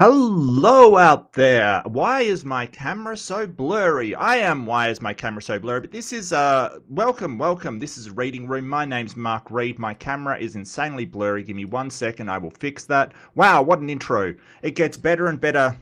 Hello out there. Why is my camera so blurry? I am why is my camera so blurry? But this is welcome. This is Reading Room. My name's Mark Reed. My camera is insanely blurry. Give me 1 second, I will fix that. Wow, what an intro. It gets better and better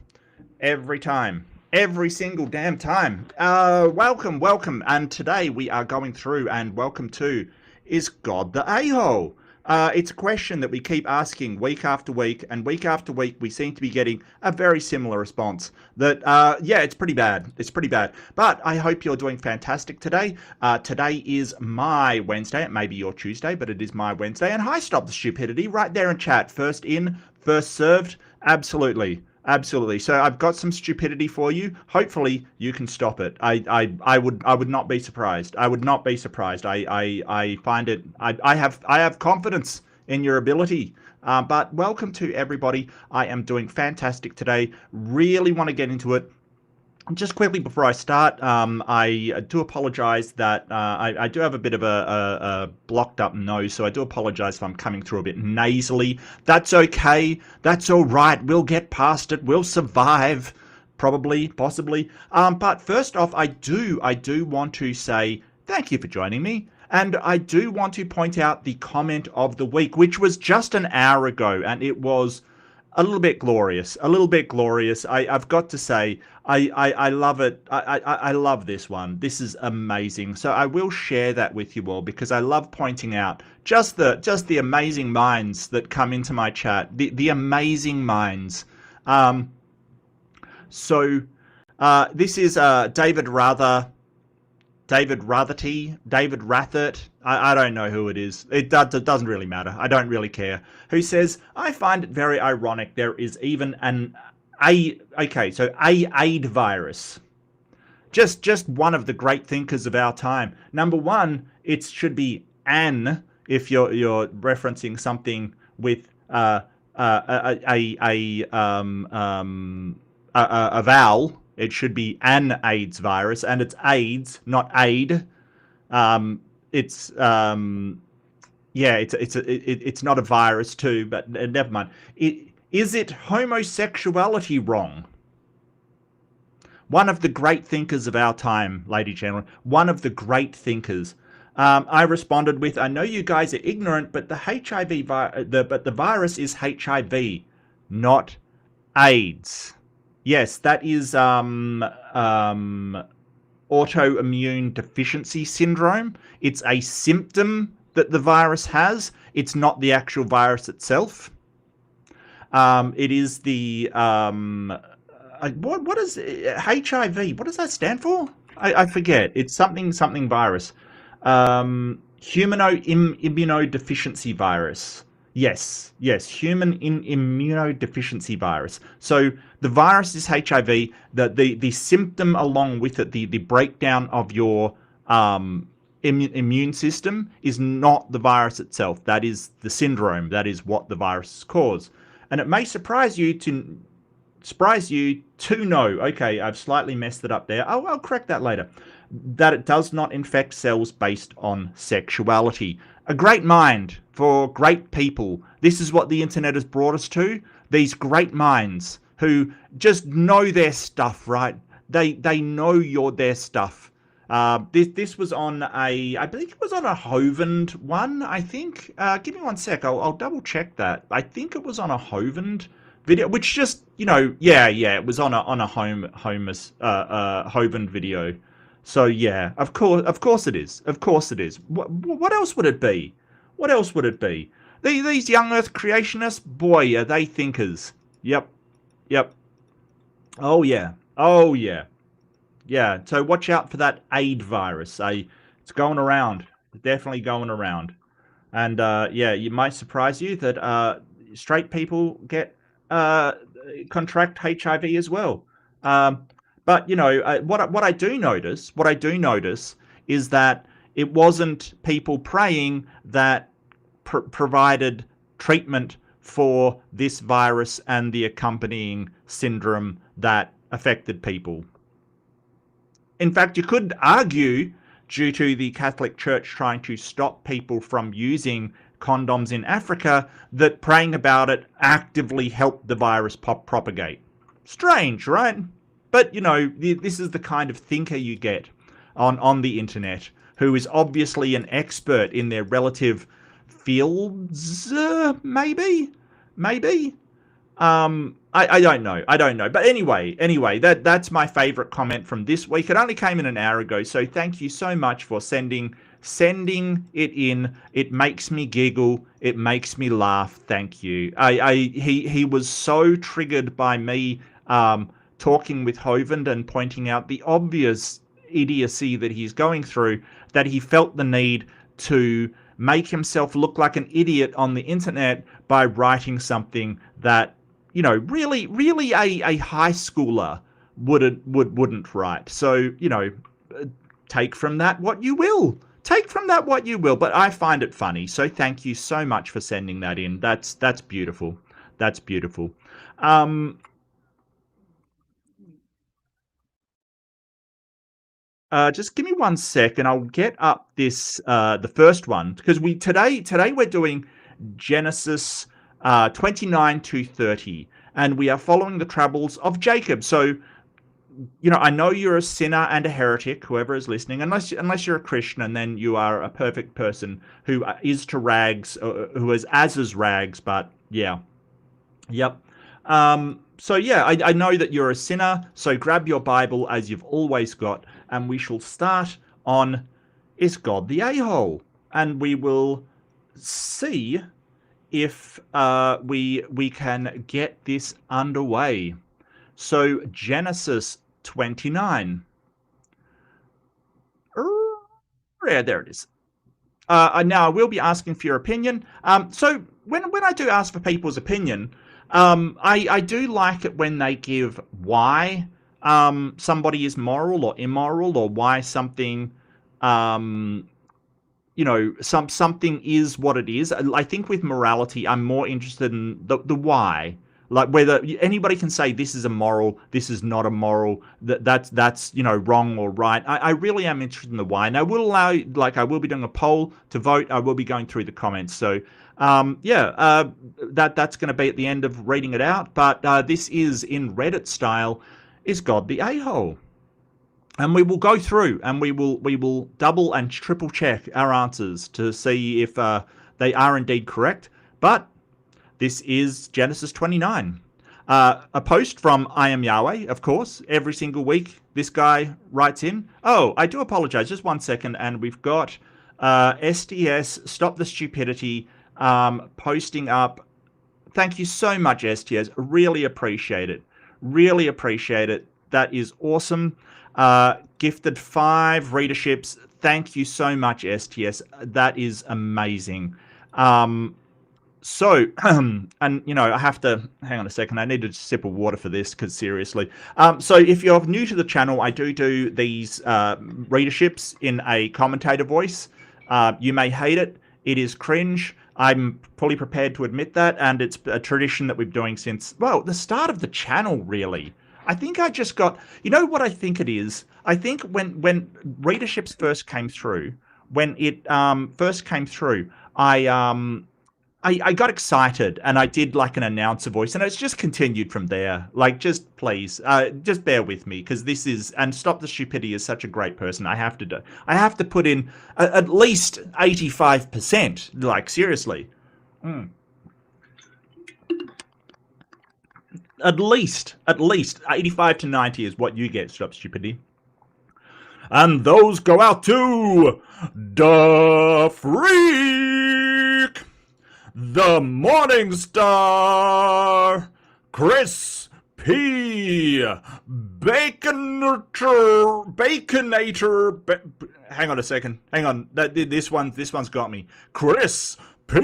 every time. Every single damn time. Welcome. And today we are going through and welcome to Is God the A-hole? It's a question that we keep asking week after week, and week after week we seem to be getting a very similar response that, yeah, it's pretty bad. It's pretty bad. But I hope you're doing fantastic today. Today is my Wednesday. It may be your Tuesday, but it is my Wednesday. And hi, Stop the Stupidity right there in chat. First in, first served. Absolutely. Absolutely. So I've got some stupidity for you. Hopefully you can stop it. I would not be surprised. I would not be surprised. I find it. I have confidence in your ability. But welcome to everybody. I am doing fantastic today. Really want to get into it. Just quickly before I start, I do apologize that I do have a bit of a blocked up nose, so I do apologize if I'm coming through a bit nasally. That's okay. That's all right. We'll get past it. We'll survive. Probably, possibly. But first off, I do want to say thank you for joining me. And I do want to point out the comment of the week, which was just an hour ago, and it was a little bit glorious. I've got to say, I love it. I love this one. This is amazing. So I will share that with you all because I love pointing out just the amazing minds that come into my chat. The amazing minds. This is David Rathert. I don't know who it is. It doesn't really matter. I don't really care. Who says, I find it very ironic there is even an AID virus. Just one of the great thinkers of our time. Number one, it should be an, if you're referencing something with a vowel. It should be an AIDS virus, and it's AIDS, not aid. It's not a virus too, but never mind. Is it homosexuality wrong? One of the great thinkers of our time, ladies and gentlemen. One of the great thinkers. I responded with, I know you guys are ignorant, but the virus is HIV, not AIDS. Yes, that is autoimmune deficiency syndrome. It's a symptom that the virus has. It's not the actual virus itself. It is the what is HIV? What does that stand for? I forget. It's something virus. Immunodeficiency virus. Yes, human immunodeficiency virus. So the virus is HIV. The symptom along with it, the breakdown of your immune system is not the virus itself. That is the syndrome. That is what the virus causes. And it may surprise you to know. Okay, I've slightly messed it up there. I'll correct that later. That it does not infect cells based on sexuality. A great mind for great people. This is what the internet has brought us to. These great minds who just know their stuff, right? They know their stuff. This was on I believe it was on a Hovind one, I think. Give me 1 sec. I'll double check that. I think it was on a Hovind video, which just, it was on a Hovind video. So yeah, of course it is. What else would it be? What else would it be? These young Earth creationists, boy, are they thinkers. Yep. Oh yeah. Yeah. So watch out for that AIDS virus. It's going around. Definitely going around. And yeah, it might surprise you that straight people contract HIV as well. But what I do notice is that it wasn't people praying that provided treatment for this virus and the accompanying syndrome that affected people. In fact, you could argue, due to the Catholic Church trying to stop people from using condoms in Africa, that praying about it actively helped the virus propagate. Strange, right? But, you know, this is the kind of thinker you get on the internet, who is obviously an expert in their relative fields, maybe? I don't know. But anyway, that's my favorite comment from this week. It only came in an hour ago, so thank you so much for sending it in. It makes me giggle. It makes me laugh. Thank you. He was so triggered by me talking with Hovind and pointing out the obvious idiocy that he's going through, that he felt the need to make himself look like an idiot on the internet by writing something that, you know, really a high schooler wouldn't write. So, you know, take from that what you will. But I find it funny. So thank you so much for sending that in. That's beautiful. That's beautiful. Just give me 1 sec, and I'll get up this the first one, because today we're doing Genesis 29 to 30, and we are following the troubles of Jacob. So, you know, I know you're a sinner and a heretic, whoever is listening, unless you're a Christian, and then you are a perfect person who is to rags, who is as is rags. But yeah, yep. So yeah, I know that you're a sinner, so grab your Bible as you've always got, and we shall start on Is God the A-hole? And we will see if we can get this underway. So Genesis 29. Yeah, there it is. Now I will be asking for your opinion. So when I do ask for people's opinion, I do like it when they give why somebody is moral or immoral, or why something, you know, something is what it is. I think with morality, I'm more interested in the why. Like whether anybody can say this is a moral, this is not a moral, that's you know, wrong or right. I really am interested in the why, and I will allow, like, I will be doing a poll to vote. I will be going through the comments. So that's going to be at the end of reading it out. But this is in Reddit style. Is God the a-hole? And we will go through, and we will double and triple check our answers to see if they are indeed correct. But this is Genesis 29. A post from I Am Yahweh, of course. Every single week, this guy writes in. Oh, I do apologize. Just 1 second. And we've got STS, Stop the Stupidity, posting up. Thank you so much, STS. Really appreciate it. Really appreciate it. That is awesome. Gifted 5 readerships. Thank you so much, STS. That is amazing. So, and you know, I have to hang on a second. I need a sip of water for this, because seriously. So if you're new to the channel, I do these readerships in a commentator voice. You may hate it. It is cringe. I'm fully prepared to admit that, and it's a tradition that we've been doing since, well, the start of the channel, really. I think I just got, you know what I think it is? I think when readerships first came through, when it first came through, I got excited, and I did like an announcer voice, and it's just continued from there. Like, just please, just bear with me, because this is, and Stop the Stupidity is such a great person. I have to put in at least 85%. Like, seriously. At least 85 to 90 is what you get, Stop Stupidity. And those go out to the Freak, the Morning Star, Chris P, Baconator. Hang on a second. Hang on. This one's got me. Chris P,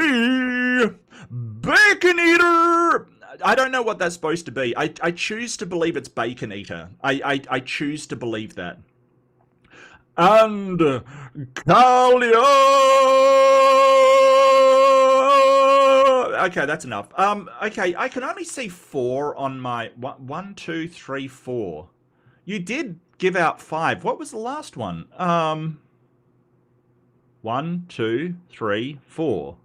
Bacon Eater. I don't know what that's supposed to be. I choose to believe it's Bacon Eater. I choose to believe that. And Kalia. Okay, that's enough. Okay, I can only see 4 on my 1, 2, 3, 4. You did give out 5. What was the last one? 1, 2, 3, 4.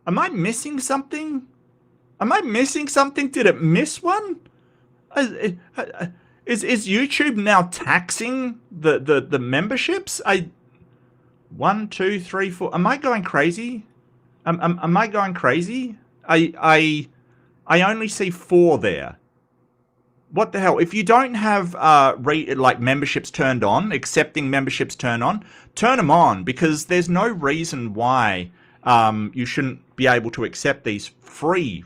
Am I missing something? Am I missing something? Did it miss one? Is YouTube now taxing the memberships? One, two, three, four. Am I going crazy? Am I going crazy? I only see four there. What the hell? If you don't have like memberships turned on, accepting memberships turned on, turn them on, because there's no reason why you shouldn't be able to accept these freebie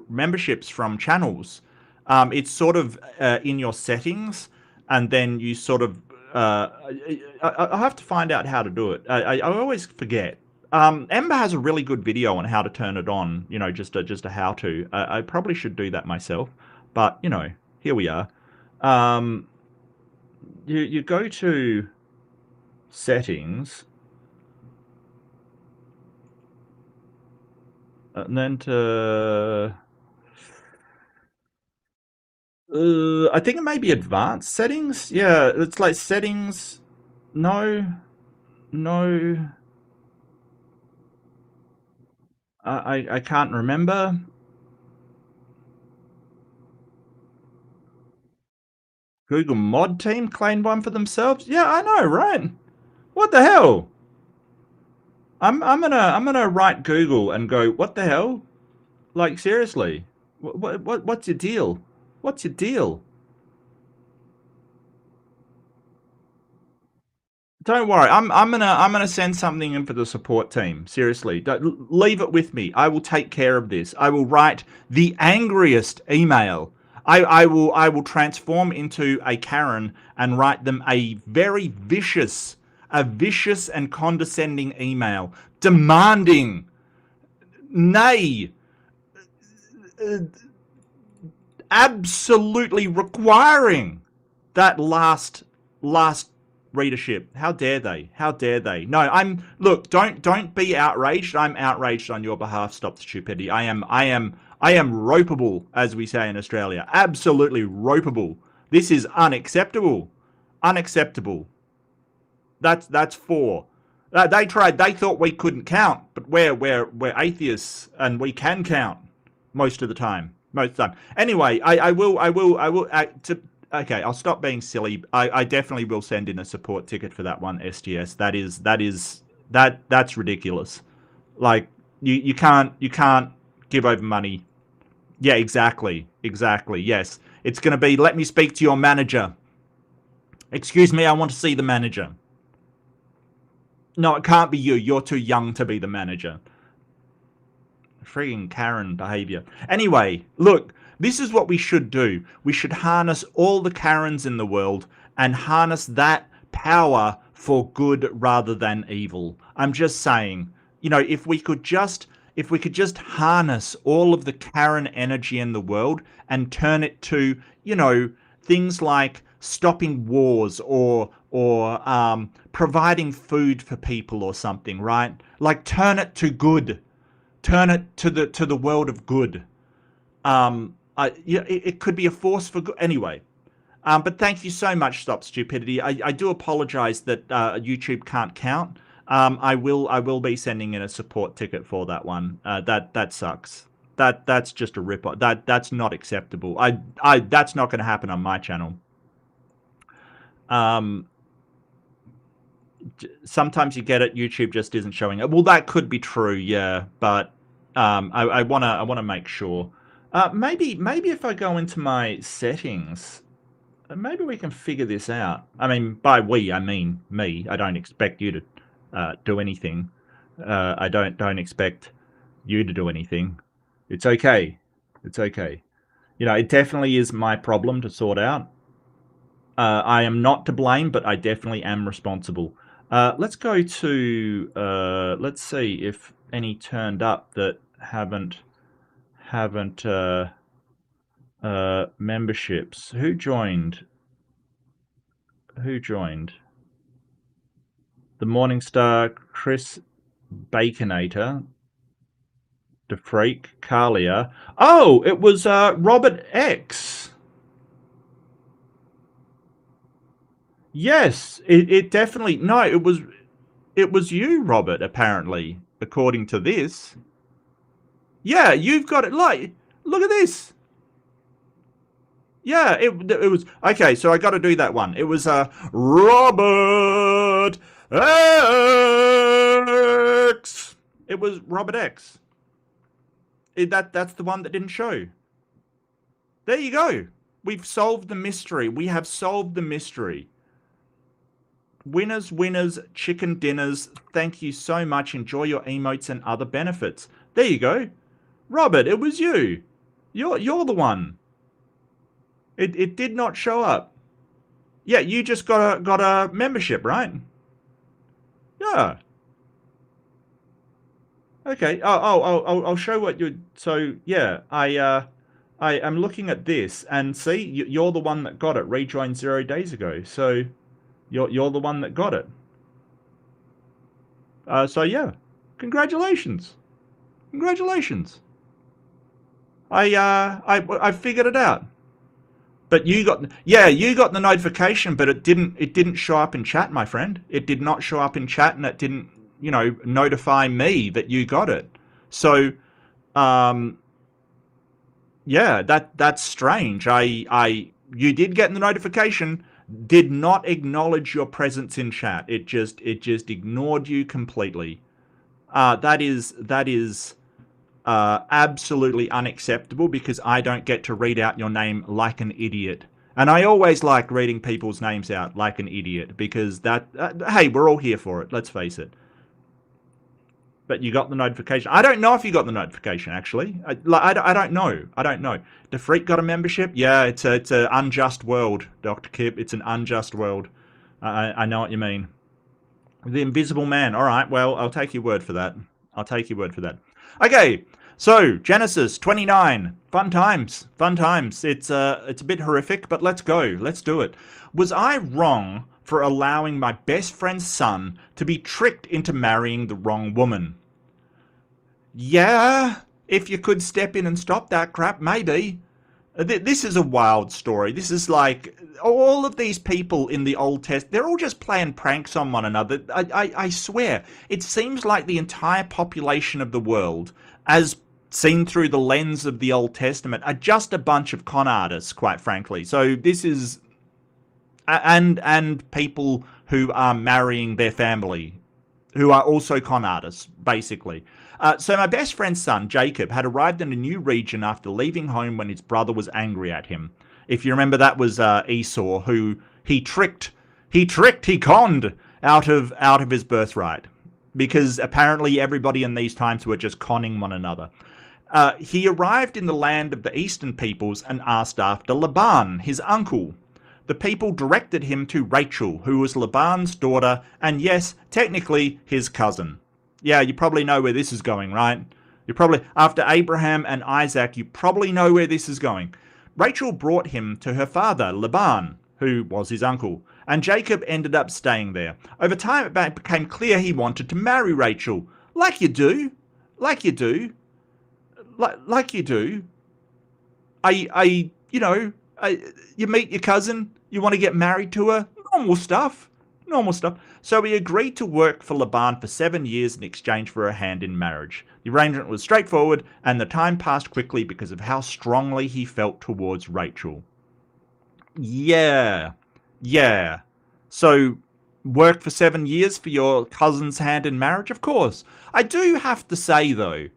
memberships from channels. It's sort of in your settings, and then you sort of I'll have to find out how to do it. I always forget. Ember has a really good video on how to turn it on, you know, just a how to. I probably should do that myself, but, you know, here we are. You go to settings, and then to... I think it may be advanced settings. Yeah, it's like settings. No. I can't remember. Google mod team claimed one for themselves. Yeah, I know, right? What the hell? I'm gonna write Google and go, what the hell? Like, seriously, what's your deal? What's your deal? Don't worry, I'm gonna send something in for the support team. Seriously, don't, leave it with me. I will take care of this. I will write the angriest email. I will transform into a Karen and write them a vicious and condescending email demanding, nay, absolutely requiring that last readership. How dare they? How dare they? No, look, don't be outraged. I'm outraged on your behalf. Stop the stupidity. I am ropeable, as we say in Australia. Absolutely ropeable. This is unacceptable. Unacceptable. That's four. They tried. They thought we couldn't count, but we're atheists and we can count most of the time. Most of the time. Anyway, I will. Okay, I'll stop being silly. I definitely will send in a support ticket for that one, STS. That's ridiculous. Like, you can't give over money. Yeah, exactly. Yes. It's going to be, let me speak to your manager. Excuse me, I want to see the manager. No, it can't be you. You're too young to be the manager. Freaking Karen behavior. Anyway, look, this is what we should do. We should harness all the Karens in the world and harness that power for good rather than evil. I'm just saying, you know, if we could just harness all of the Karen energy in the world and turn it to, you know, things like stopping wars or providing food for people or something, right? Like, turn it to good. Turn it to the world of good. It could be a force for good. Anyway, but thank you so much, Stop Stupidity. I do apologize that YouTube can't count. I will be sending in a support ticket for that one. That sucks. That's just a rip off. That's not acceptable. That's not going to happen on my channel. Sometimes you get it, YouTube just isn't showing it. Well, that could be true, yeah, but I wanna make sure. Maybe if I go into my settings, maybe we can figure this out. I mean, by we, I mean me. I don't expect you to do anything. I don't expect you to do anything. It's okay. It's okay. You know, it definitely is my problem to sort out. I am not to blame, but I definitely am responsible. Let's go to, let's see if any turned up that haven't memberships. Who joined? The Morningstar, Chris Baconator, DeFreak, Kalia. Oh, it was Robert X. Yes, it definitely, no, it was you, Robert, apparently. according to this. Yeah, you've got it. Like, look at this. Yeah, it was okay. So I got to do that one. It was Robert X. It was Robert X. That's the one that didn't show. There you go. We've solved the mystery. We have solved the mystery. Winners, winners, chicken dinners. Thank you so much. Enjoy your emotes and other benefits. There you go. Robert, it was you. You're the one. It did not show up. Yeah, you just got a membership, right? Yeah. Okay. I'll show what you. So yeah, I am looking at this and see you're the one that got it. Rejoined 0 days ago. So you're the one that got it. So yeah, congratulations. Congratulations. I figured it out. But you got the notification, but it didn't show up in chat, my friend. It did not show up in chat, and it didn't, notify me that you got it. So, yeah, that's strange. You did get the notification, did not acknowledge your presence in chat. It just ignored you completely. That is absolutely unacceptable, because I don't get to read out your name like an idiot. And I always like reading people's names out like an idiot, because hey, we're all here for it, let's face it. But you got the notification. I don't know if you got the notification, actually. I don't know. I don't know. The Freak got a membership? Yeah, it's an unjust world, Dr. Kip. It's an unjust world. I know what you mean. The Invisible Man. All right, well, I'll take your word for that. I'll take your word for that. Okay, so Genesis 29. Fun times. Fun times. It's a bit horrific, but let's go. Let's do it. Was I wrong for allowing my best friend's son to be tricked into marrying the wrong woman? Yeah, if you could step in and stop that crap, maybe. This is a wild story. This is like all of these people in the Old Testament, they're all just playing pranks on one another. I swear, it seems like the entire population of the world, as seen through the lens of the Old Testament, are just a bunch of con artists, quite frankly. So this is, and people who are marrying their family, who are also con artists, basically. So my best friend's son, Jacob, had arrived in a new region after leaving home when his brother was angry at him. If you remember, that was Esau, who he conned out of his birthright, because apparently everybody in these times were just conning one another. He arrived in the land of the eastern peoples and asked after Laban, his uncle. The people directed him to Rachel, who was Laban's daughter, and yes, technically his cousin. Yeah, you probably know where this is going, right? You probably, after Abraham and Isaac, you probably know where this is going. Rachel brought him to her father, Laban, who was his uncle, and Jacob ended up staying there. Over time, it became clear he wanted to marry Rachel. Like you do. Like you do. Like you do. You meet your cousin, you want to get married to her, normal stuff. Normal stuff. So he agreed to work for Laban for 7 years in exchange for her hand in marriage. The arrangement was straightforward, and the time passed quickly because of how strongly he felt towards Rachel. Yeah. So, work for 7 years for your cousin's hand in marriage? Of course. I do have to say, though,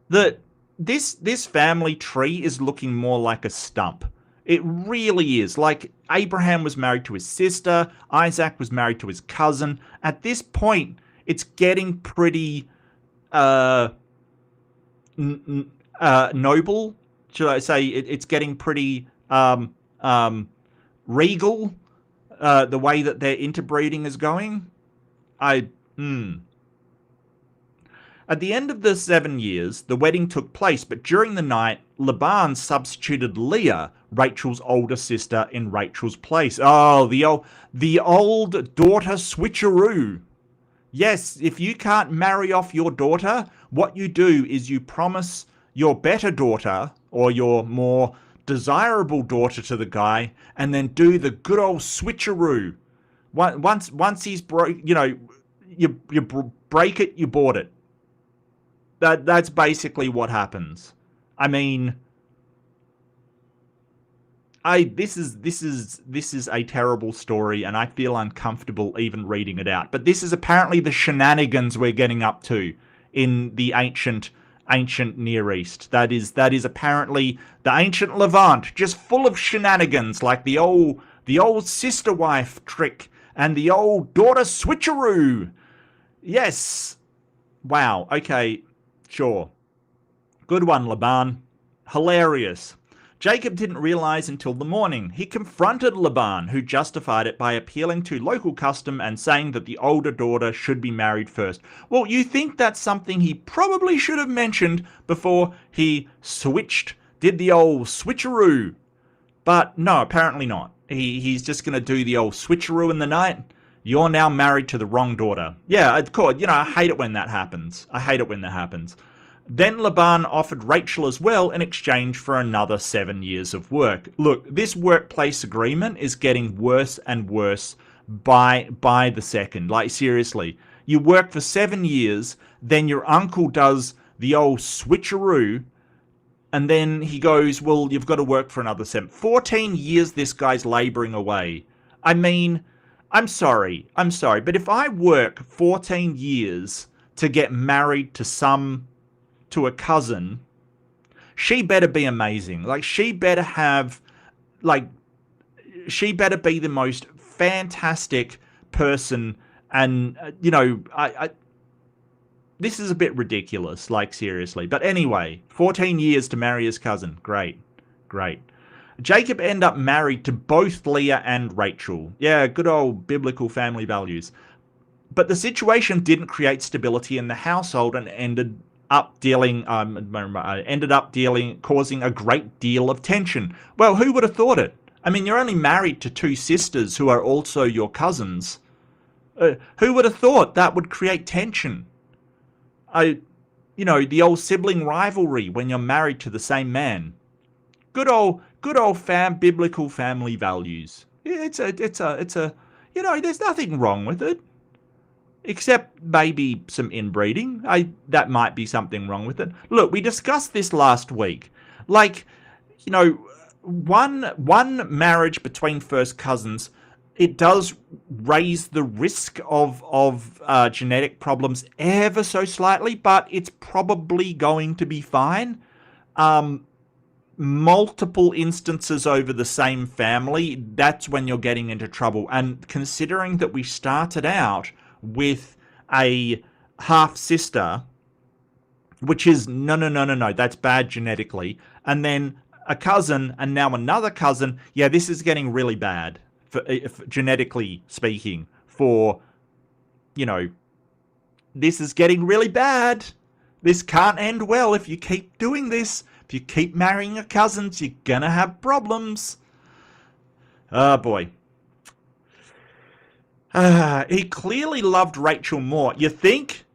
that this family tree is looking more like a stump. It really is. Like, Abraham was married to his sister, Isaac was married to his cousin. At this point, it's getting pretty noble. Should I say it's getting pretty regal, the way that their interbreeding is going. At the end of the 7 years, the wedding took place, but during the night, Laban substituted Leah, Rachel's older sister, in Rachel's place. Oh, the old daughter switcheroo. Yes, if you can't marry off your daughter, what you do is you promise your better daughter, or your more desirable daughter, to the guy, and then do the good old switcheroo. Once he's broke, you break it, you bought it. That's basically what happens. I mean, this is a terrible story, and I feel uncomfortable even reading it out. But this is apparently the shenanigans we're getting up to in the ancient Near East. That is apparently the ancient Levant, just full of shenanigans, like the old sister wife trick and the old daughter switcheroo. Yes. Wow. Okay. Sure. Good one, Laban. Hilarious. Jacob didn't realize until the morning. He confronted Laban, who justified it by appealing to local custom and saying that the older daughter should be married first. Well, you think that's something he probably should have mentioned before he did the old switcheroo. But no, apparently not. He's just going to do the old switcheroo in the night. You're now married to the wrong daughter. Yeah, of course. You know, I hate it when that happens. Then Laban offered Rachel as well in exchange for another 7 years of work. Look, this workplace agreement is getting worse and worse by the second. Like, seriously. You work for 7 years, then your uncle does the old switcheroo, and then he goes, well, you've got to work for another 7. 14 years this guy's laboring away. I mean, I'm sorry, but if I work 14 years to get married to a cousin, she better be amazing. Like, she better be the most fantastic person. And, you know, this is a bit ridiculous, like, seriously. But anyway, 14 years to marry his cousin. Great. Jacob ended up married to both Leah and Rachel. Yeah, good old biblical family values. But the situation didn't create stability in the household and ended up causing a great deal of tension. Well, who would have thought it? I mean, you're only married to 2 sisters who are also your cousins. Who would have thought that would create tension? You know, the old sibling rivalry when you're married to the same man. Good old biblical family values. It's a you know, there's nothing wrong with it. Except maybe some inbreeding. That might be something wrong with it. Look, we discussed this last week. Like, you know, one marriage between first cousins, it does raise the risk of genetic problems ever so slightly, but it's probably going to be fine. Multiple instances over the same family, that's when you're getting into trouble. And considering that we started out with a half-sister, which is no, that's bad genetically, and then a cousin, and now another cousin, yeah, this is getting really bad, for genetically speaking, for, you know, this is getting really bad. This can't end well if you keep doing this. If you keep marrying your cousins, you're gonna have problems. Oh, boy. He clearly loved Rachel more. You think?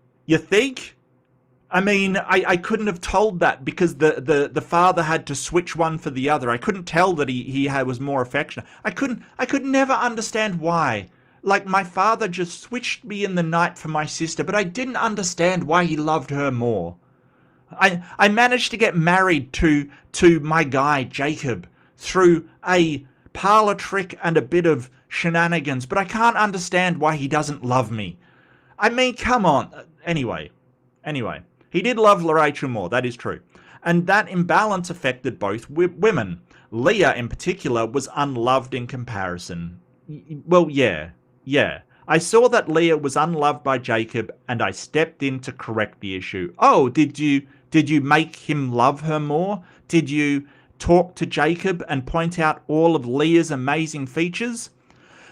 I mean, I couldn't have told that because the father had to switch one for the other. I couldn't tell that he was more affectionate. I could never understand why. Like, my father just switched me in the night for my sister, but I didn't understand why he loved her more. I managed to get married to my guy, Jacob, through a parlor trick and a bit of shenanigans, but I can't understand why he doesn't love me. I mean, come on. Anyway, he did love Rachel more, that is true. And that imbalance affected both women. Leah, in particular, was unloved in comparison. Well, yeah. I saw that Leah was unloved by Jacob, and I stepped in to correct the issue. Oh, did you make him love her more? Did you talk to Jacob and point out all of Leah's amazing features?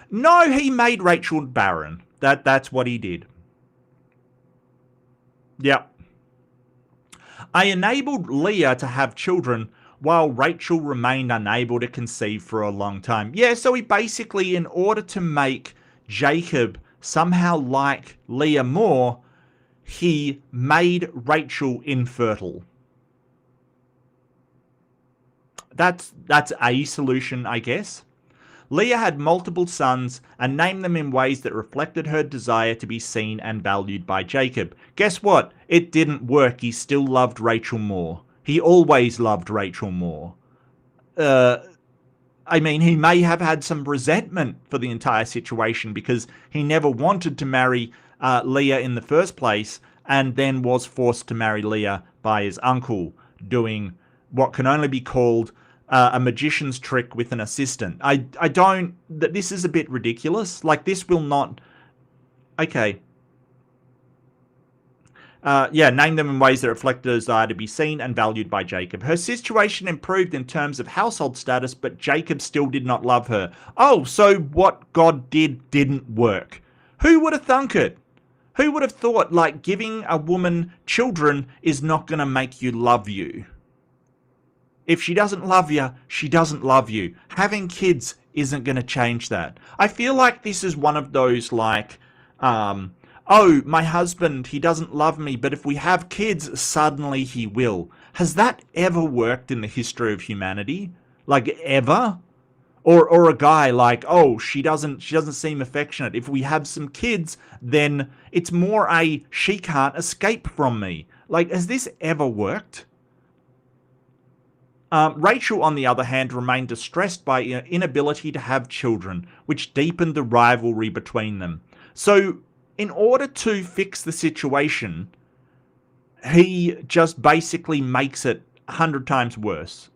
No, he made Rachel barren. That's what he did. Yep. I enabled Leah to have children while Rachel remained unable to conceive for a long time. Yeah, so he basically, in order to make Jacob somehow like Leah more, he made Rachel infertile. That's a solution, I guess. Leah had multiple sons and named them in ways that reflected her desire to be seen and valued by Jacob. Guess what? It didn't work. He still loved Rachel more. He always loved Rachel more. I mean, he may have had some resentment for the entire situation because he never wanted to marry Leah in the first place and then was forced to marry Leah by his uncle, doing what can only be called a magician's trick with an assistant. I don't... This is a bit ridiculous. Like, this will not... Okay. Yeah, name them in ways that reflect her desire to be seen and valued by Jacob. Her situation improved in terms of household status, but Jacob still did not love her. Oh, so what God did didn't work. Who would have thunk it? Who would have thought, like, giving a woman children is not going to make you love you? If she doesn't love you, she doesn't love you. Having kids isn't going to change that. I feel like this is one of those, like, oh, my husband, he doesn't love me, but if we have kids, suddenly he will. Has that ever worked in the history of humanity? Like, ever? Or a guy like, oh, she doesn't seem affectionate. If we have some kids, then it's more a she can't escape from me. Like, has this ever worked? Rachel, on the other hand, remained distressed by inability to have children, which deepened the rivalry between them. So, in order to fix the situation, he just basically makes it 100 times worse.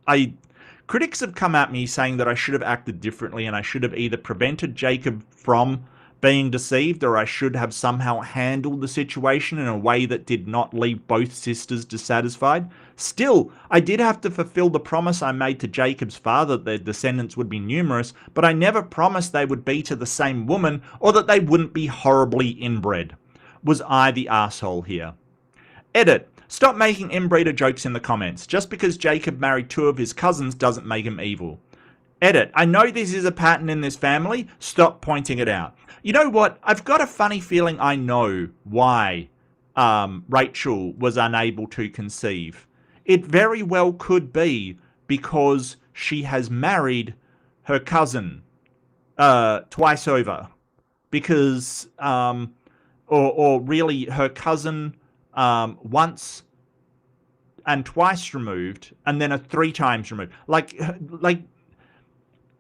Critics have come at me saying that I should have acted differently and I should have either prevented Jacob from being deceived or I should have somehow handled the situation in a way that did not leave both sisters dissatisfied. Still, I did have to fulfill the promise I made to Jacob's father that their descendants would be numerous, but I never promised they would be to the same woman or that they wouldn't be horribly inbred. Was I the arsehole here? Edit. Stop making inbreeder jokes in the comments. Just because Jacob married 2 of his cousins doesn't make him evil. Edit. I know this is a pattern in this family. Stop pointing it out. You know what? I've got a funny feeling I know why Rachel was unable to conceive. It very well could be because she has married her cousin twice over. Because, or really her cousin once and twice removed, and then 3 times removed. Like,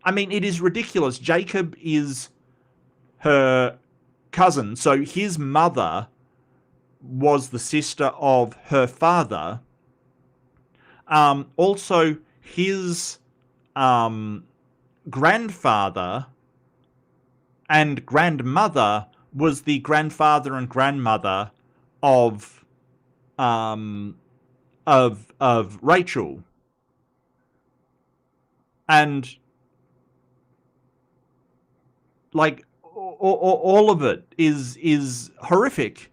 I mean, it is ridiculous. Jacob is her cousin, so his mother was the sister of her father. Also, his grandfather and grandmother was the grandfather and grandmother of Rachel. And like all of it is horrific.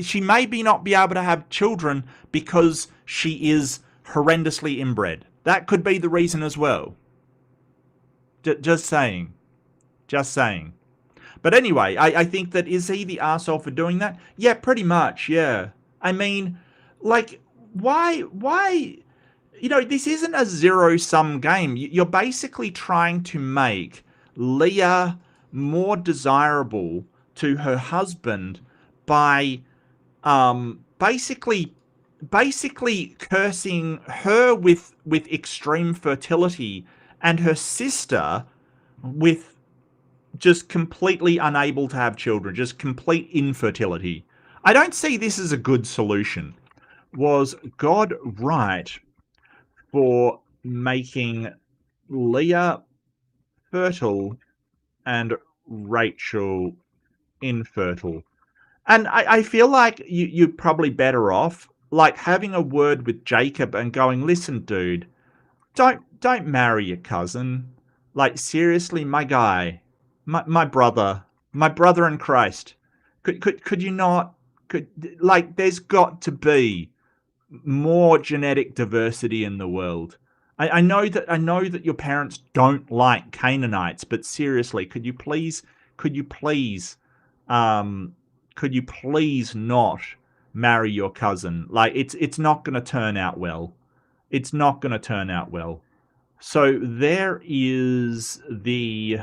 She may not be able to have children because she is horrendously inbred. That could be the reason as well. Just saying. Just saying. But anyway, I think that, is he the arsehole for doing that? Yeah, pretty much, yeah. I mean, like, why, you know, this isn't a zero-sum game. You're basically trying to make Leah more desirable to her husband by basically cursing her with extreme fertility and her sister with just completely unable to have children, just complete infertility. I don't see this as a good solution. Was God right for making Leah fertile and Rachel infertile? And I feel like you're probably better off like having a word with Jacob and going, listen, dude, don't marry your cousin. Like, seriously, my guy, my brother in Christ. Could you not? Like, there's got to be more genetic diversity in the world. I know that your parents don't like Canaanites, but seriously, could you please not marry your cousin? Like, it's not going to turn out well. It's not going to turn out well. So there is the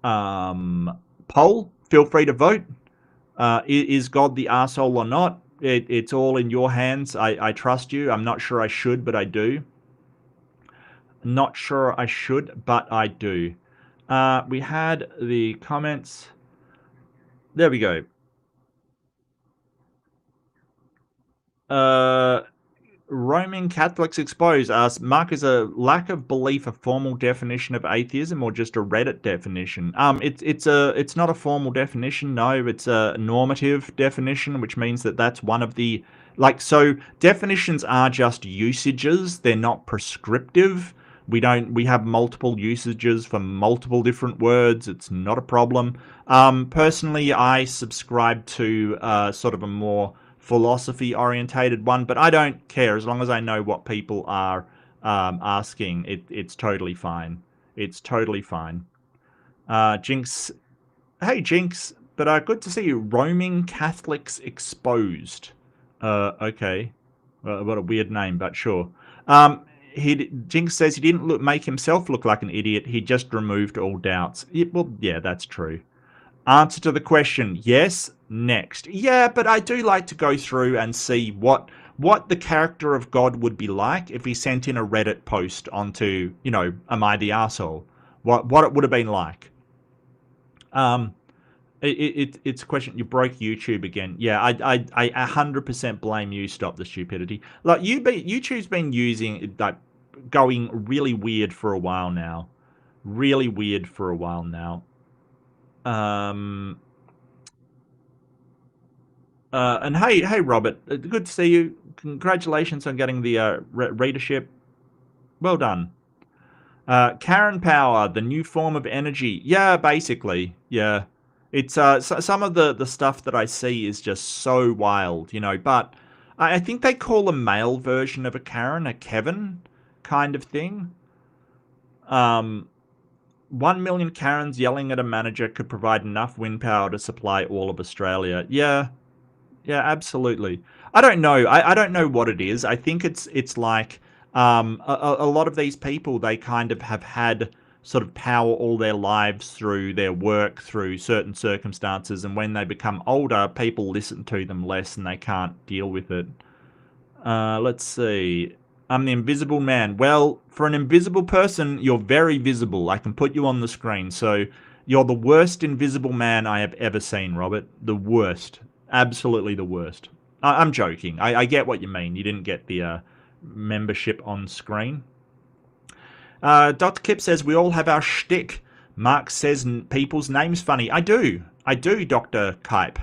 poll. Feel free to vote. Is God the arsehole or not? It's all in your hands. I trust you. I'm not sure I should, but I do. Not sure I should, but I do. We had the comments. There we go. Roman Catholics exposed us. Mark, is a lack of belief a formal definition of atheism or just a Reddit definition? It's not a formal definition. No, it's a normative definition, which means that that's one of the so definitions are just usages. They're not prescriptive. We have multiple usages for multiple different words. It's not a problem. Personally, I subscribe to sort of a more philosophy orientated one, but I don't care as long as I know what people are asking. It's totally fine. It's totally fine. Jinx, hey Jinx, but good to see you. Roaming Catholics exposed. Okay, what a weird name, but sure. Jinx says he didn't make himself look like an idiot. He just removed all doubts. Well, yeah, that's true. Answer to the question, yes. Next. Yeah, but I do like to go through and see what the character of God would be like if he sent in a Reddit post onto, am I the arsehole? What it would have been like. It's a question. You broke YouTube again. Yeah, I 100% blame you. Stop the stupidity. Like YouTube's been going really weird for a while now. Really weird for a while now. And hey, Robert, good to see you. Congratulations on getting the readership. Well done. Karen power, the new form of energy. Yeah, basically, yeah. It's some of the stuff that I see is just so wild, But I think they call a male version of a Karen a Kevin kind of thing. 1 million Karens yelling at a manager could provide enough wind power to supply all of Australia. Yeah, absolutely. I don't know. I don't know what it is. I think it's like a lot of these people, they kind of have had sort of power all their lives through their work, through certain circumstances, and when they become older, people listen to them less and they can't deal with it. Let's see. I'm the invisible man. Well, for an invisible person, you're very visible. I can put you on the screen. So you're the worst invisible man I have ever seen, Robert. The worst. Absolutely the worst. I'm joking. I get what you mean. You didn't get the membership on screen. Dr. Kip says, we all have our shtick. Mark says people's names funny. I do, Dr. Kipe.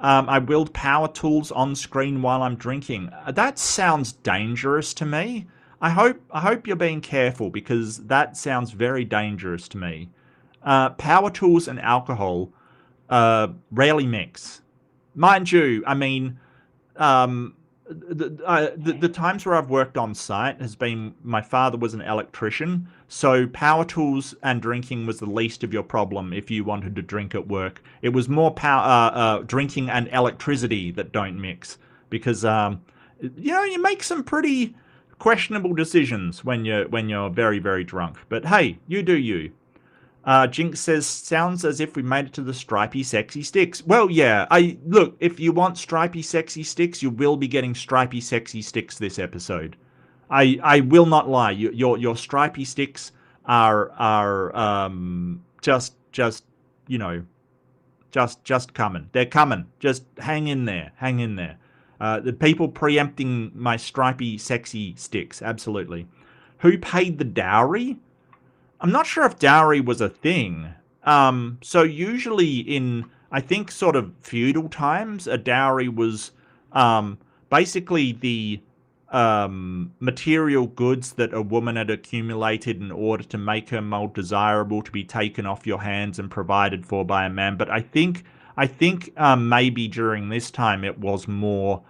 I wield power tools on screen while I'm drinking. That sounds dangerous to me. I hope you're being careful, because that sounds very dangerous to me. Power tools and alcohol rarely mix. Mind you, I mean, the times where I've worked on site has been, my father was an electrician, so power tools and drinking was the least of your problem if you wanted to drink at work. It was more drinking and electricity that don't mix, because you make some pretty questionable decisions when you're very, very drunk. But hey, you do you. Jinx says, sounds as if we made it to the stripy sexy sticks. Well, yeah, look, if you want stripy sexy sticks, you will be getting stripy sexy sticks this episode. I will not lie. Your stripy sticks are just coming. They're coming. Just hang in there. Hang in there. The people preempting my stripy sexy sticks, absolutely. Who paid the dowry? I'm not sure if dowry was a thing. So usually in, I think, sort of feudal times, a dowry was basically the material goods that a woman had accumulated in order to make her more desirable to be taken off your hands and provided for by a man. But I think maybe during this time it was more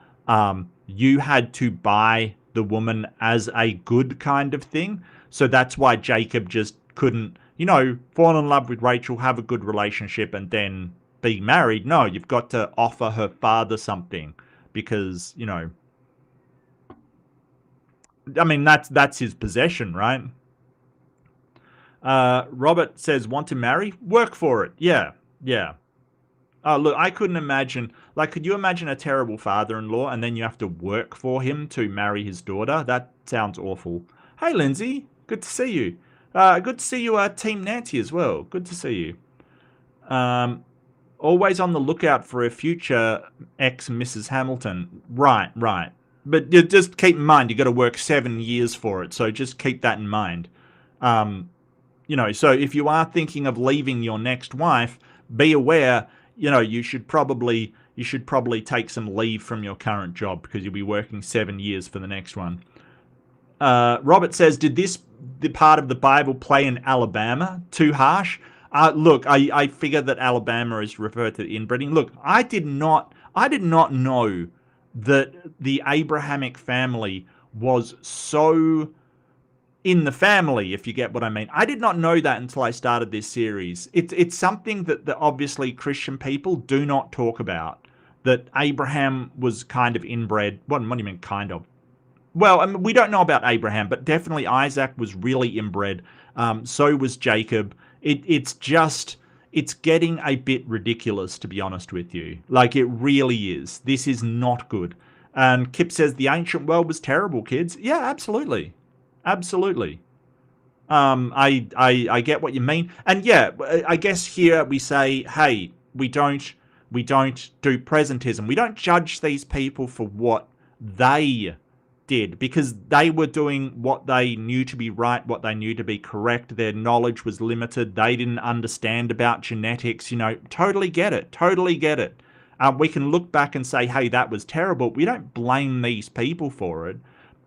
you had to buy the woman as a good kind of thing. So that's why Jacob just couldn't, fall in love with Rachel, have a good relationship, and then be married. No, you've got to offer her father something, because, I mean, that's his possession, right? Robert says, want to marry? Work for it. Yeah, yeah. Oh, look, I couldn't imagine. Like, could you imagine a terrible father-in-law and then you have to work for him to marry his daughter? That sounds awful. Hey, Lindsay, good to see you. Good to see you, Team Nancy as well. Good to see you. Always on the lookout for a future ex Mrs. Hamilton. Right, right. But you just keep in mind, you got to work 7 years for it. So just keep that in mind. So if you are thinking of leaving your next wife, be aware, you should probably take some leave from your current job because you'll be working 7 years for the next one. Robert says, did the part of the Bible play in Alabama? Too harsh? Look, I figure that Alabama is referred to inbreeding. Look, I did not know that the Abrahamic family was so in the family, if you get what I mean. I did not know that until I started this series. It's something that obviously Christian people do not talk about, that Abraham was kind of inbred. What do you mean kind of? Well, I mean, we don't know about Abraham, but definitely Isaac was really inbred. So was Jacob. It's getting a bit ridiculous, to be honest with you. Like, it really is. This is not good. And Kip says the ancient world was terrible, kids. Yeah, absolutely. Absolutely. I get what you mean. And yeah, I guess here we say, hey, we don't do presentism. We don't judge these people for what they did, because they were doing what they knew to be right, what they knew to be correct. Their knowledge was limited. They didn't understand about genetics. Totally get it. Totally get it. We can look back and say, hey, that was terrible. We don't blame these people for it.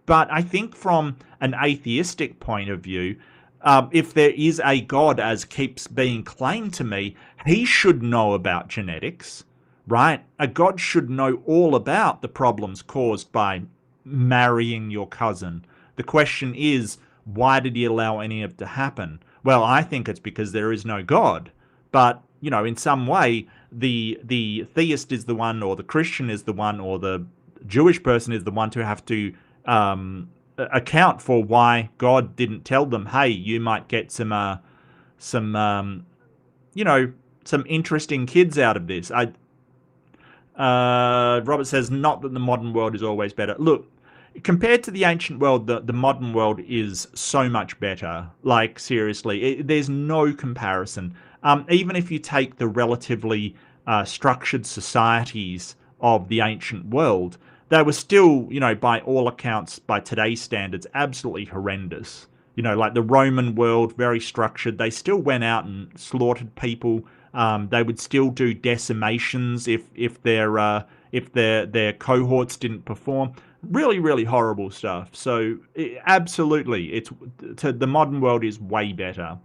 But I think from an atheistic point of view, if there is a God, as keeps being claimed to me, he should know about genetics, right? A God should know all about the problems caused by marrying your cousin. The question is, why did he allow any of it to happen? Well, I think it's because there is no God. But, in some way, the theist is the one, or the Christian is the one, or the Jewish person is the one to have to account for why God didn't tell them, hey, you might get some interesting kids out of this. Robert says, not that the modern world is always better. Look, compared to the ancient world, the modern world is so much better. Like, seriously, there's no comparison. Even if you take the relatively structured societies of the ancient world, they were still, by all accounts, by today's standards, absolutely horrendous. Like the Roman world, very structured. They still went out and slaughtered people. They would still do decimations if their cohorts didn't perform. Really, really horrible stuff. So absolutely, the modern world is way better.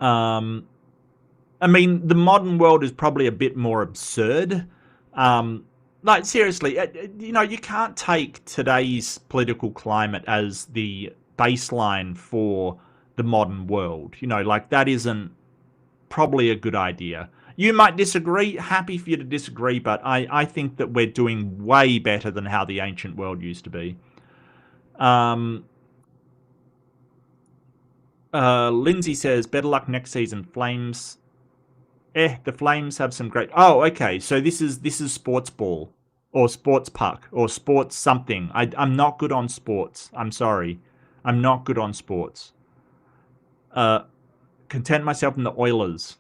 I mean, the modern world is probably a bit more absurd. Like, seriously, you can't take today's political climate as the baseline for the modern world. Like, that isn't probably a good idea. You might disagree. Happy for you to disagree, but I think that we're doing way better than how the ancient world used to be. Lindsay says, better luck next season. Flames. The Flames have some great... Oh, okay. So this is sports ball or sports puck or sports something. I'm not good on sports. I'm sorry. I'm not good on sports. Content myself in the Oilers.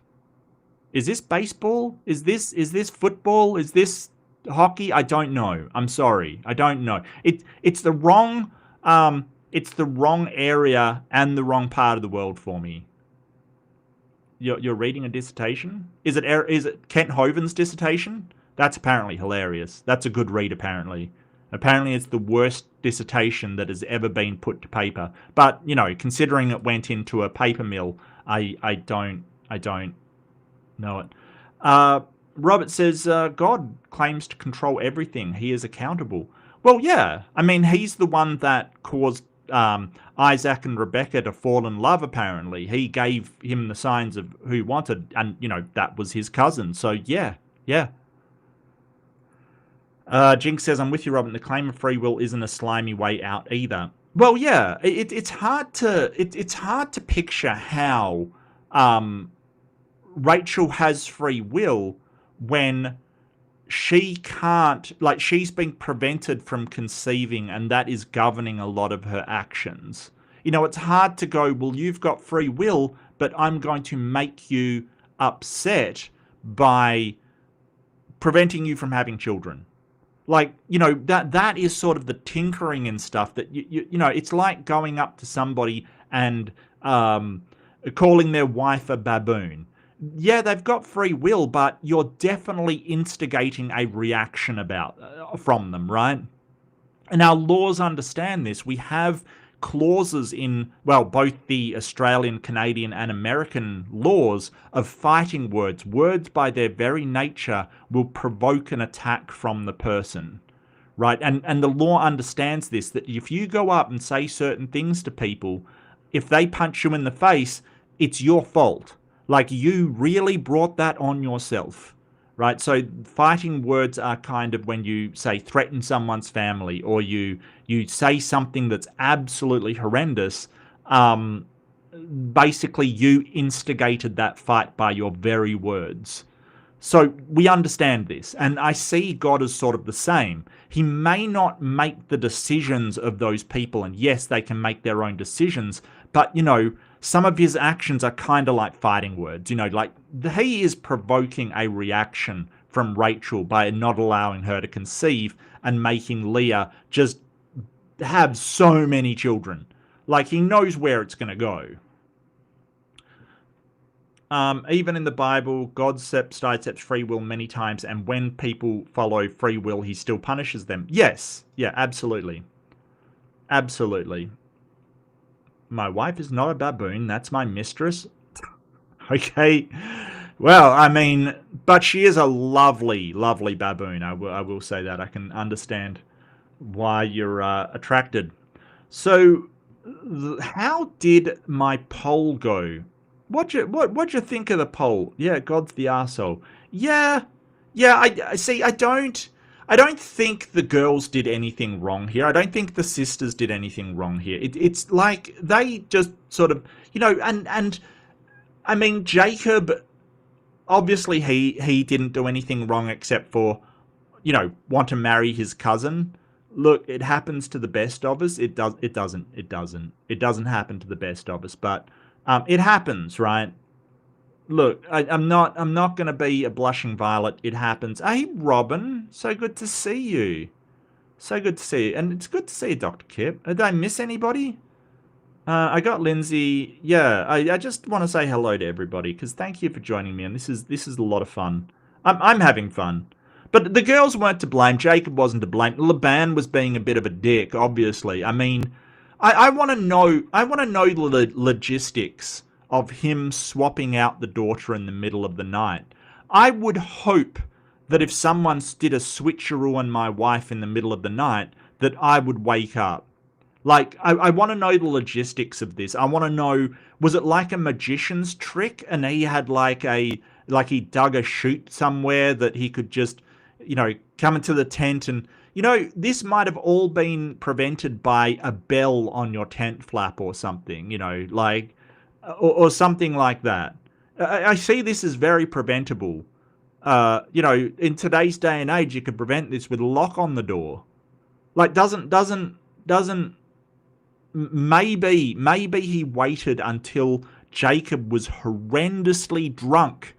Is this baseball? Is this football? Is this hockey? I don't know. I'm sorry. I don't know. It's the wrong area and the wrong part of the world for me. You're reading a dissertation? Is it Kent Hovind's dissertation? That's apparently hilarious. That's a good read, apparently. Apparently it's the worst dissertation that has ever been put to paper. But, considering it went into a paper mill, I don't know it. Robert says, God claims to control everything. He is accountable. Well, yeah. I mean, he's the one that caused Isaac and Rebecca to fall in love, apparently. He gave him the signs of who he wanted, and, that was his cousin. So, yeah. Jinx says, I'm with you, Robin. The claim of free will isn't a slimy way out either. Well, yeah, it's hard to picture how um, Rachel has free will when she can't, like, she's been prevented from conceiving, and that is governing a lot of her actions. You know, it's hard to go, well, you've got free will, but I'm going to make you upset by preventing you from having children. Like, you know, that is sort of the tinkering and stuff that you know, it's like going up to somebody and um calling their wife a baboon. Yeah, they've got free will, but you're definitely instigating a reaction about from them, right? And our laws understand this. We have clauses in, well, both the Australian, Canadian, and American laws of fighting words. Words, by their very nature, will provoke an attack from the person, right? And the law understands this, that if you go up and say certain things to people, if they punch you in the face, it's your fault. Like, you really brought that on yourself, right? So fighting words are kind of when you say threaten someone's family, or you say something that's absolutely horrendous. Basically, you instigated that fight by your very words. So we understand this, and I see God as sort of the same. He may not make the decisions of those people, and yes, they can make their own decisions, but, you know, some of his actions are kind of like fighting words. You know, like, he is provoking a reaction from Rachel by not allowing her to conceive and making Leah just have so many children. Like, he knows where it's going to go. Even in the Bible, God sidesteps free will many times, and when people follow free will, he still punishes them. Yes. Yeah, absolutely. Absolutely. My wife is not a baboon. That's my mistress. Okay. Well, I mean, but she is a lovely, lovely baboon. I will say that. I can understand why you're attracted. So, how did my poll go? What'd you think of the poll? Yeah, God's the arsehole. Yeah, yeah. I see. I don't think the girls did anything wrong here. I don't think the sisters did anything wrong here. It's like they just sort of, you know, and I mean, Jacob, obviously he didn't do anything wrong except for, you know, want to marry his cousin. Look, it happens to the best of us. It doesn't happen to the best of us, but it happens, right? Look, I'm not going to be a blushing violet. It happens. Hey, Robin, so good to see you. So good to see you, and it's good to see you, Dr. Kip. Did I miss anybody? I got Lindsay. Yeah, I just want to say hello to everybody, because thank you for joining me, and this is a lot of fun. I'm having fun. But the girls weren't to blame. Jacob wasn't to blame. Laban was being a bit of a dick, obviously. I mean, I want to know. I want to know the logistics of him swapping out the daughter in the middle of the night. I would hope that if someone did a switcheroo on my wife in the middle of the night, that I would wake up. Like, I want to know the logistics of this. I want to know, was it like a magician's trick, and he had like he dug a chute somewhere that he could just, you know, come into the tent, and, you know, this might have all been prevented by a bell on your tent flap or something, you know, like, or something like that. I see this as very preventable. You know, in today's day and age, you could prevent this with a lock on the door. Like, doesn't maybe he waited until Jacob was horrendously drunk,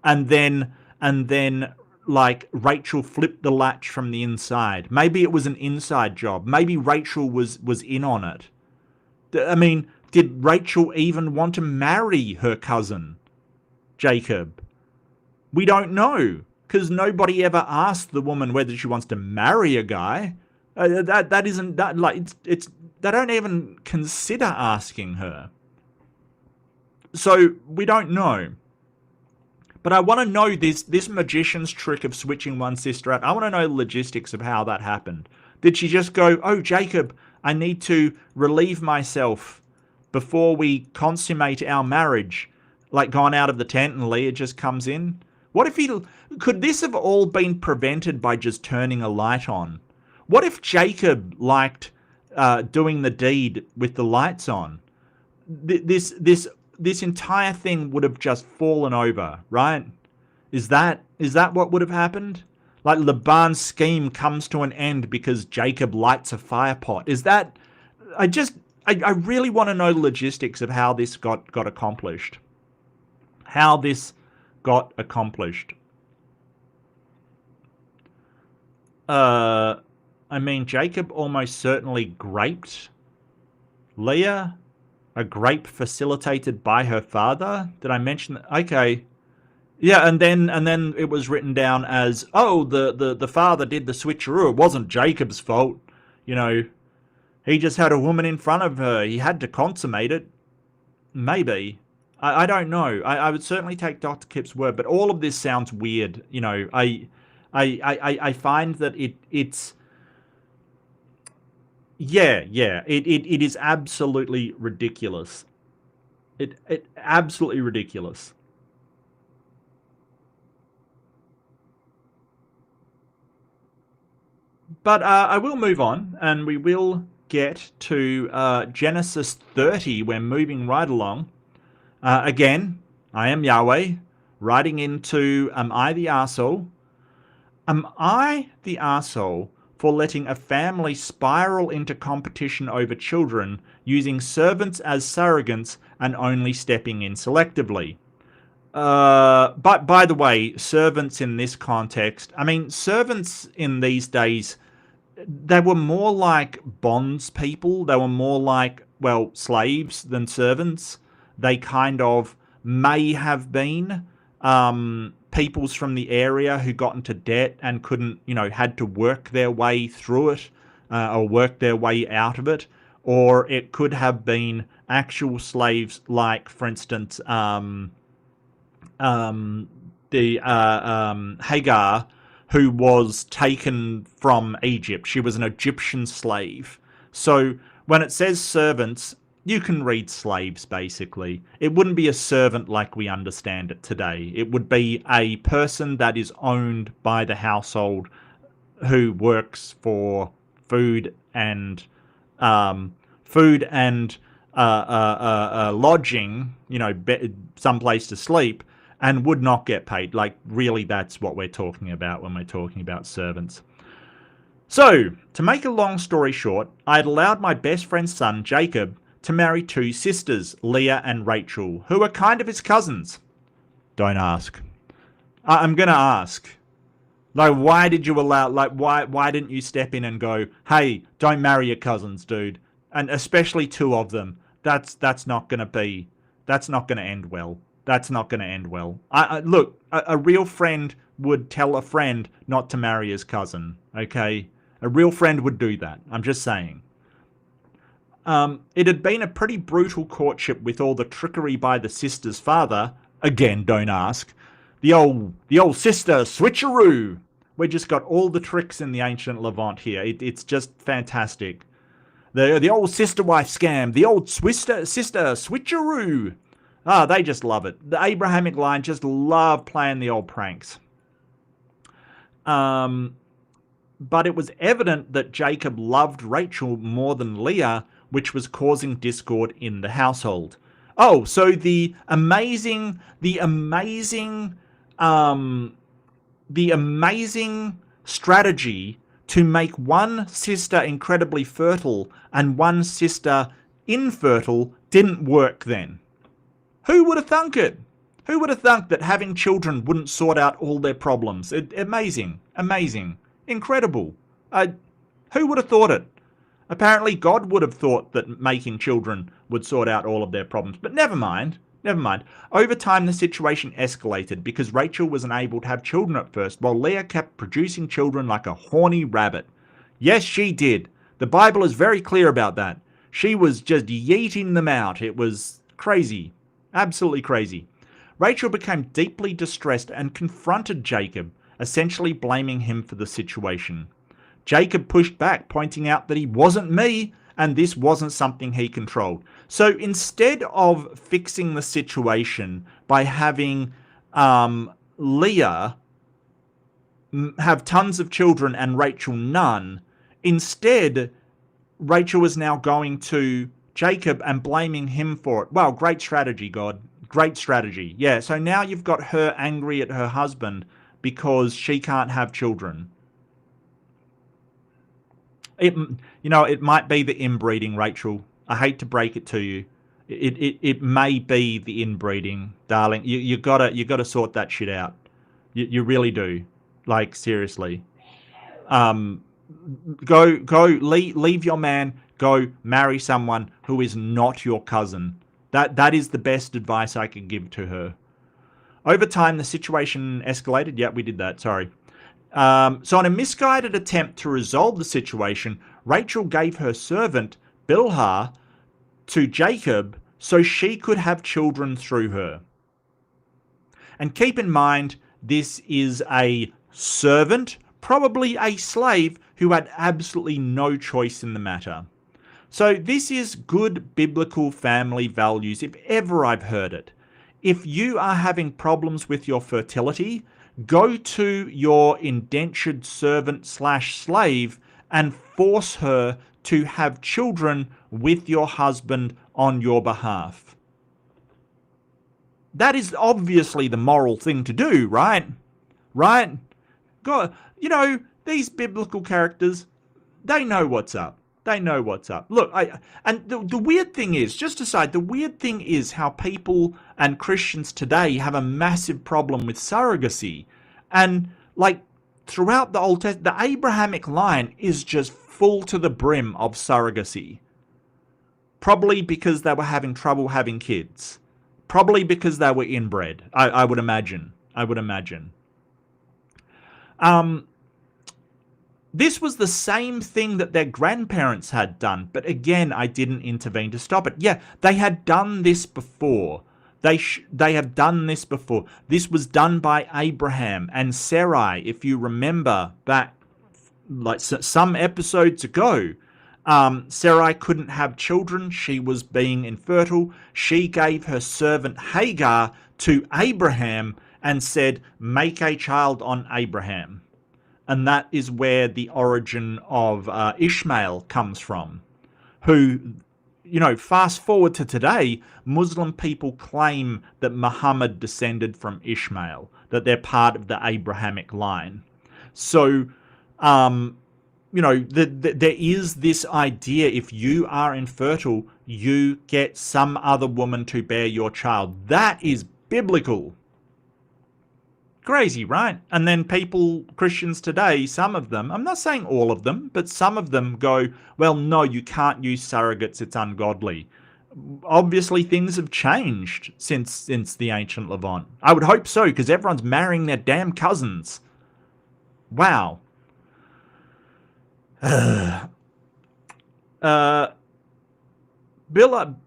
and then like Rachel flipped the latch from the inside. Maybe it was an inside job. Maybe Rachel was in on it. I mean, did Rachel even want to marry her cousin, Jacob? We don't know, because nobody ever asked the woman whether she wants to marry a guy. That isn't that, like, it's they don't even consider asking her. So we don't know. But I want to know this magician's trick of switching one sister out. I want to know the logistics of how that happened. Did she just go, "Oh, Jacob, I need to relieve myself before we consummate our marriage," like gone out of the tent, and Leah just comes in? What if could this have all been prevented by just turning a light on? What if Jacob liked doing the deed with the lights on, this entire thing would have just fallen over, right? Is that what would have happened? Like Laban's scheme comes to an end because Jacob lights a fire pot. Is that? I really want to know the logistics of how this got accomplished. How this got accomplished. I mean, Jacob almost certainly graped Leah. A grape facilitated by her father. Did I mention that? Okay. Yeah, and then it was written down as, oh, the father did the switcheroo. It wasn't Jacob's fault. You know, he just had a woman in front of her. He had to consummate it. Maybe. I don't know. I would certainly take Dr. Kip's word, but all of this sounds weird. You know, I find that it's yeah, it is absolutely ridiculous. It absolutely ridiculous. But I will move on, and we will get to Genesis 30. We're moving right along. Again, I am Yahweh, writing into Am I the arsehole? Am I the arsehole for letting a family spiral into competition over children, using servants as surrogates and only stepping in selectively? But by the way, servants in this context, I mean, servants in these days, they were more like bonds people. They were more like, well, slaves than servants. They kind of may have been peoples from the area who got into debt and couldn't, you know, had to work their way through it or work their way out of it. Or it could have been actual slaves like, for instance, Hagar, who was taken from Egypt. She was an Egyptian slave. So when it says servants, you can read slaves, basically. It wouldn't be a servant like we understand it today. It would be a person that is owned by the household who works for food and lodging, you know, some place to sleep, and would not get paid. Like, really, that's what we're talking about when we're talking about servants. So, to make a long story short, I had allowed my best friend's son, Jacob, to marry two sisters, Leah and Rachel, who are kind of his cousins. Don't ask. I'm going to ask. Like, why did you allow, like, why didn't you step in and go, hey, don't marry your cousins, dude? And especially two of them. That's not going to end well. That's not going to end well. Look, a real friend would tell a friend not to marry his cousin, okay? A real friend would do that. I'm just saying. It had been a pretty brutal courtship with all the trickery by the sister's father. Again, don't ask. The old sister switcheroo. We just got all the tricks in the ancient Levant here. It's just fantastic. The old sister wife scam. The old sister switcheroo. Ah, they just love it. The Abrahamic line just love playing the old pranks. But it was evident that Jacob loved Rachel more than Leah, which was causing discord in the household. Oh, so the amazing strategy to make one sister incredibly fertile and one sister infertile didn't work then. Who would have thunk it? Who would have thunk that having children wouldn't sort out all their problems? Amazing. Incredible. Who would have thought it? Apparently God would have thought that making children would sort out all of their problems. But never mind. Over time, the situation escalated because Rachel was unable to have children at first, while Leah kept producing children like a horny rabbit. Yes, she did. The Bible is very clear about that. She was just yeeting them out. It was crazy. Absolutely crazy. Rachel became deeply distressed and confronted Jacob, essentially blaming him for the situation. Jacob pushed back, pointing out that he wasn't me and this wasn't something he controlled. So instead of fixing the situation by having Leah have tons of children and Rachel none, instead Rachel is now going to Jacob and blaming him for it. Wow, great strategy, God. Great strategy. Yeah, so now you've got her angry at her husband because she can't have children. It might be the inbreeding, Rachel. I hate to break it to you. It may be the inbreeding, darling. You gotta sort that shit out. You really do. Like, seriously. Leave your man. Go marry someone who is not your cousin. That is the best advice I could give to her. Over time, the situation escalated. Yeah, we did that. Sorry. So in a misguided attempt to resolve the situation, Rachel gave her servant, Bilhah, to Jacob so she could have children through her. And keep in mind, this is a servant, probably a slave, who had absolutely no choice in the matter. So this is good biblical family values, if ever I've heard it. If you are having problems with your fertility, go to your indentured servant / slave and force her to have children with your husband on your behalf. That is obviously the moral thing to do, right? Right? God, these biblical characters, they know what's up. They know what's up. Look, the weird thing is, just aside, the weird thing is how people and Christians today have a massive problem with surrogacy. And like throughout the Old Testament, the Abrahamic line is just full to the brim of surrogacy. Probably because they were having trouble having kids. Probably because they were inbred, I would imagine. This was the same thing that their grandparents had done, but again, I didn't intervene to stop it. Yeah, they had done this before. They have done this before. This was done by Abraham and Sarai, if you remember back like some episodes ago. Sarai couldn't have children. She was being infertile. She gave her servant Hagar to Abraham and said, make a child on Abraham. And that is where the origin of Ishmael comes from, who, fast forward to today, Muslim people claim that Muhammad descended from Ishmael, that they're part of the Abrahamic line. So, there is this idea, if you are infertile, you get some other woman to bear your child. That is biblical. Crazy, right? And then Christians today, some of them, I'm not saying all of them, but some of them go, well, no, you can't use surrogates, it's ungodly. Obviously, things have changed since the ancient Levant. I would hope so, because everyone's marrying their damn cousins. Wow.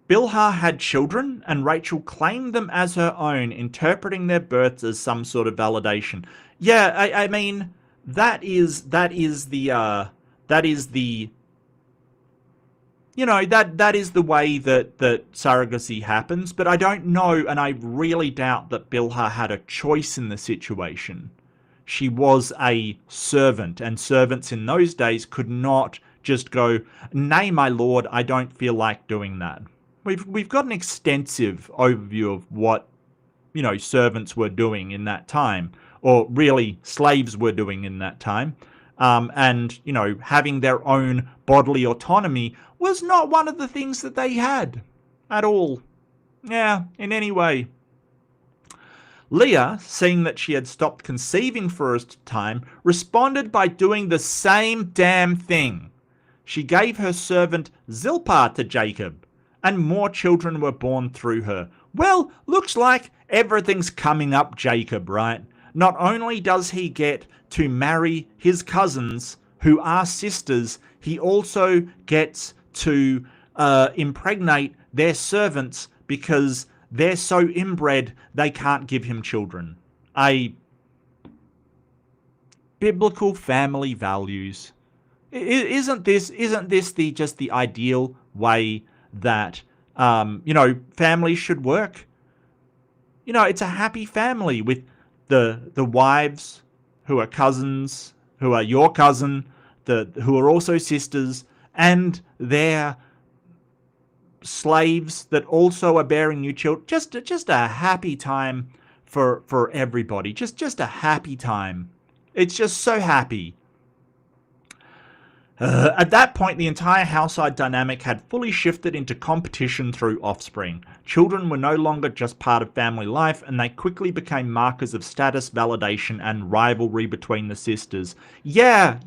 Bilhah had children, and Rachel claimed them as her own, interpreting their births as some sort of validation. Yeah, I mean, that is the way that surrogacy happens. But I don't know, and I really doubt that Bilhah had a choice in the situation. She was a servant, and servants in those days could not just go, nay, my lord, I don't feel like doing that. We've got an extensive overview of what, servants were doing in that time, or really slaves were doing in that time. And, having their own bodily autonomy was not one of the things that they had at all. Yeah, in any way. Leah, seeing that she had stopped conceiving for a time, responded by doing the same damn thing. She gave her servant Zilpah to Jacob, and more children were born through her. Well, looks like everything's coming up Jacob, right? Not only does he get to marry his cousins, who are sisters, he also gets to impregnate their servants because they're so inbred they can't give him children. Biblical family values. Isn't this just the ideal way that families should work? It's a happy family with the wives who are cousins, who are your cousin, who are also sisters, and their slaves that also are bearing new children. Just a happy time for everybody. Just a happy time. It's just so happy. At that point, the entire household dynamic had fully shifted into competition through offspring. Children were no longer just part of family life, and they quickly became markers of status, validation, and rivalry between the sisters. Yeah,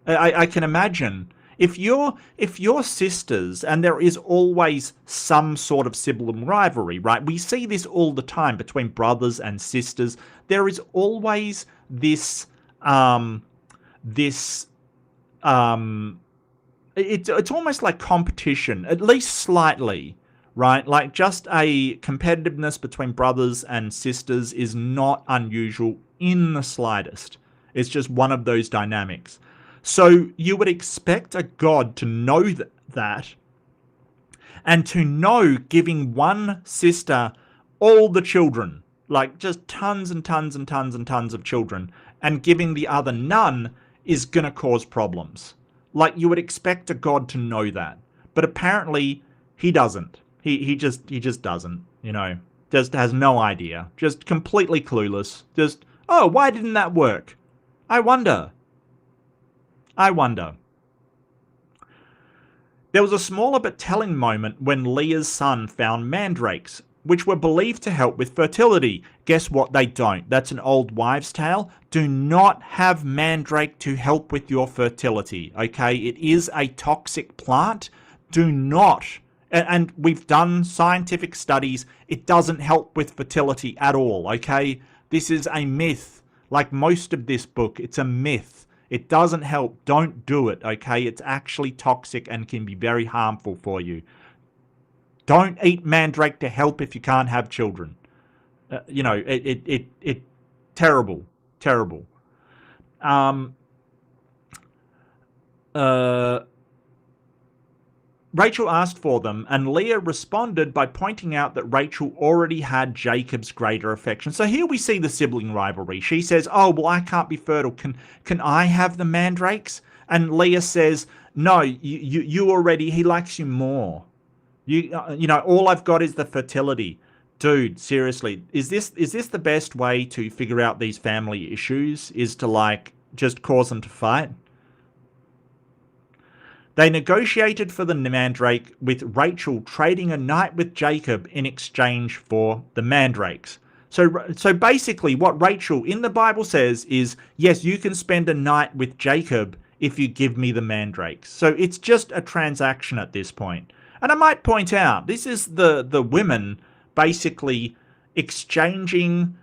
I can imagine. If you're sisters, and there is always some sort of sibling rivalry, right? We see this all the time between brothers and sisters. There is always this it's almost like competition, at least slightly, right? Like just a competitiveness between brothers and sisters is not unusual in the slightest. It's just one of those dynamics. So you would expect a god to know that, and to know giving one sister all the children, like just tons and tons and tons and tons of children, and giving the other none is going to cause problems. Like, you would expect a god to know that. But apparently, he doesn't. He just doesn't, you know. Just has no idea. Just completely clueless. Just, oh, why didn't that work? I wonder. There was a smaller but telling moment when Leah's son found mandrakes, which were believed to help with fertility. Guess what? They don't. That's an old wives' tale. Do not have mandrake to help with your fertility, okay? It is a toxic plant. Do not. And we've done scientific studies. It doesn't help with fertility at all, okay? This is a myth. Like most of this book, it's a myth. It doesn't help. Don't do it, okay? It's actually toxic and can be very harmful for you. Don't eat mandrake to help if you can't have children. You know, it terrible. Rachel asked for them, and Leah responded by pointing out that Rachel already had Jacob's greater affection. So here we see the sibling rivalry. She says, oh, well, I can't be fertile. Can I have the mandrakes? And Leah says, no, you already, he likes you more. You know, all I've got is the fertility. Dude, seriously, is this the best way to figure out these family issues? Is to, like, just cause them to fight? They negotiated for the mandrake, with Rachel trading a night with Jacob in exchange for the mandrakes. So basically what Rachel in the Bible says is, yes, you can spend a night with Jacob if you give me the mandrakes. So it's just a transaction at this point. And I might point out, this is the women basically exchanging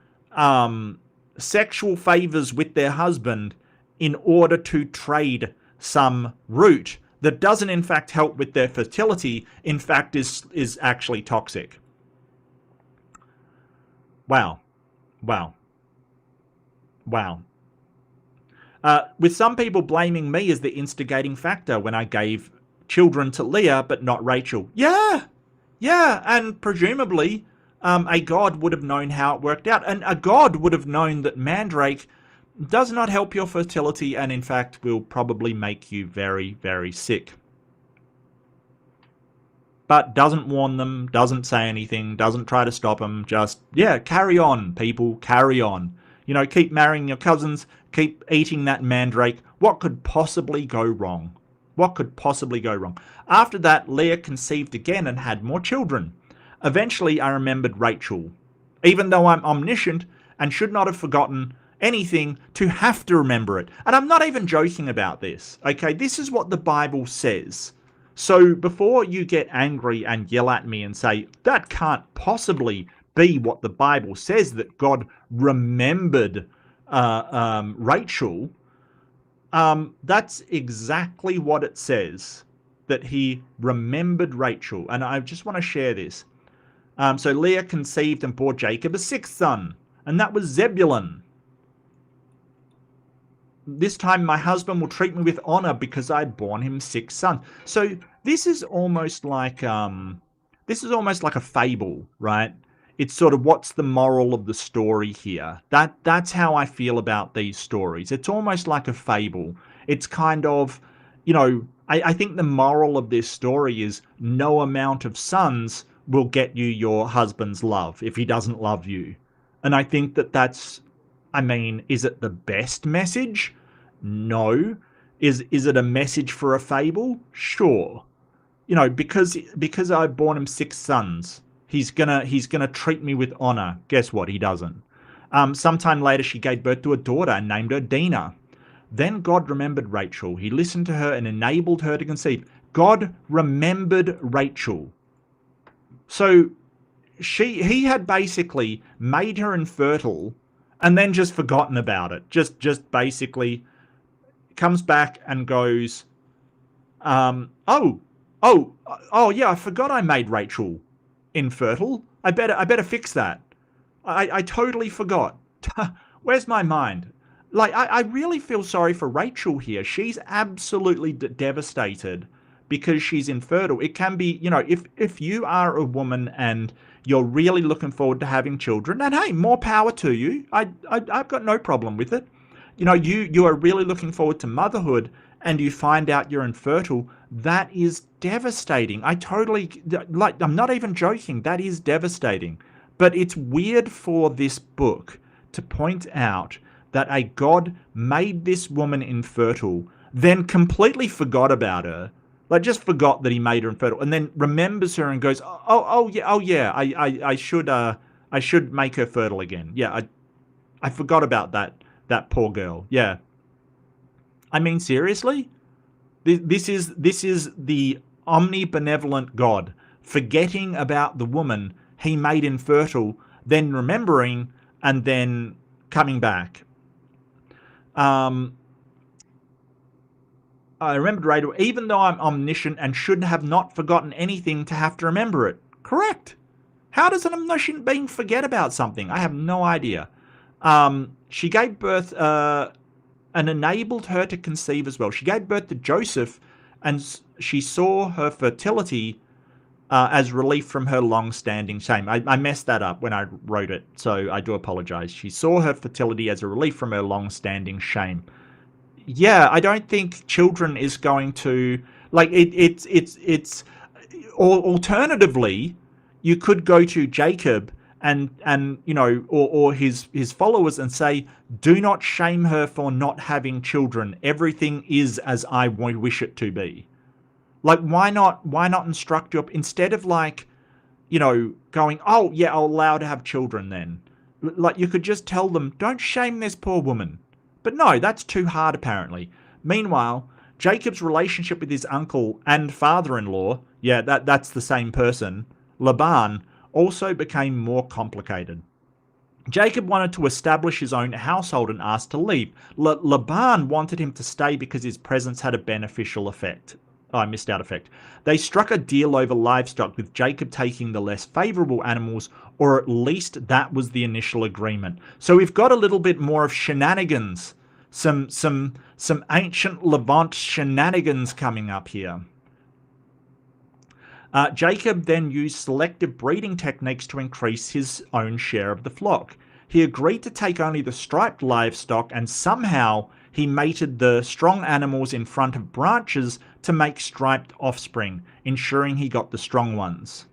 sexual favors with their husband in order to trade some root that doesn't in fact help with their fertility, in fact is actually toxic. Wow. With some people blaming me as the instigating factor when I gave children to Leah, but not Rachel. Yeah, and presumably a god would have known how it worked out, and a god would have known that mandrake does not help your fertility and in fact will probably make you very, very sick. But doesn't warn them, doesn't say anything, doesn't try to stop them, just, yeah, carry on, people, carry on. You know, keep marrying your cousins, keep eating that mandrake. What could possibly go wrong? What could possibly go wrong? After that, Leah conceived again and had more children. Eventually, I remembered Rachel. Even though I'm omniscient and should not have forgotten anything, to have to remember it. And I'm not even joking about this, okay? This is what the Bible says. So before you get angry and yell at me and say, that can't possibly be what the Bible says, that God remembered Rachel, that's exactly what it says, that he remembered Rachel. And I just want to share this. So Leah conceived and bore Jacob a sixth son, and that was Zebulun. This time my husband will treat me with honor because I had borne him six sons. So this is almost like a fable, right? It's sort of, what's the moral of the story here? That's how I feel about these stories. It's almost like a fable. It's kind of, you know, I think the moral of this story is no amount of sons will get you your husband's love if he doesn't love you. And I think that that's, I mean, is it the best message? No. Is it a message for a fable? Sure. You know, because I born him 6 sons, he's gonna treat me with honor. Guess what? He doesn't. Sometime later, she gave birth to a daughter and named her Dinah. Then God remembered Rachel. He listened to her and enabled her to conceive. God remembered Rachel. So he had basically made her infertile and then just forgotten about it. Just basically comes back and goes, oh, yeah, I forgot I made Rachel infertile. I better fix that. I totally forgot. Where's my mind? Like, I really feel sorry for Rachel here. She's absolutely devastated because she's infertile. It can be, you know, if you are a woman and you're really looking forward to having children, and hey, more power to you. I've got no problem with it. You know, you are really looking forward to motherhood and you find out you're infertile. That is devastating. I totally, like, I'm not even joking. That is devastating. But it's weird for this book to point out that a god made this woman infertile, then completely forgot about her, like just forgot that he made her infertile, and then remembers her and goes, oh yeah, I should make her fertile again. Yeah, I forgot about that poor girl. Yeah, I mean, seriously, this is the omnibenevolent God forgetting about the woman he made infertile, then remembering and then coming back. I remembered Rachel, even though I'm omniscient and should have not forgotten anything to have to remember it. Correct. How does an omniscient being forget about something? I have no idea. She gave birth and enabled her to conceive as well. She gave birth to Joseph, and she saw her fertility as relief from her long-standing shame. I messed that up when I wrote it, so I do apologize. She saw her fertility as a relief from her long-standing shame. Yeah, I don't think children is going to, like, it's alternatively, you could go to Jacob and you know, or his followers and say, do not shame her for not having children. Everything is as I wish it to be. Like, why not instruct you, instead of, like, you know, going, oh yeah, I'll allow her to have children then. Like, you could just tell them, don't shame this poor woman. But no, that's too hard apparently. Meanwhile, Jacob's relationship with his uncle and father-in-law, yeah, that's the same person, Laban, also became more complicated. Jacob wanted to establish his own household and asked to leave. Laban wanted him to stay because his presence had a beneficial effect. Oh, I missed out effect. They struck a deal over livestock, with Jacob taking the less favourable animals, or at least that was the initial agreement. So we've got a little bit more of shenanigans, some ancient Levant shenanigans coming up here. Jacob then used selective breeding techniques to increase his own share of the flock. He agreed to take only the striped livestock, and somehow he mated the strong animals in front of branches to make striped offspring, ensuring he got the strong ones.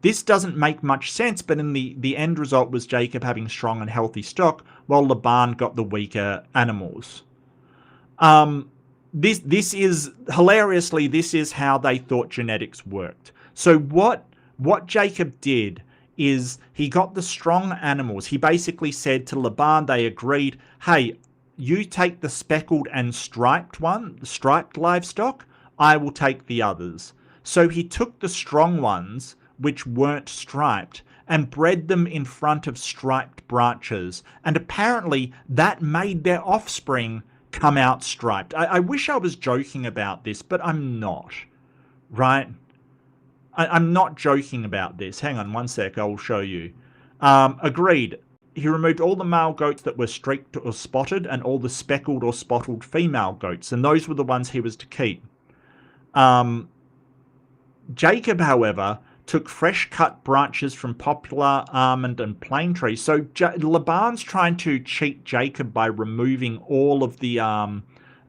This doesn't make much sense, but in the end result was Jacob having strong and healthy stock, while Laban got the weaker animals. This is, hilariously, this is how they thought genetics worked. So what Jacob did is he got the strong animals. He basically said to Laban, they agreed, hey, you take the speckled and striped livestock, I will take the others. So he took the strong ones, which weren't striped, and bred them in front of striped branches. And apparently that made their offspring come out striped. I wish I was joking about this, but I'm not. Right? I'm not joking about this. Hang on one sec, I'll show you. Agreed. He removed all the male goats that were streaked or spotted, and all the speckled or spotted female goats, and those were the ones he was to keep. Jacob, however, took fresh cut branches from poplar, almond, and plane trees. So Laban's trying to cheat Jacob by removing all of the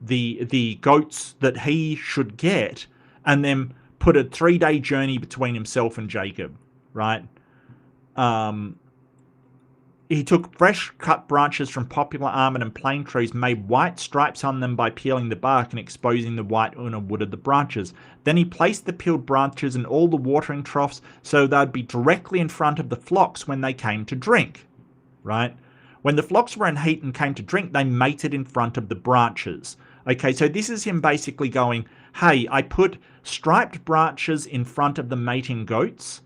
the goats that he should get, and then put a 3-day journey between himself and Jacob, right? He took fresh cut branches from popular almond and plane trees, made white stripes on them by peeling the bark and exposing the white inner wood of the branches. Then he placed the peeled branches in all the watering troughs so they'd be directly in front of the flocks when they came to drink, right? When the flocks were in heat and came to drink, they mated in front of the branches. Okay, so this is him basically going, hey, I put striped branches in front of the mating goats,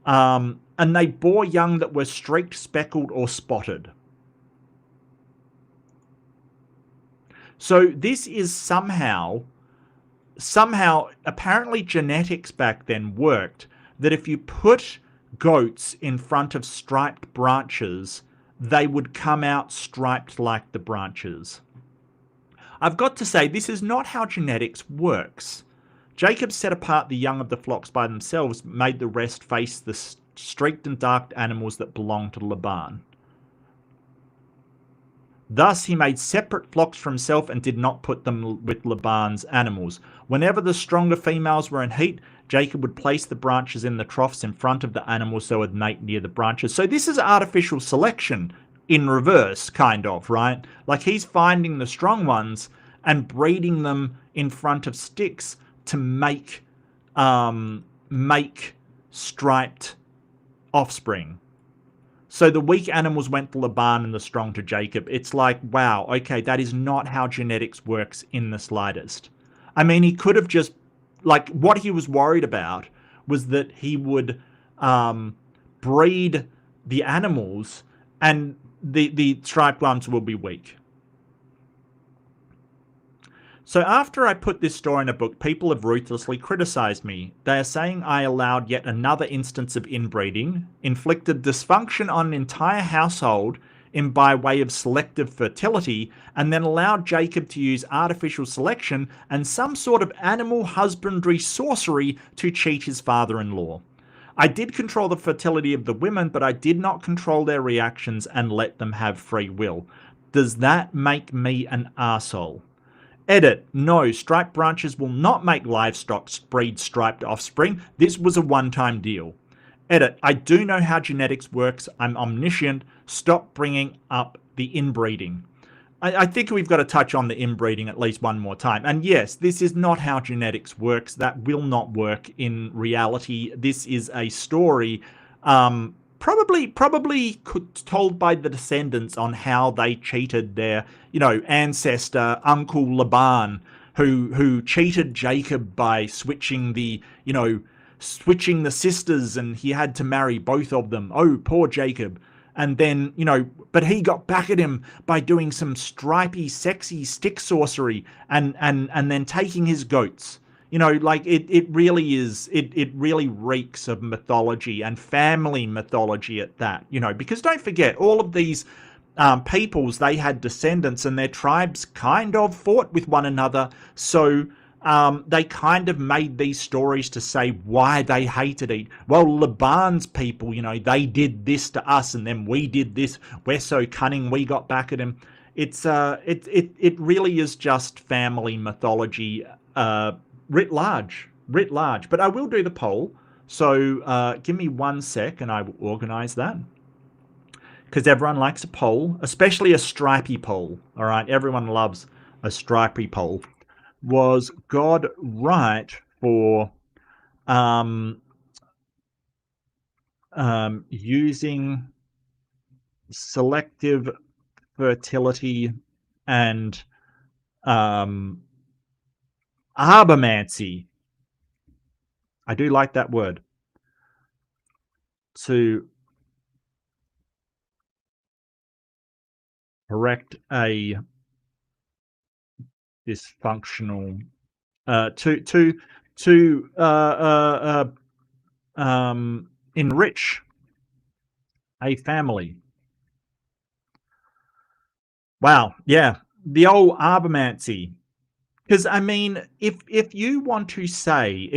and they bore young that were streaked, speckled, or spotted. So this is somehow, apparently genetics back then worked, that if you put goats in front of striped branches, they would come out striped like the branches. I've got to say, this is not how genetics works. Jacob set apart the young of the flocks by themselves, made the rest face the streaked and dark animals that belonged to Laban. Thus he made separate flocks for himself and did not put them with Laban's animals. Whenever the stronger females were in heat, Jacob would place the branches in the troughs in front of the animals so it would mate near the branches. So this is artificial selection in reverse, kind of, right? Like he's finding the strong ones and breeding them in front of sticks to make striped offspring. So the weak animals went to Laban and the strong to Jacob. It's like, wow, okay, that is not how genetics works in the slightest. I mean, he could have just, like, what he was worried about was that he would breed the animals and the striped ones will be weak. So after I put this story in a book, people have ruthlessly criticized me. They are saying I allowed yet another instance of inbreeding, inflicted dysfunction on an entire household by way of selective fertility, and then allowed Jacob to use artificial selection and some sort of animal husbandry sorcery to cheat his father-in-law. I did control the fertility of the women, but I did not control their reactions and let them have free will. Does that make me an arsehole? Edit. No, striped branches will not make livestock breed striped offspring. This was a one-time deal. Edit. I do know how genetics works. I'm omniscient. Stop bringing up the inbreeding. I think we've got to touch on the inbreeding at least one more time. And yes, this is not how genetics works. That will not work in reality. This is a story probably told by the descendants on how they cheated their, ancestor, Uncle Laban, who cheated Jacob by switching the sisters, and he had to marry both of them. Oh, poor Jacob. And then, but he got back at him by doing some stripy, sexy stick sorcery and then taking his goats. It really is, it really reeks of mythology and family mythology at that, because don't forget, all of these peoples, they had descendants and their tribes kind of fought with one another. So they kind of made these stories to say why they hated it. Well, Laban's people, they did this to us and then we did this. We're so cunning, we got back at him. It really is just family mythology, writ large. But I will do the poll. So give me 1 sec and I will organize that. Because everyone likes a poll, especially a stripy poll. All right, everyone loves a stripy poll. Was God right for using selective fertility and arbomancy? I do like that word. To correct a dysfunctional, enrich a family. Wow, yeah, the old arbomancy. Because I mean, if you want to say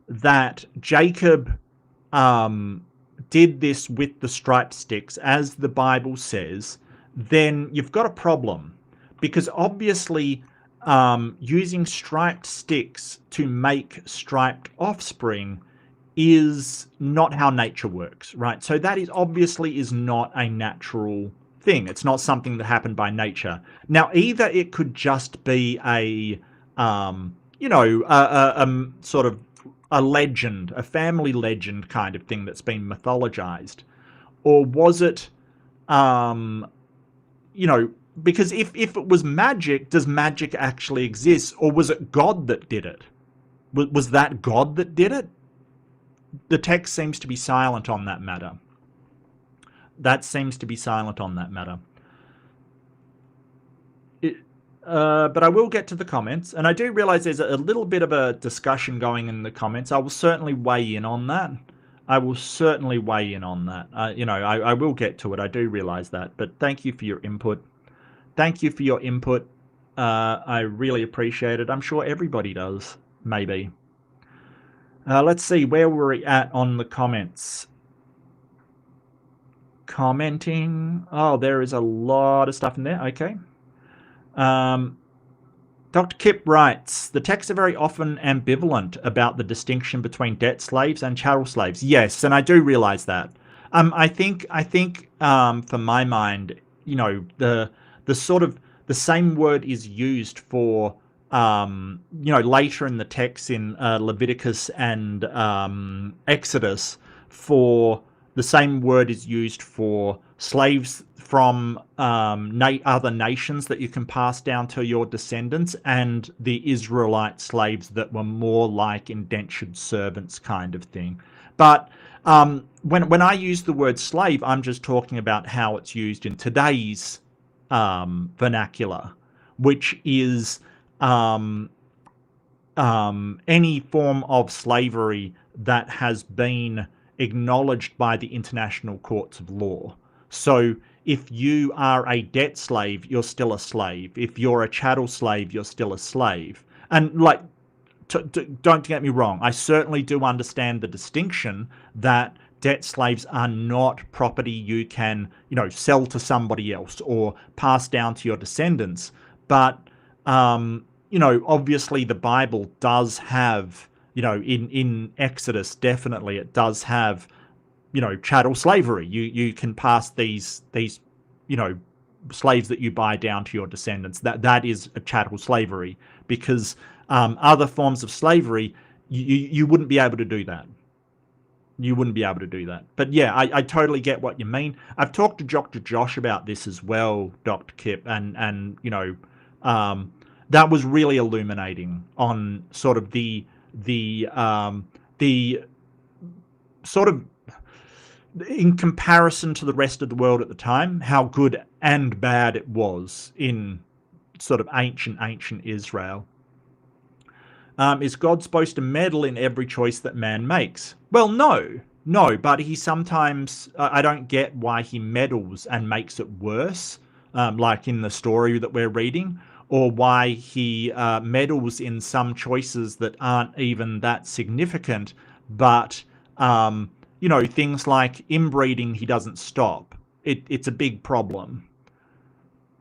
that Jacob did this with the striped sticks, as the Bible says, then you've got a problem. because obviously using striped sticks to make striped offspring is not how nature works, right? So that is obviously is not a natural thing. It's not something that happened by nature. Now, either it could just be a, sort of a legend, a family legend kind of thing that's been mythologized, or was it, because if it was magic, does magic actually exist, or was it God that did it? Was that God that did it? The text seems to be silent on that matter. That seems to be silent on that matter. But I will get to the comments, and I do realize there's a little bit of a discussion going in the comments. I will certainly weigh in on that. I will certainly weigh in on that. I will get to it. I do realize that. But thank you for your input. Thank you for your input. I really appreciate it. I'm sure everybody does, maybe. Let's see, where were we at on the comments? Commenting. Oh, there is a lot of stuff in there. Okay. Dr. Kip writes, the texts are very often ambivalent about the distinction between debt slaves and chattel slaves. Yes, and I do realize that. I think for my mind, the sort of the same word is used for later in the text in Leviticus and Exodus. For the same word is used for slaves from other nations that you can pass down to your descendants, and the Israelite slaves that were more like indentured servants kind of thing. But when I use the word slave, I'm just talking about how it's used in today's vernacular, which is any form of slavery that has been acknowledged by the international courts of law. So if you are a debt slave, you're still a slave. If you're a chattel slave, you're still a slave. And don't get me wrong, I certainly do understand the distinction that debt slaves are not property you can, sell to somebody else or pass down to your descendants. But, obviously the Bible does have, in Exodus, definitely it does have, chattel slavery. You can pass these, slaves that you buy down to your descendants. That is a chattel slavery, because other forms of slavery, you wouldn't be able to do that. You wouldn't be able to do that. But yeah, I totally get what you mean. I've talked to Dr. Josh about this as well, Dr. Kip, and that was really illuminating on sort of the sort of, in comparison to the rest of the world at the time, how good and bad it was in sort of ancient Israel. Is God supposed to meddle in every choice that man makes? Well, no, but he sometimes, I don't get why he meddles and makes it worse, like in the story that we're reading, or why he meddles in some choices that aren't even that significant, but, things like inbreeding, he doesn't stop. It's a big problem.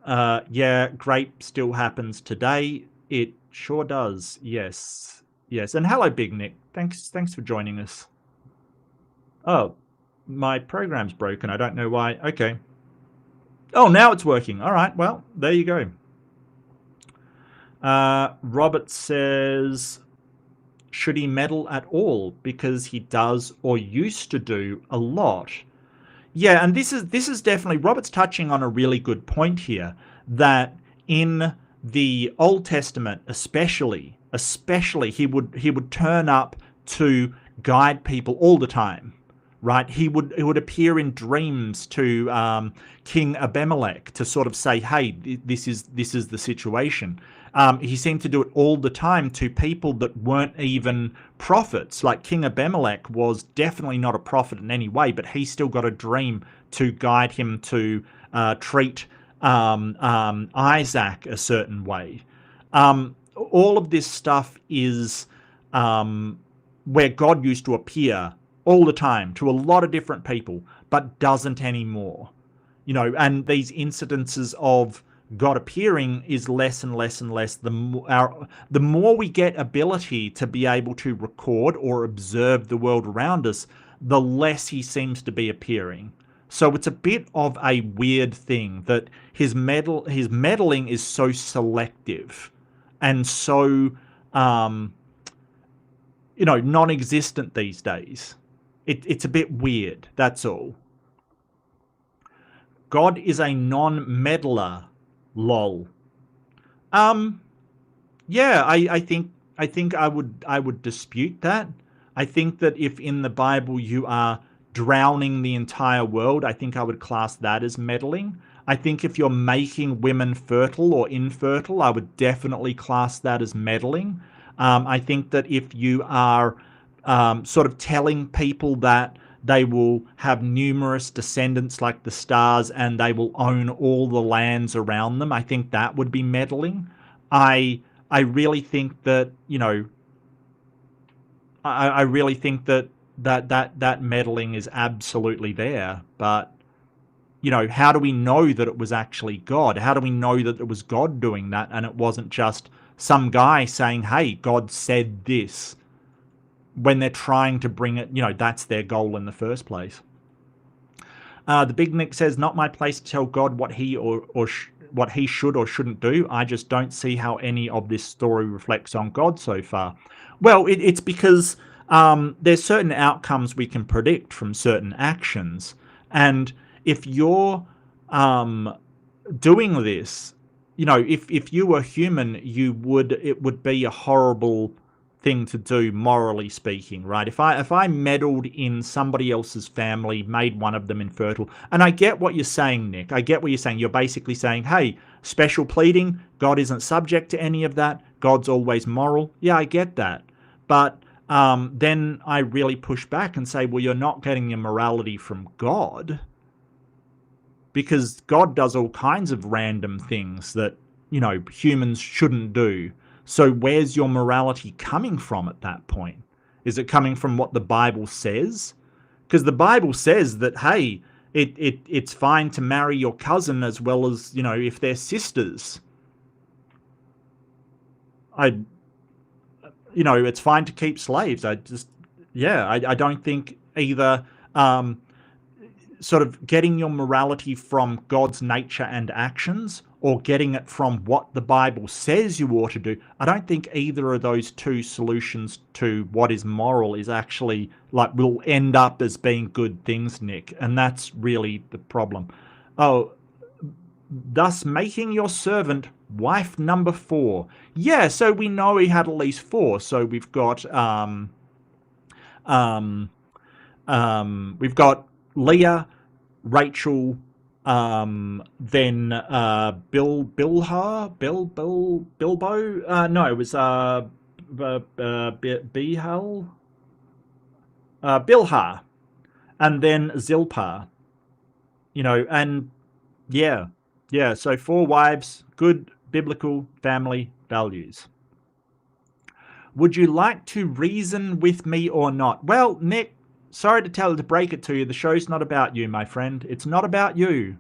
Yeah, grape still happens today. It sure does. Yes. And hello, Big Nick. Thanks for joining us. Oh, my program's broken. I don't know why. Okay. Oh, now it's working. All right. Well, there you go. Robert says, should he meddle at all? Because he does, or used to do, a lot. Yeah, and this is definitely, Robert's touching on a really good point here, that in the Old Testament especially he would turn up to guide people all the time, right? He would appear in dreams to King Abimelech to sort of say, hey, this is the situation. He seemed to do it all the time to people that weren't even prophets. Like King Abimelech was definitely not a prophet in any way, but he still got a dream to guide him to treat Isaac a certain way. All of this stuff is where God used to appear all the time to a lot of different people, but doesn't anymore. And these incidences of God appearing is less and less and less. The more we get ability to be able to record or observe the world around us, the less he seems to be appearing. So it's a bit of a weird thing that his meddling is so selective and so non-existent these days. It's a bit weird, that's all. God is a non-meddler. Lol. Yeah, I think I would dispute that. I think that if in the Bible you are drowning the entire world, I think I would class that as meddling. I think if you're making women fertile or infertile, I would definitely class that as meddling. I think that if you are sort of telling people that they will have numerous descendants like the stars and they will own all the lands around them, I think that would be meddling. I really think that, I really think that meddling is absolutely there. But, how do we know that it was actually God? How do we know that it was God doing that and it wasn't just some guy saying, hey, God said this, when they're trying to bring it, that's their goal in the first place. The Big Nick says, not my place to tell God what he what he should or shouldn't do. I just don't see how any of this story reflects on God so far. Well, it's because there's certain outcomes we can predict from certain actions. And if you're doing this, if you were human, it would be a horrible thing to do, morally speaking, right? If I meddled in somebody else's family, made one of them infertile, and I get what you're saying, Nick. I get what you're saying. You're basically saying, hey, special pleading, God isn't subject to any of that. God's always moral. Yeah, I get that. But then I really push back and say, well, you're not getting your morality from God, because God does all kinds of random things that, humans shouldn't do. So where's your morality coming from at that point? Is it coming from what the Bible says? Because the Bible says that, hey, it's fine to marry your cousin as well as, if they're sisters. It's fine to keep slaves. I don't think either sort of getting your morality from God's nature and actions or getting it from what the Bible says you ought to do, I don't think either of those two solutions to what is moral is actually, will end up as being good things, Nick. And that's really the problem. Oh, thus making your servant wife number 4. Yeah, so we know he had at least 4. So we've got Leah, Rachel, then Bilbo. No, it was Bilhah, and then Zilpah. And yeah. So 4 wives, good biblical family values. Would you like to reason with me or not? Well, Nick, sorry to break it to you. The show's not about you, my friend. It's not about you.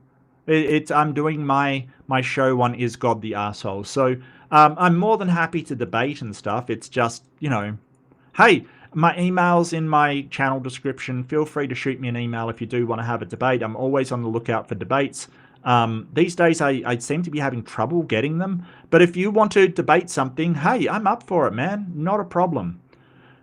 I'm doing my show on Is God the Arsehole? So I'm more than happy to debate and stuff. It's just, hey, my email's in my channel description. Feel free to shoot me an email if you do want to have a debate. I'm always on the lookout for debates. These days, I seem to be having trouble getting them. But if you want to debate something, hey, I'm up for it, man. Not a problem.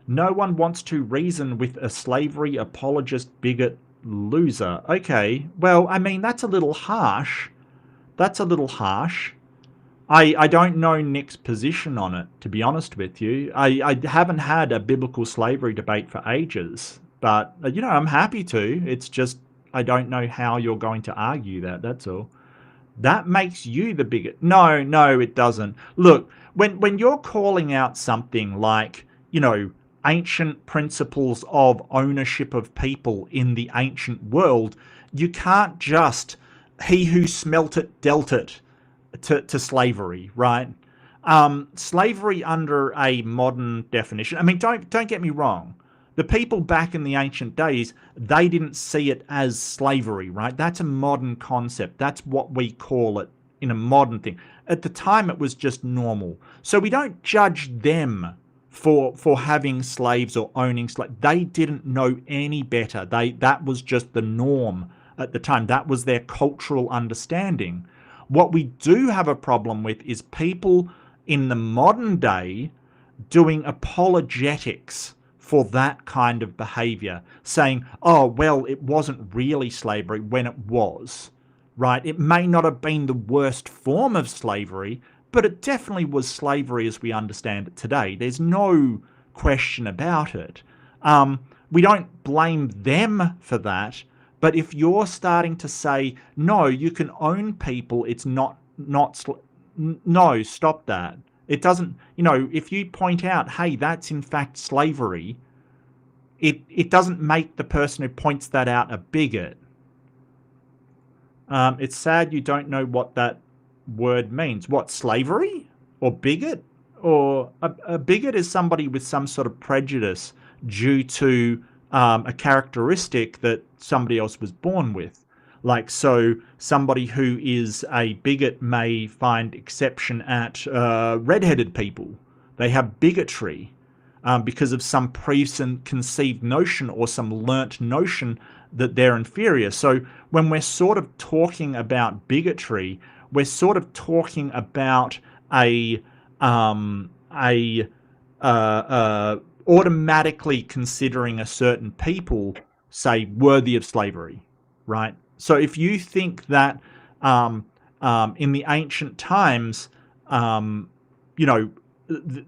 No one wants to reason with a slavery apologist, bigot, loser. Okay, well, I mean, that's a little harsh. I don't know Nick's position on it, to be honest with you. I haven't had a biblical slavery debate for ages. But, I'm happy to. It's just, I don't know how you're going to argue that, that's all. That makes you the bigot. No, it doesn't. Look, when you're calling out something like, ancient principles of ownership of people in the ancient world, you can't just, he who smelt it dealt it to slavery, right? Slavery under a modern definition, I mean, don't get me wrong. The people back in the ancient days, they didn't see it as slavery, right? That's a modern concept. That's what we call it in a modern thing. At the time, it was just normal. So we don't judge them for having slaves or owning slaves. They didn't know any better. That was just the norm at the time. That was their cultural understanding. What we do have a problem with is people in the modern day doing apologetics for that kind of behavior, saying, oh, well, it wasn't really slavery when it was, right? It may not have been the worst form of slavery, but it definitely was slavery as we understand it today. There's no question about it. We don't blame them for that, but if you're starting to say, no, you can own people, it's not no, stop that. It doesn't, if you point out, hey, that's in fact slavery, it doesn't make the person who points that out a bigot. It's sad you don't know what that word means. What, slavery or bigot? Or a bigot is somebody with some sort of prejudice due to a characteristic that somebody else was born with. Like, so somebody who is a bigot may find exception at redheaded people. They have bigotry because of some preconceived notion or some learnt notion that they're inferior. So when we're sort of talking about bigotry, we're sort of talking about automatically considering a certain people, say, worthy of slavery, right? So if you think that in the ancient times,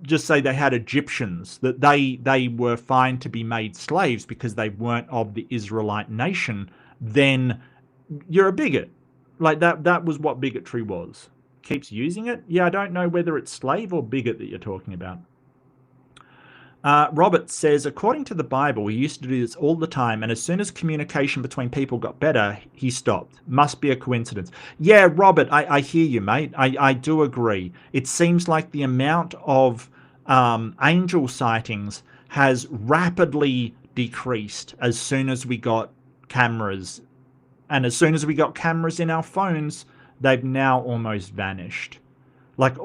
just say they had Egyptians, that they were fine to be made slaves because they weren't of the Israelite nation, then you're a bigot. Like that was what bigotry was. Keeps using it? Yeah, I don't know whether it's slave or bigot that you're talking about. Robert says, according to the Bible, he used to do this all the time, and as soon as communication between people got better, he stopped. Must be a coincidence. Yeah, Robert, I hear you, mate. I do agree. It seems like the amount of angel sightings has rapidly decreased as soon as we got cameras. And as soon as we got cameras in our phones, they've now almost vanished. Like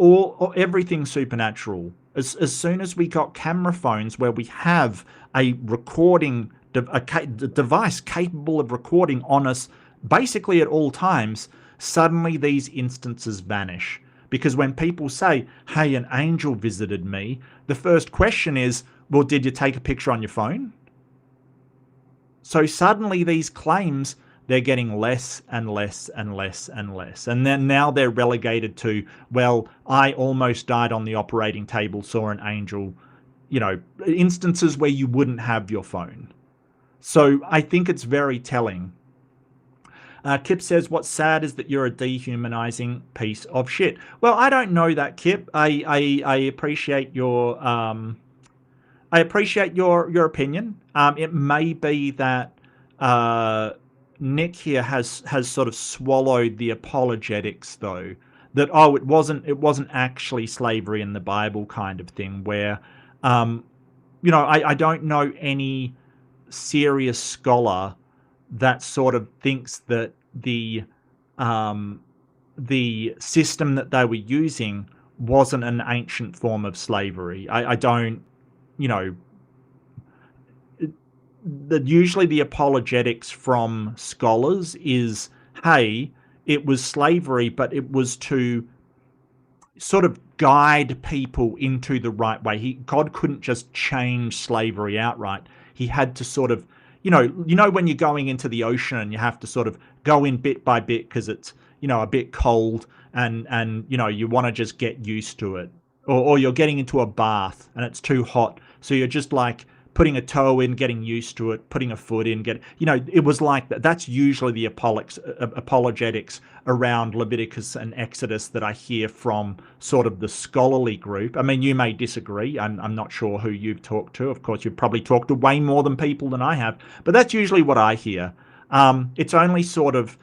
everything supernatural. As soon as we got camera phones where we have a recording device capable of recording on us basically at all times, suddenly these instances vanish. Because when people say, hey, an angel visited me, the first question is, well, did you take a picture on your phone? So suddenly these claims, they're getting less and less and less and less. And then now they're relegated to, well, I almost died on the operating table, saw an angel, instances where you wouldn't have your phone. So I think it's very telling. Kip says, what's sad is that you're a dehumanizing piece of shit. Well, I don't know that, Kip. I appreciate your opinion. It may be that Nick here has sort of swallowed the apologetics, though, that it wasn't actually slavery in the Bible kind of thing, where I don't know any serious scholar that sort of thinks that the system that they were using wasn't an ancient form of slavery. I don't, usually the apologetics from scholars is, hey, it was slavery, but it was to sort of guide people into the right way. God couldn't just change slavery outright. He had to sort of, when you're going into the ocean and you have to sort of go in bit by bit because it's, a bit cold and you want to just get used to it. Or you're getting into a bath and it's too hot. So you're just like putting a toe in, getting used to it, putting a foot in, it was like that. That's usually the apologetics around Leviticus and Exodus that I hear from sort of the scholarly group. I mean, you may disagree. I'm not sure who you've talked to. Of course, you've probably talked to way more people than I have, but that's usually what I hear. It's only sort of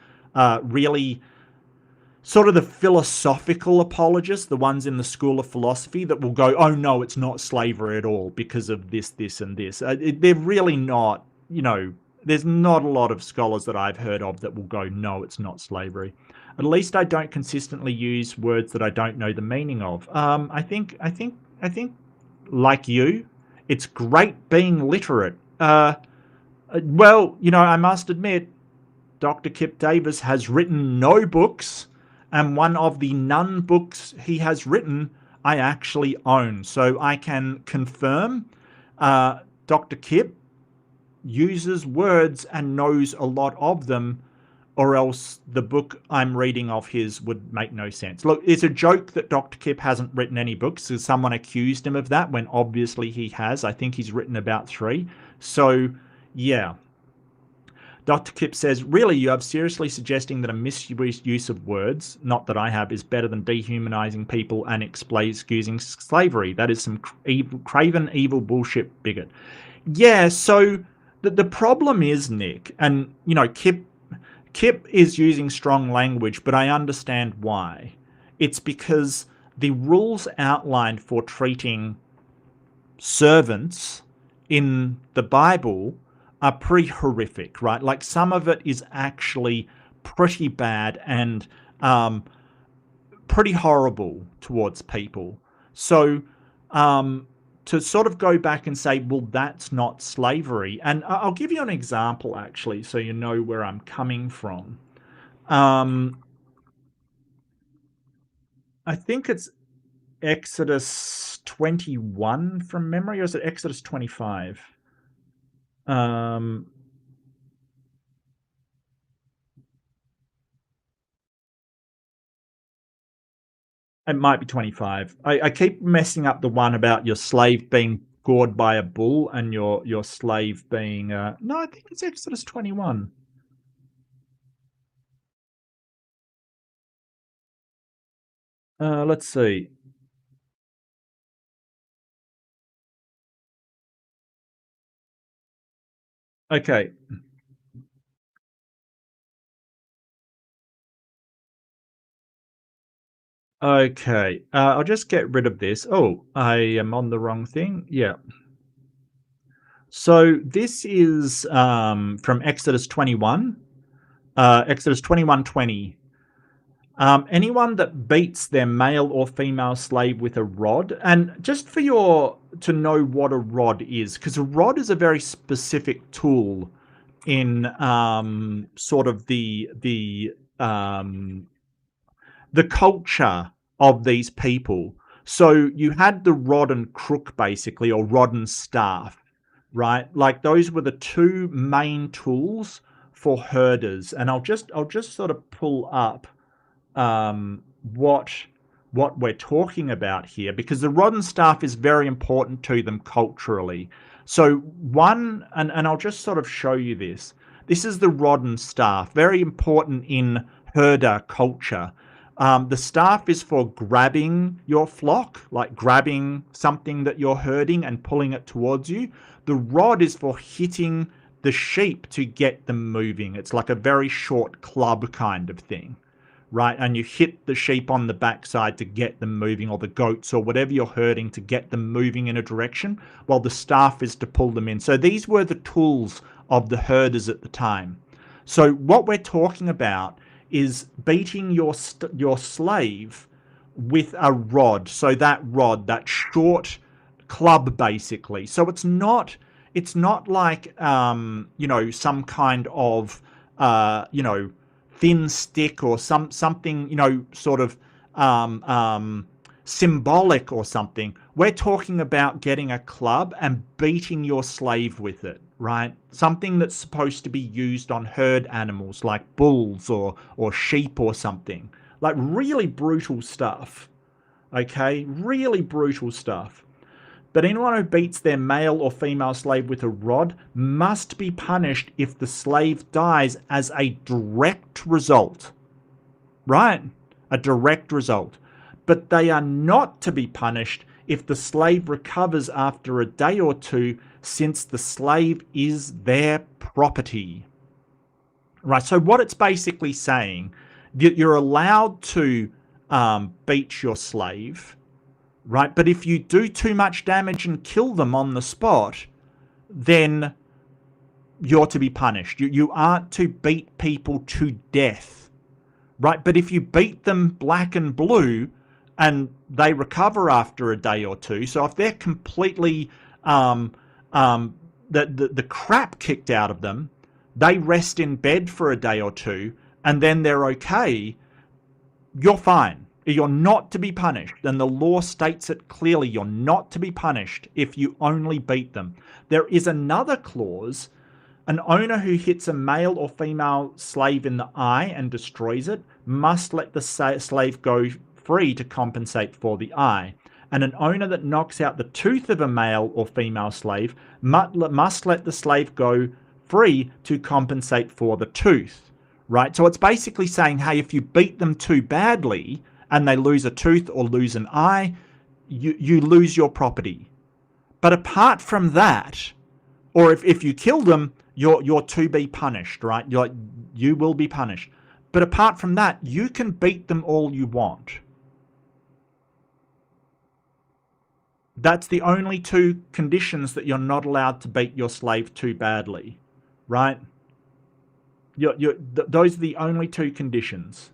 really sort of the philosophical apologists, the ones in the school of philosophy that will go, oh no, it's not slavery at all because of this, this, and this. They're really not, there's not a lot of scholars that I've heard of that will go, no, it's not slavery. At least I don't consistently use words that I don't know the meaning of. I think, like you, it's great being literate. Well, I must admit, Dr. Kip Davis has written no books, and one of the none books he has written I actually own. So I can confirm Dr. Kip uses words and knows a lot of them, or else the book I'm reading of his would make no sense. Look, it's a joke that Dr. Kip hasn't written any books, because someone accused him of that when obviously he has. I think he's written about 3. So, yeah. Dr. Kip says, really, you are seriously suggesting that a misuse of words, not that I have, is better than dehumanizing people and excusing slavery. That is some craven, evil bullshit, bigot. Yeah, so the problem is, Nick, and, Kip is using strong language, but I understand why. It's because the rules outlined for treating servants in the Bible are pretty horrific, right? Like, some of it is actually pretty bad and pretty horrible towards people. So to sort of go back and say, well, that's not slavery. And I'll give you an example, actually, so you know where I'm coming from. I think it's Exodus 21 from memory, or is it Exodus 25? It might be 25. I keep messing up the one about your slave being gored by a bull and your slave being... no, I think it's Exodus 21. Let's see. Okay. Okay. I'll just get rid of this. Oh, I am on the wrong thing. Yeah. So this is from Exodus 21. Exodus 21:20. Anyone that beats their male or female slave with a rod, and just for to know what a rod is, because a rod is a very specific tool in sort of the culture of these people. So you had the rod and crook, basically, or rod and staff, right? Like, those were the 2 main tools for herders. And I'll just sort of pull up what we're talking about here, because the rod and staff is very important to them culturally. So and I'll just sort of show you this. This is the rod and staff, very important in herder culture. The staff is for grabbing your flock, like grabbing something that you're herding and pulling it towards you. The rod is for hitting the sheep to get them moving. It's like a very short club kind of thing, right? And you hit the sheep on the backside to get them moving, or the goats, or whatever you're herding, to get them moving in a direction, while the staff is to pull them in. So these were the tools of the herders at the time. So what we're talking about is beating your slave with a rod. So that rod, that short club, basically. So it's not like some kind of thin stick, or something sort of symbolic or something. We're talking about getting a club and beating your slave with it, right? Something that's supposed to be used on herd animals like bulls or sheep or something. Like, really brutal stuff. Okay? Really brutal stuff. But anyone who beats their male or female slave with a rod must be punished if the slave dies as a direct result. Right? A direct result. But they are not to be punished if the slave recovers after a day or 2, since the slave is their property. Right, so what it's basically saying, you're allowed to beat your slave, right? But if you do too much damage and kill them on the spot, then you're to be punished. You aren't to beat people to death, right? But if you beat them black and blue and they recover after a day or two, so if they're completely um, the crap kicked out of them, they rest in bed for a day or two, and then they're okay, you're fine. You're not to be punished. And the law states it clearly. You're not to be punished if you only beat them. There is another clause. An owner who hits a male or female slave in the eye and destroys it must let the slave go free to compensate for the eye. And an owner that knocks out the tooth of a male or female slave must let the slave go free to compensate for the tooth. Right? So it's basically saying, hey, if you beat them too badly and they lose a tooth or lose an eye, you lose your property. But apart from that, or if you kill them, you're to be punished, right? You will be punished. But apart from that, you can beat them all you want. That's the only two conditions that you're not allowed to beat your slave too badly, right? Those are the only two conditions.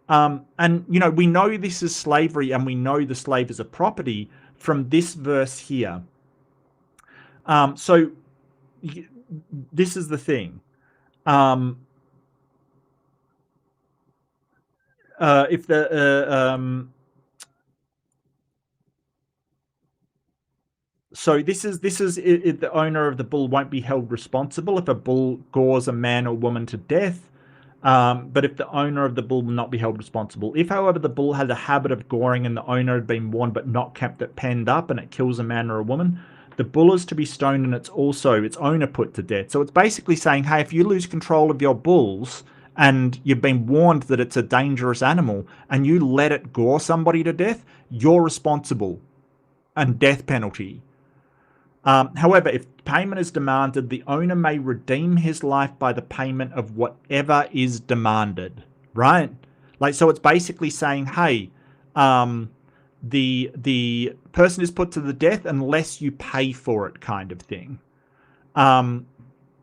And, you know, we know this is slavery and we know the slave is a property from this verse here. So this is the thing. If the so this is the owner of the bull won't be held responsible if a bull gores a man or woman to death. But if the owner of the bull will not be held responsible. If, however, the bull has a habit of goring and the owner had been warned but not kept it penned up and it kills a man or a woman, the bull is to be stoned and it's also its owner put to death. So it's basically saying, hey, if you lose control of your bulls and you've been warned that it's a dangerous animal and you let it gore somebody to death, you're responsible and death penalty. However, if payment is demanded, the owner may redeem his life by the payment of whatever is demanded, right? Like, so it's basically saying, hey, the person is put to the death unless you pay for it, kind of thing.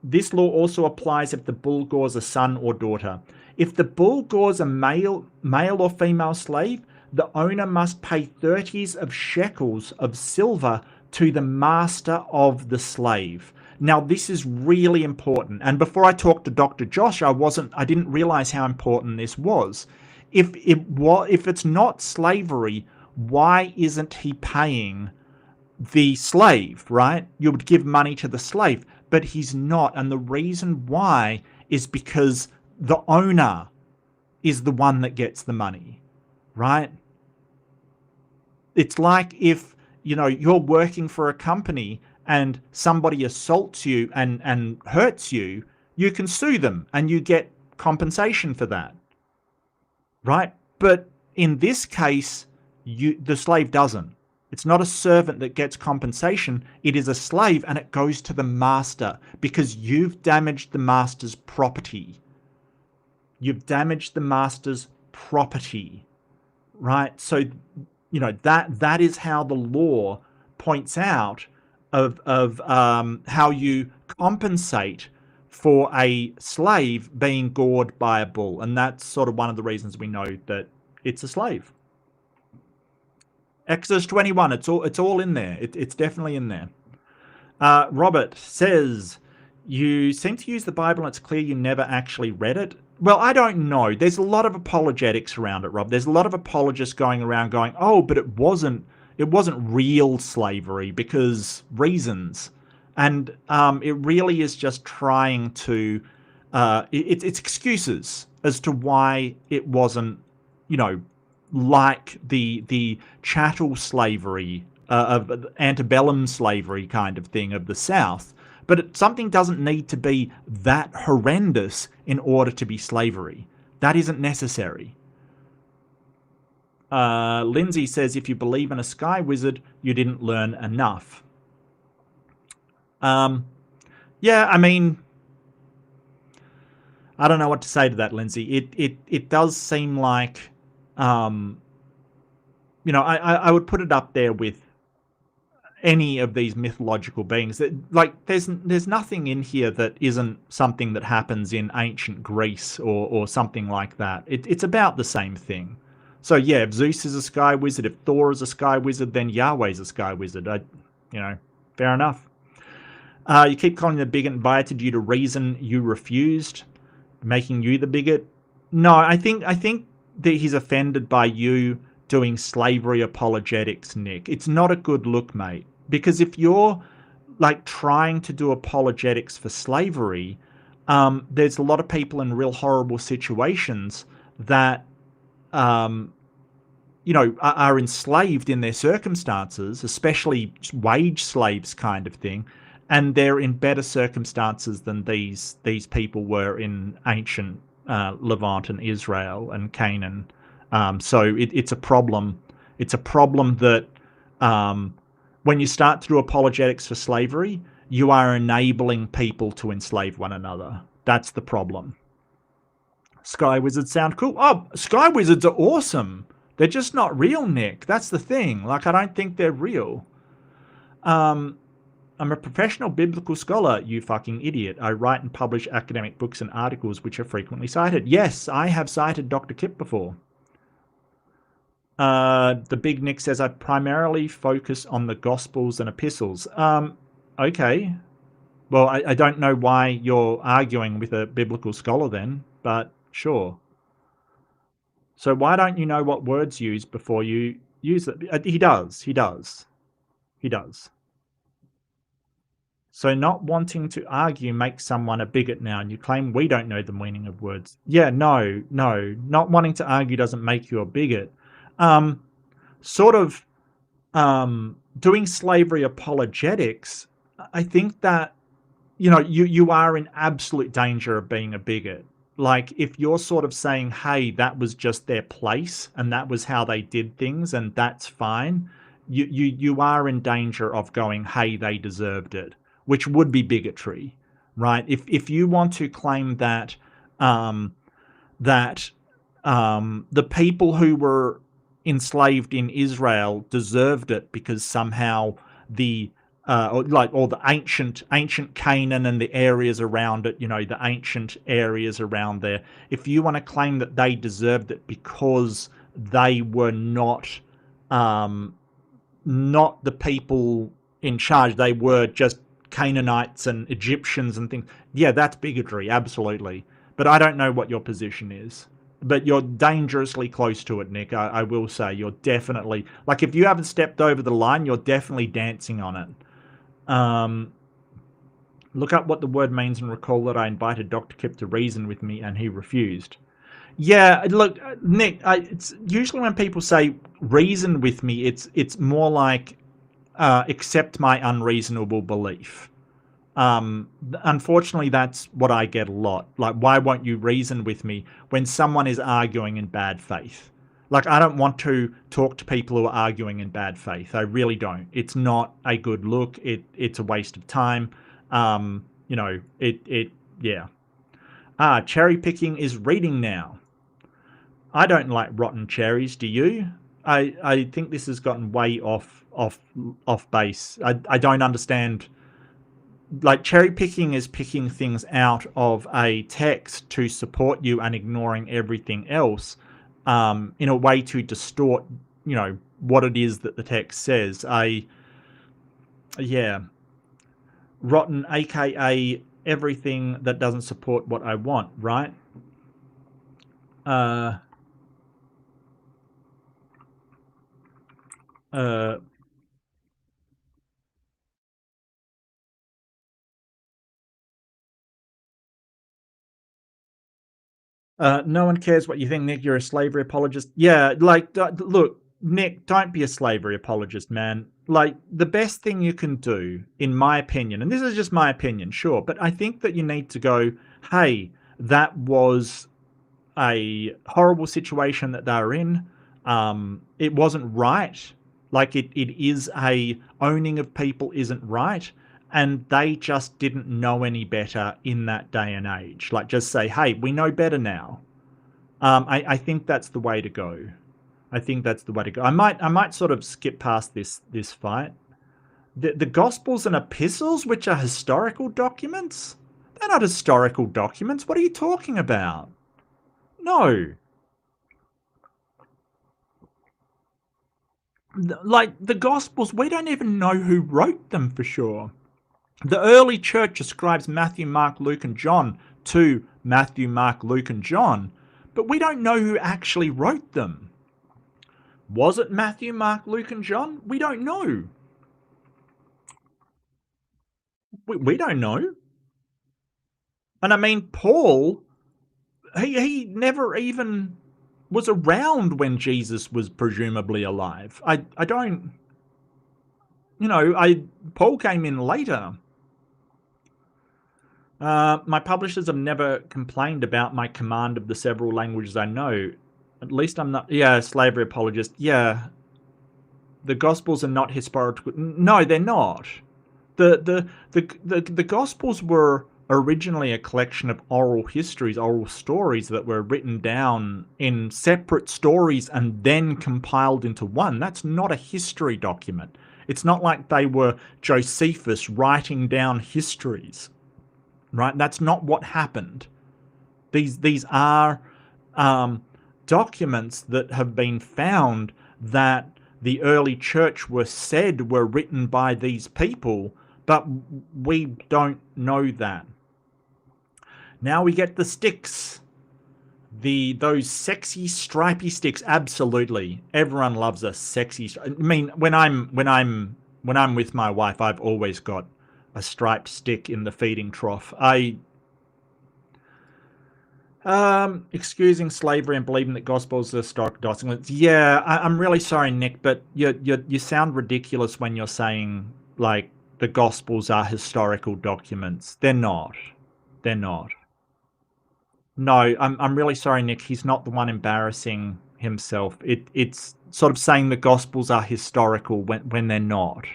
This law also applies if the bull gores a son or daughter. If the bull gores a male or female slave, the owner must pay 30s of shekels of silver to the master of the slave. Now, this is really important. And before I talked to Dr. Josh, I didn't realize how important this was. If it's not slavery, why isn't he paying the slave, right? You would give money to the slave, but he's not. And the reason why is because the owner is the one that gets the money, right? It's like if, you know, you're working for a company and somebody assaults you and hurts you, you can sue them and you get compensation for that, right? But in this case, the slave doesn't. It's not a servant that gets compensation. It is a slave and it goes to the master because you've damaged the master's property. You've damaged the master's property, right? So, you know, that is how the law points out of how you compensate for a slave being gored by a bull. And that's sort of one of the reasons we know that it's a slave. Exodus 21, it's all in there. It's definitely in there. Robert says, you seem to use the Bible and it's clear you never actually read it. Well, I don't know. There's a lot of apologetics around it, Rob. There's a lot of apologists going around going, oh, but it wasn't real slavery because reasons. And it really is just trying to, it's excuses as to why it wasn't, you know, like the chattel slavery, of antebellum slavery kind of thing of the South. But something doesn't need to be that horrendous in order to be slavery. That isn't necessary. Lindsay says, if you believe in a sky wizard, you didn't learn enough. Yeah, I mean, I don't know what to say to that, Lindsay. It does seem like, you know, I would put it up there with any of these mythological beings. Like, there's nothing in here that isn't something that happens in ancient Greece or something like that. It's about the same thing. So yeah, if Zeus is a sky wizard, if Thor is a sky wizard, then Yahweh's a sky wizard. Fair enough. You keep calling the bigot and bigoted due to reason you refused, making you the bigot. No, I think that he's offended by you doing slavery apologetics, Nick. It's not a good look, mate. Because if you're like trying to do apologetics for slavery, there's a lot of people in real horrible situations that are enslaved in their circumstances, especially wage slaves kind of thing, and they're in better circumstances than these people were in ancient Levant and Israel and Canaan. So it's a problem. It's a problem that when you start to do apologetics for slavery, you are enabling people to enslave one another. That's the problem. Sky wizards sound cool. Oh, sky wizards are awesome. They're just not real, Nick. That's the thing. Like, I don't think they're real. I'm a professional biblical scholar, you fucking idiot. I write and publish academic books and articles which are frequently cited. Yes, I have cited Dr. Kip before. The Big Nick says, I primarily focus on the Gospels and Epistles. Okay. Well, I don't know why you're arguing with a biblical scholar then, but sure. So why don't you know what words used before you use it? He does. So not wanting to argue makes someone a bigot now, and you claim we don't know the meaning of words. Yeah, no. Not wanting to argue doesn't make you a bigot. Doing slavery apologetics, I think that, you are in absolute danger of being a bigot. Like, if you're sort of saying, hey, that was just their place and that was how they did things and that's fine, you are in danger of going, hey, they deserved it, which would be bigotry, right? If you want to claim that the people who were enslaved in Israel deserved it because somehow the ancient Canaan and the areas around it, the ancient areas around there, if you want to claim that they deserved it because they were not the people in charge, they were just Canaanites and Egyptians and things, yeah, that's bigotry, absolutely. But I don't know what your position is. But you're dangerously close to it, Nick. I will say you're definitely, like, if you haven't stepped over the line, you're definitely dancing on it. Look up what the word means and recall that I invited Dr. Kip to reason with me and he refused. Yeah, look, Nick, it's usually when people say reason with me, it's more like accept my unreasonable belief. Unfortunately, that's what I get a lot. Like, why won't you reason with me when someone is arguing in bad faith? Like, I don't want to talk to people who are arguing in bad faith. I really don't. It's not a good look. It's a waste of time. Yeah. Cherry picking is reading now. I don't like rotten cherries. Do you? I think this has gotten way off base. I don't understand. Like, cherry picking is picking things out of a text to support you and ignoring everything else, in a way to distort, what it is that the text says. Rotten, aka everything that doesn't support what I want, right? No one cares what you think, Nick. You're a slavery apologist. Yeah, like, look, Nick, don't be a slavery apologist, man. Like, the best thing you can do, in my opinion, and this is just my opinion, sure, but I think that you need to go, hey, that was a horrible situation that they were in. It wasn't right. Like, it is a owning of people isn't right. And they just didn't know any better in that day and age. Like, just say, hey, we know better now. I think that's the way to go. I might sort of skip past this fight. The Gospels and Epistles, which are historical documents? They're not historical documents. What are you talking about? No. Like, the Gospels, we don't even know who wrote them for sure. The early church ascribes Matthew, Mark, Luke, and John to Matthew, Mark, Luke, and John, but we don't know who actually wrote them. Was it Matthew, Mark, Luke, and John? We don't know. We don't know. And I mean, Paul, he never even was around when Jesus was presumably alive. I don't, Paul came in later. My publishers have never complained about my command of the several languages I know. At least I'm not, slavery apologist. Yeah, the Gospels are not historical. No, they're not. The Gospels were originally a collection of oral histories, oral stories that were written down in separate stories and then compiled into one. That's not a history document. It's not like they were Josephus writing down histories, right? That's not what happened. These are documents that have been found that the early church were written by these people, but we don't know that. Now we get the sticks. Those sexy stripy sticks. Absolutely. Everyone loves a sexy. I mean, when I'm with my wife, I've always got a striped stick in the feeding trough. Excusing slavery and believing that gospels are historical documents. Yeah, I'm really sorry, Nick, but you sound ridiculous when you're saying like the gospels are historical documents. They're not. They're not. No, I'm really sorry, Nick. He's not the one embarrassing himself. It's sort of saying the gospels are historical when they're not.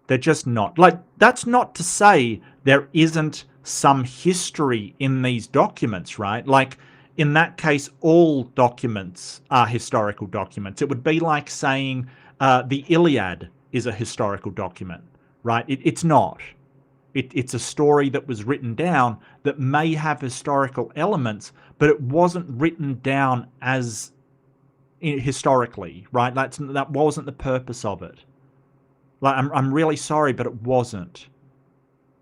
They're just not. Like, that's not to say there isn't some history in these documents, right? Like, in that case, all documents are historical documents. It would be like saying the Iliad is a historical document, right? It's not. It's a story that was written down that may have historical elements, but it wasn't written down as historically, right? That wasn't the purpose of it. Like, I'm really sorry, but it wasn't.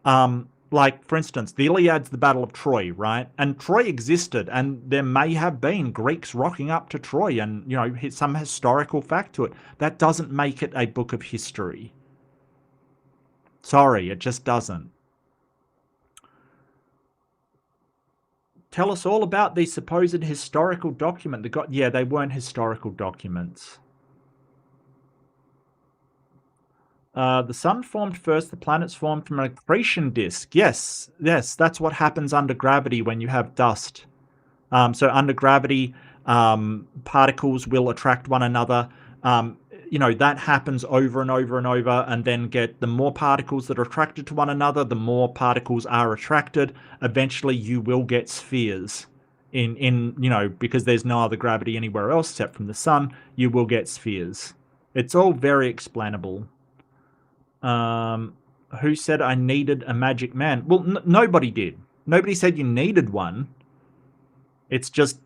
Like, for instance, the Iliad's the Battle of Troy, right? And Troy existed, and there may have been Greeks rocking up to Troy and, some historical fact to it. That doesn't make it a book of history. Sorry, it just doesn't. Tell us all about the supposed historical document. Yeah, they weren't historical documents. The sun formed first, the planets formed from an accretion disk. Yes, that's what happens under gravity when you have dust. So under gravity, particles will attract one another. That happens over and over and over, and then the more particles that are attracted to one another, the more particles are attracted. Eventually, you will get spheres. Because there's no other gravity anywhere else except from the sun, you will get spheres. It's all very explainable. Who said I needed a magic man? Well, nobody did. Nobody said you needed one. It's just,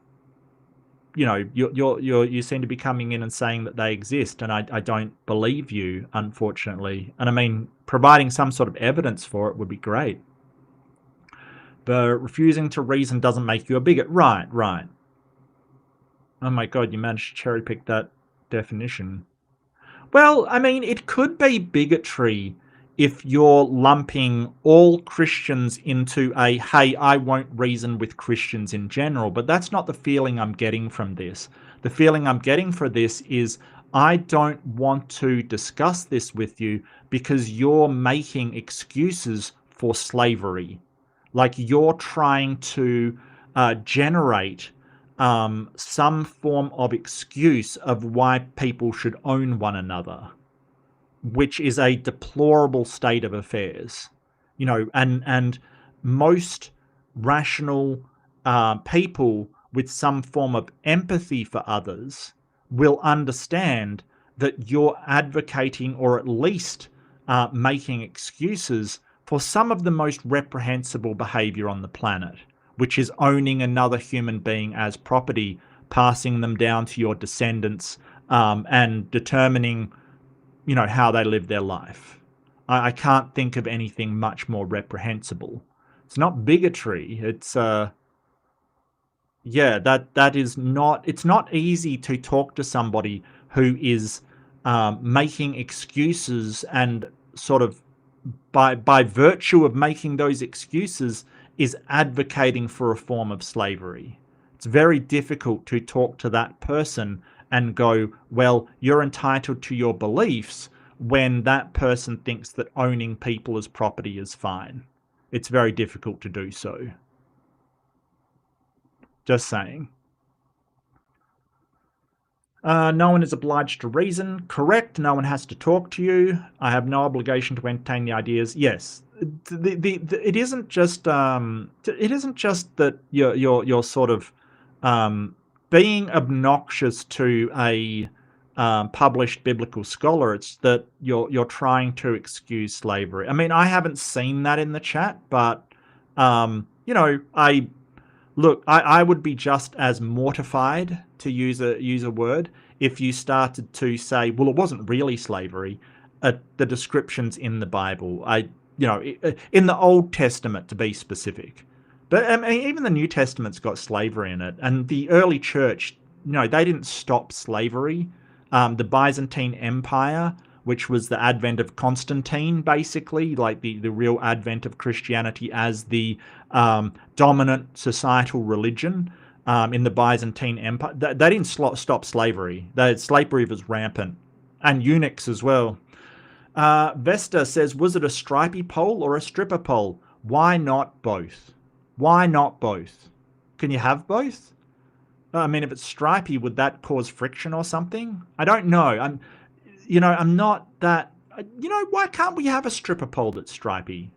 you seem to be coming in and saying that they exist, and I don't believe you, unfortunately. And I mean, providing some sort of evidence for it would be great. But refusing to reason doesn't make you a bigot. Right. Oh my god, you managed to cherry pick that definition. Well, I mean, it could be bigotry if you're lumping all Christians into hey, I won't reason with Christians in general, but that's not the feeling I'm getting from this. The feeling I'm getting for this is I don't want to discuss this with you because you're making excuses for slavery. Like, you're trying to generate some form of excuse of why people should own one another, which is a deplorable state of affairs. And most rational people with some form of empathy for others will understand that you're advocating, or at least making excuses for some of the most reprehensible behavior on the planet, which is owning another human being as property, passing them down to your descendants, and determining, how they live their life. I can't think of anything much more reprehensible. It's not bigotry. It's yeah, that is not. It's not easy to talk to somebody who is making excuses, and sort of by virtue of making those excuses is advocating for a form of slavery. It's very difficult to talk to that person and go, well, you're entitled to your beliefs, when that person thinks that owning people as property is fine. It's very difficult to do so. Just saying. No one is obliged to reason. Correct. No one has to talk to you. I have no obligation to entertain the ideas. Yes. It isn't just that you're sort of being obnoxious to a published biblical scholar. It's that you're trying to excuse slavery. I mean, I haven't seen that in the chat, but I would be just as mortified, to use a word, if you started to say, well, it wasn't really slavery. The descriptions in the Bible, in the Old Testament to be specific. But I mean, even the New Testament's got slavery in it. And the early church, they didn't stop slavery. The Byzantine Empire, which was the advent of Constantine, basically, like the real advent of Christianity as the dominant societal religion in the Byzantine Empire. They didn't stop slavery. Slavery was rampant. And eunuchs as well. Vesta says, was it a stripy pole or a stripper pole? Why not both? Why not both? Can you have both? I mean, if it's stripy, would that cause friction or something? I don't know. I'm not that... why can't we have a stripper pole that's stripy?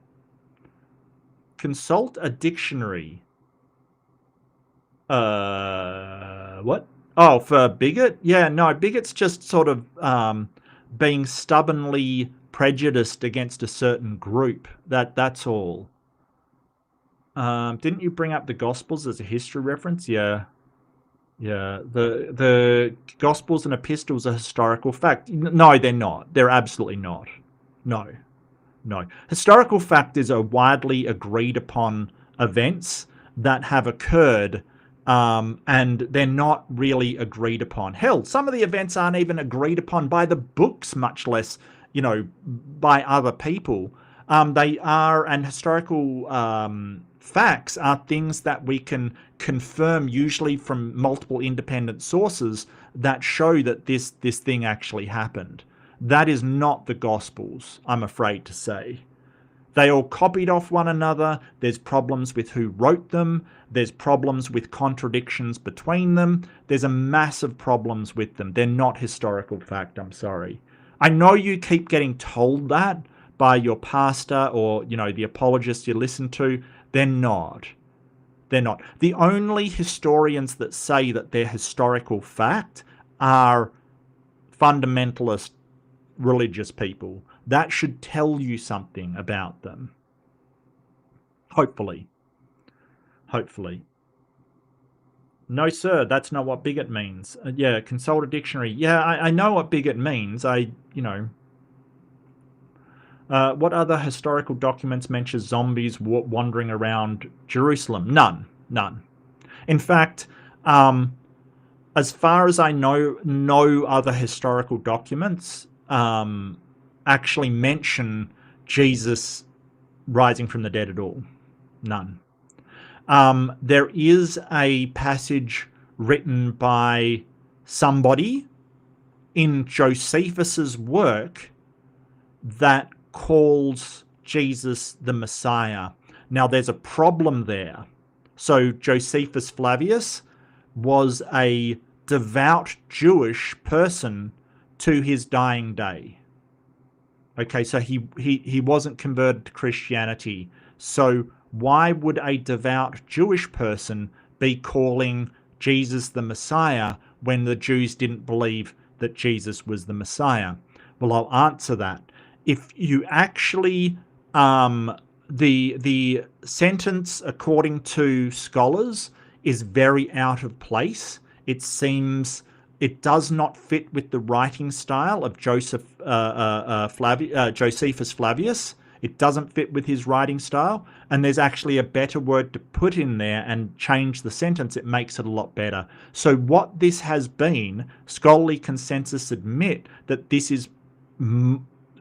Consult a dictionary. What? Oh, for bigot? Yeah, no, bigot's just sort of being stubbornly prejudiced against a certain group. That's all. Didn't you bring up the Gospels as a history reference? Yeah. Yeah, the Gospels and Epistles are historical fact. No, they're not. They're absolutely not. No. Historical fact is a widely agreed upon events that have occurred, and they're not really agreed upon. Hell, some of the events aren't even agreed upon by the books, much less, by other people. They are, and historical facts are things that we can confirm, usually from multiple independent sources, that show that this thing actually happened. That is not the Gospels, I'm afraid to say. They all copied off one another. There's problems with who wrote them. There's problems with contradictions between them. There's a massive problems with them. They're not historical fact, I'm sorry. I know you keep getting told that by your pastor or, the apologists you listen to. They're not. They're not. The only historians that say that they're historical fact are fundamentalist religious people. That should tell you something about them. Hopefully. No, sir, that's not what bigot means. Yeah, consult a dictionary. Yeah, I know what bigot means. What other historical documents mention zombies wandering around Jerusalem? None. In fact, as far as I know, no other historical documents actually mention Jesus rising from the dead at all. None. There is a passage written by somebody in Josephus's work that calls Jesus the Messiah. Now, there's a problem there. So Josephus Flavius was a devout Jewish person to his dying day. Okay, so he wasn't converted to Christianity. So why would a devout Jewish person be calling Jesus the Messiah when the Jews didn't believe that Jesus was the Messiah? Well, I'll answer that. If you actually, the sentence, according to scholars, is very out of place. It seems it does not fit with the writing style of Josephus Flavius. It doesn't fit with his writing style, and there's actually a better word to put in there and change the sentence. It makes it a lot better. So what this has been, scholarly consensus admit that this is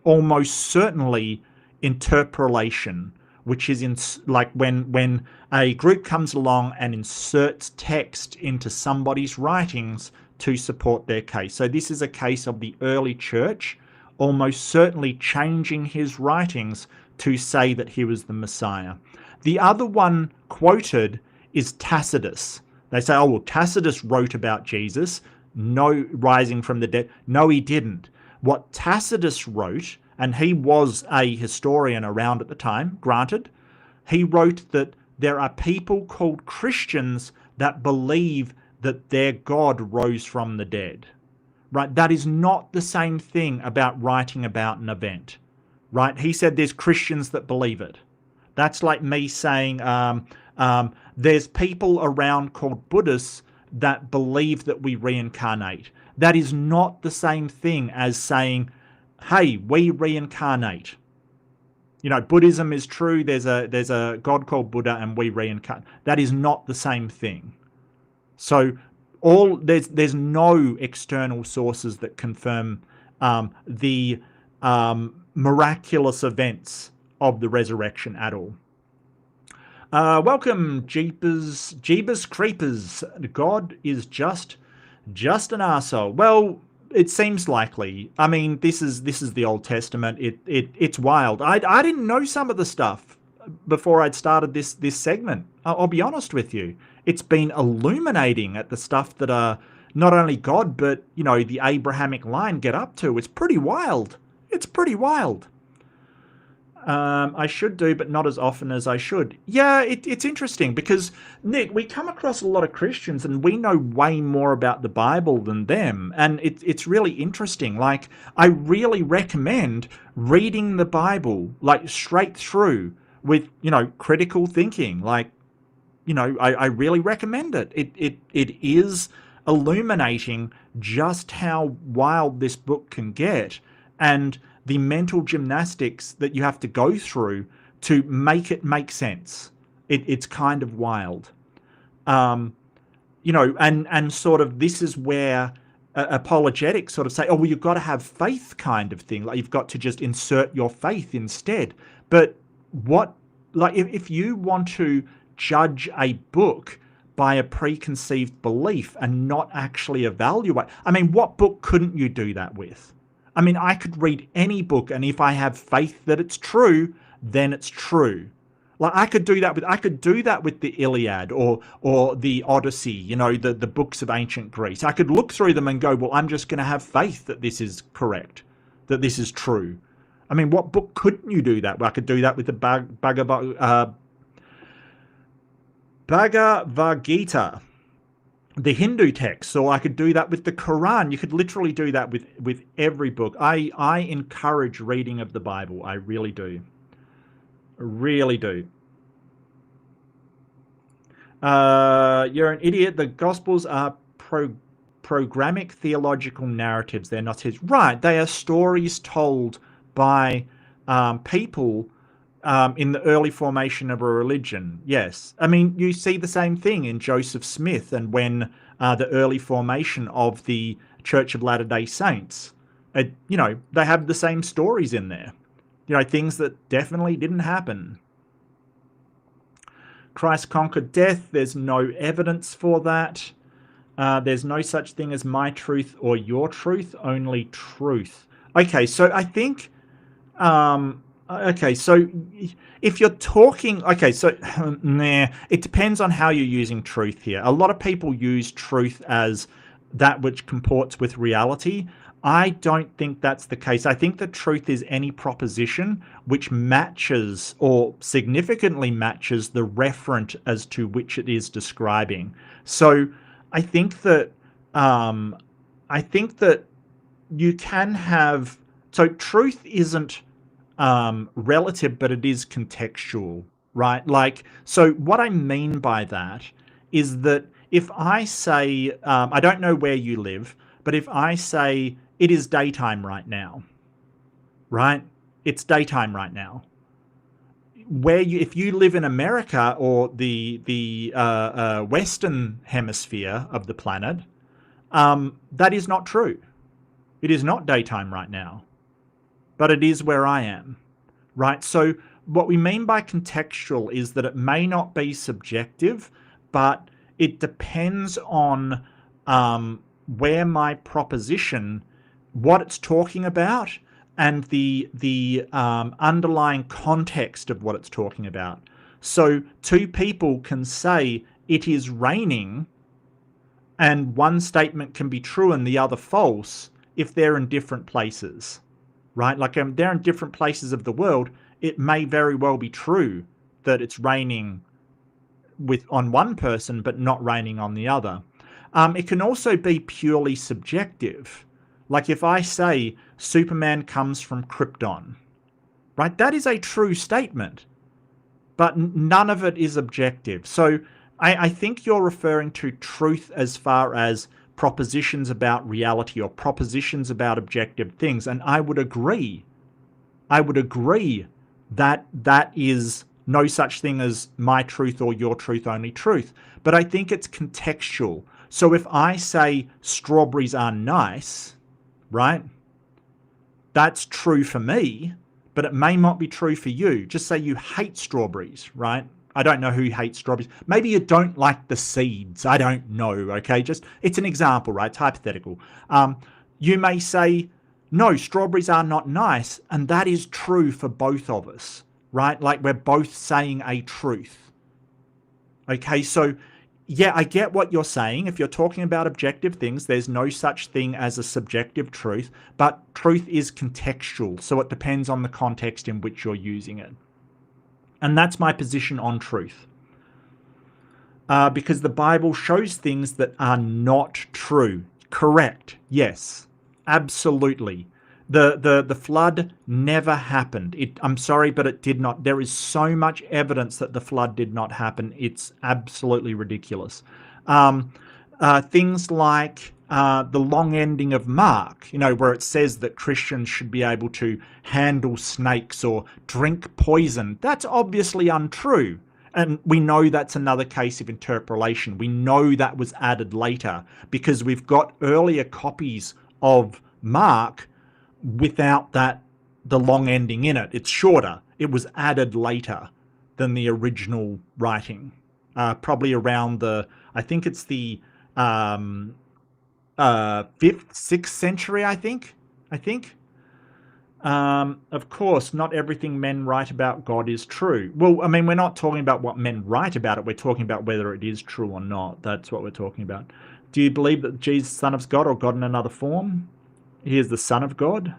almost certainly interpolation, which is like when a group comes along and inserts text into somebody's writings to support their case. So this is a case of the early church almost certainly changing his writings to say that he was the Messiah. The other one quoted is Tacitus. They say, oh, well, Tacitus wrote about Jesus, no, rising from the dead. No, he didn't. What Tacitus wrote, and he was a historian around at the time, granted, he wrote that there are people called Christians that believe that their God rose from the dead. Right? That is not the same thing about writing about an event. Right? He said there's Christians that believe it. That's like me saying there's people around called Buddhists that believe that we reincarnate. That is not the same thing as saying, hey, we reincarnate. You know, Buddhism is true. There's a God called Buddha and we reincarnate. That is not the same thing. So there's no external sources that confirm the miraculous events of the resurrection at all. Welcome, Jeebus Creepers. God is just an arsehole. Well, it seems likely. I mean, this is the Old Testament. It's wild. I didn't know some of the stuff before I'd started this segment. I'll be honest with you. It's been illuminating at the stuff that not only God, but, you know, the Abrahamic line get up to. It's pretty wild. It's pretty wild. I should do, but not as often as I should. Yeah, it's interesting because, Nick, we come across a lot of Christians and we know way more about the Bible than them. And it's really interesting. Like, I really recommend reading the Bible, like, straight through with, you know, critical thinking. Like, you know, I really recommend it. It is illuminating just how wild this book can get and the mental gymnastics that you have to go through to make it make sense. It's kind of wild. You know, and sort of this is where apologetics sort of say, oh, well, you've got to have faith kind of thing. Like, you've got to just insert your faith instead. But if you want to judge a book by a preconceived belief and not actually evaluate, I mean, what book couldn't you do that with? I mean, I could read any book, and if I have faith that it's true, then it's true. Like, I could do that with the Iliad or the Odyssey, you know, the books of ancient Greece. I could look through them and go, well, I'm just going to have faith that this is correct, that this is true. I mean, what book couldn't you do that? Well, I could do that with the Bhagavad Gita, the Hindu text, so I could do that with the Quran. You could literally do that with every book. I encourage reading of the Bible. I really do. Really do. You're an idiot. The Gospels are programmatic theological narratives. They're not his. Right. They are stories told by people in the early formation of a religion. Yes. I mean, you see the same thing in Joseph Smith and when the early formation of the Church of Latter-day Saints. You know, they have the same stories in there. You know, things that definitely didn't happen. Christ conquered death. There's no evidence for that. There's no such thing as my truth or your truth, only truth. Okay, so I think... okay, so if you're talking... Okay, so it depends on how you're using truth here. A lot of people use truth as that which comports with reality. I don't think that's the case. I think the truth is any proposition which matches or significantly matches the referent as to which it is describing. So I think that you can have, so truth isn't relative, but it is contextual, right? Like, so what I mean by that is that if I say, I don't know where you live, but if I say it is daytime right now, right? It's daytime right now. If you live in America or the Western hemisphere of the planet, that is not true. It is not daytime right now, but it is where I am, right? So what we mean by contextual is that it may not be subjective, but it depends on where my proposition, what it's talking about, and the underlying context of what it's talking about. So two people can say it is raining, and one statement can be true and the other false if they're in different places, right? Like they're in different places of the world. It may very well be true that it's raining on one person but not raining on the other. It can also be purely subjective. Like if I say Superman comes from Krypton, right? That is a true statement, but none of it is objective. So I think you're referring to truth as far as propositions about reality or propositions about objective things. And I would agree. I would agree that that is no such thing as my truth or your truth, only truth. But I think it's contextual. So if I say strawberries are nice, right? That's true for me, but it may not be true for you. Just say you hate strawberries, right? I don't know who hates strawberries. Maybe you don't like the seeds. I don't know, okay? Just, it's an example, right? It's hypothetical. You may say, no, strawberries are not nice, and that is true for both of us, right? Like we're both saying a truth. Okay, so yeah, I get what you're saying. If you're talking about objective things, there's no such thing as a subjective truth, but truth is contextual, so it depends on the context in which you're using it. And that's my position on truth. Because the Bible shows things that are not true. Correct. Yes. Absolutely. The flood never happened. I'm sorry, but it did not. There is so much evidence that the flood did not happen. It's absolutely ridiculous. Things like the long ending of Mark, where it says that Christians should be able to handle snakes or drink poison. That's obviously untrue. And we know that's another case of interpolation. We know that was added later because we've got earlier copies of Mark without the long ending in it. It's shorter. It was added later than the original writing. Probably around I think it's the 5th, 6th century, I think. Of course, not everything men write about God is true. Well, I mean, we're not talking about what men write about it. We're talking about whether it is true or not. That's what we're talking about. Do you believe that Jesus is the Son of God or God in another form? He is the Son of God.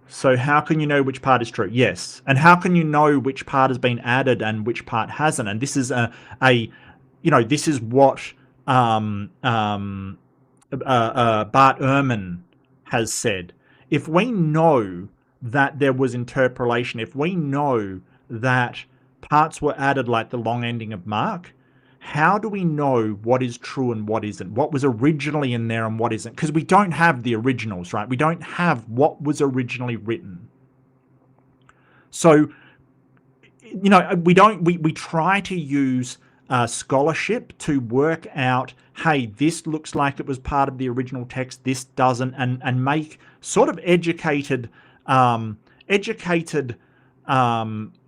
So how can you know which part is true? Yes. And how can you know which part has been added and which part hasn't? And this is this is what Bart Ehrman has said. If we know that there was interpolation, if we know that parts were added like the long ending of Mark, how do we know what is true and what isn't? What was originally in there and what isn't? Because we don't have the originals, right? We don't have what was originally written. So, we try to use scholarship to work out, hey, this looks like it was part of the original text, this doesn't, and make sort of educated, I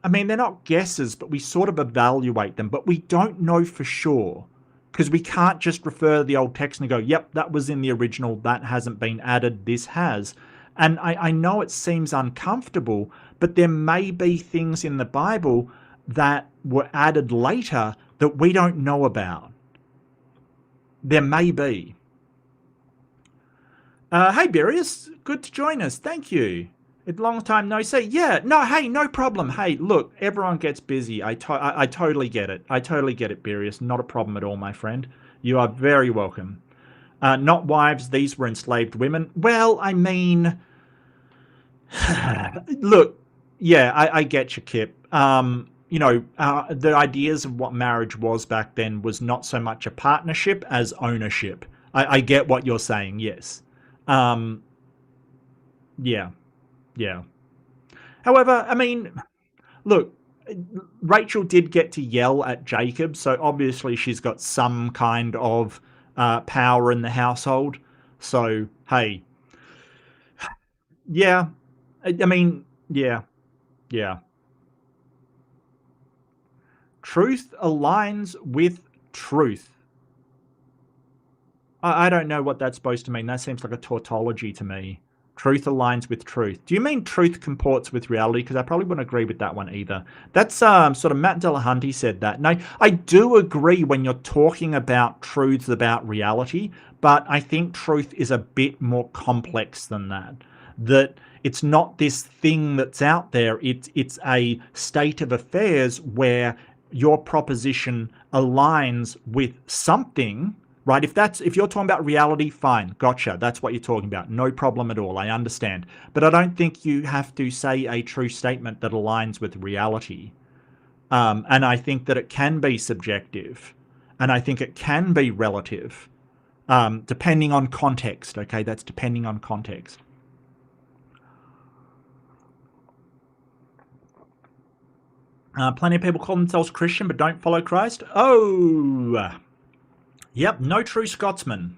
mean, they're not guesses, but we sort of evaluate them, but we don't know for sure because we can't just refer to the old text and go, yep, that was in the original, that hasn't been added, this has. And I know it seems uncomfortable, but there may be things in the Bible that were added later that we don't know about. There may be. Hey, Berius, good to join us. Thank you. A long time no see. Yeah, no, hey, no problem. Hey, look, everyone gets busy. I totally get it. I totally get it, Berius. Not a problem at all, my friend. You are very welcome. Not wives, these were enslaved women. Well, I mean, look, yeah, I get you, Kip. The ideas of what marriage was back then was not so much a partnership as ownership. I get what you're saying, yes. Um, yeah, yeah. However, I mean, look, Rachel did get to yell at Jacob, so obviously she's got some kind of power in the household. So, hey, yeah, I mean, yeah, yeah. Truth aligns with truth. I don't know what that's supposed to mean. That seems like a tautology to me. Truth aligns with truth. Do you mean truth comports with reality? Because I probably wouldn't agree with that one either. That's sort of Matt Dillahunty said that. No, I do agree when you're talking about truths about reality, but I think truth is a bit more complex than that. That it's not this thing that's out there. It's a state of affairs where your proposition aligns with something, right? If you're talking about reality, fine, gotcha. That's what you're talking about. No problem at all. I understand. But I don't think you have to say a true statement that aligns with reality. And I think that it can be subjective, and I think it can be relative, depending on context. Okay, that's depending on context. Plenty of people call themselves Christian but don't follow Christ. Oh, yep, no true Scotsman.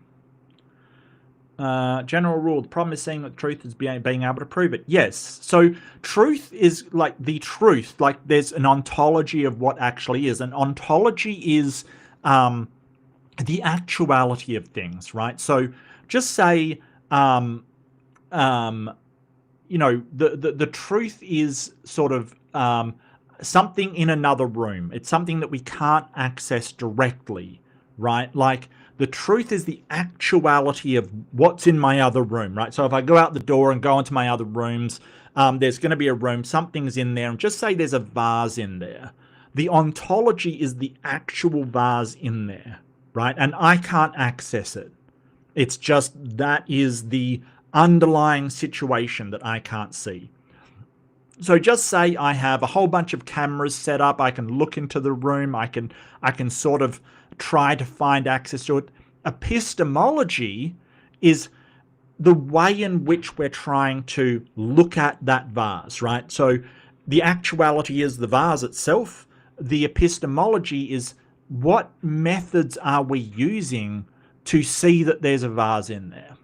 General rule, the problem is seeing that truth is being able to prove it. Yes, so truth is like the truth, like there's an ontology of what actually is. An ontology is the actuality of things, right? So just say, the truth is sort of something in another room. It's something that we can't access directly, right? Like the truth is the actuality of what's in my other room, right? So if I go out the door and go into my other rooms, there's going to be a room, something's in there, and just say there's a vase in there. The ontology is the actual vase in there, right? And I can't access it. It's just that is the underlying situation that I can't see. So just say I have a whole bunch of cameras set up. I can look into the room. I can sort of try to find access to it. Epistemology is the way in which we're trying to look at that vase, right? So the actuality is the vase itself. The epistemology is what methods are we using to see that there's a vase in there,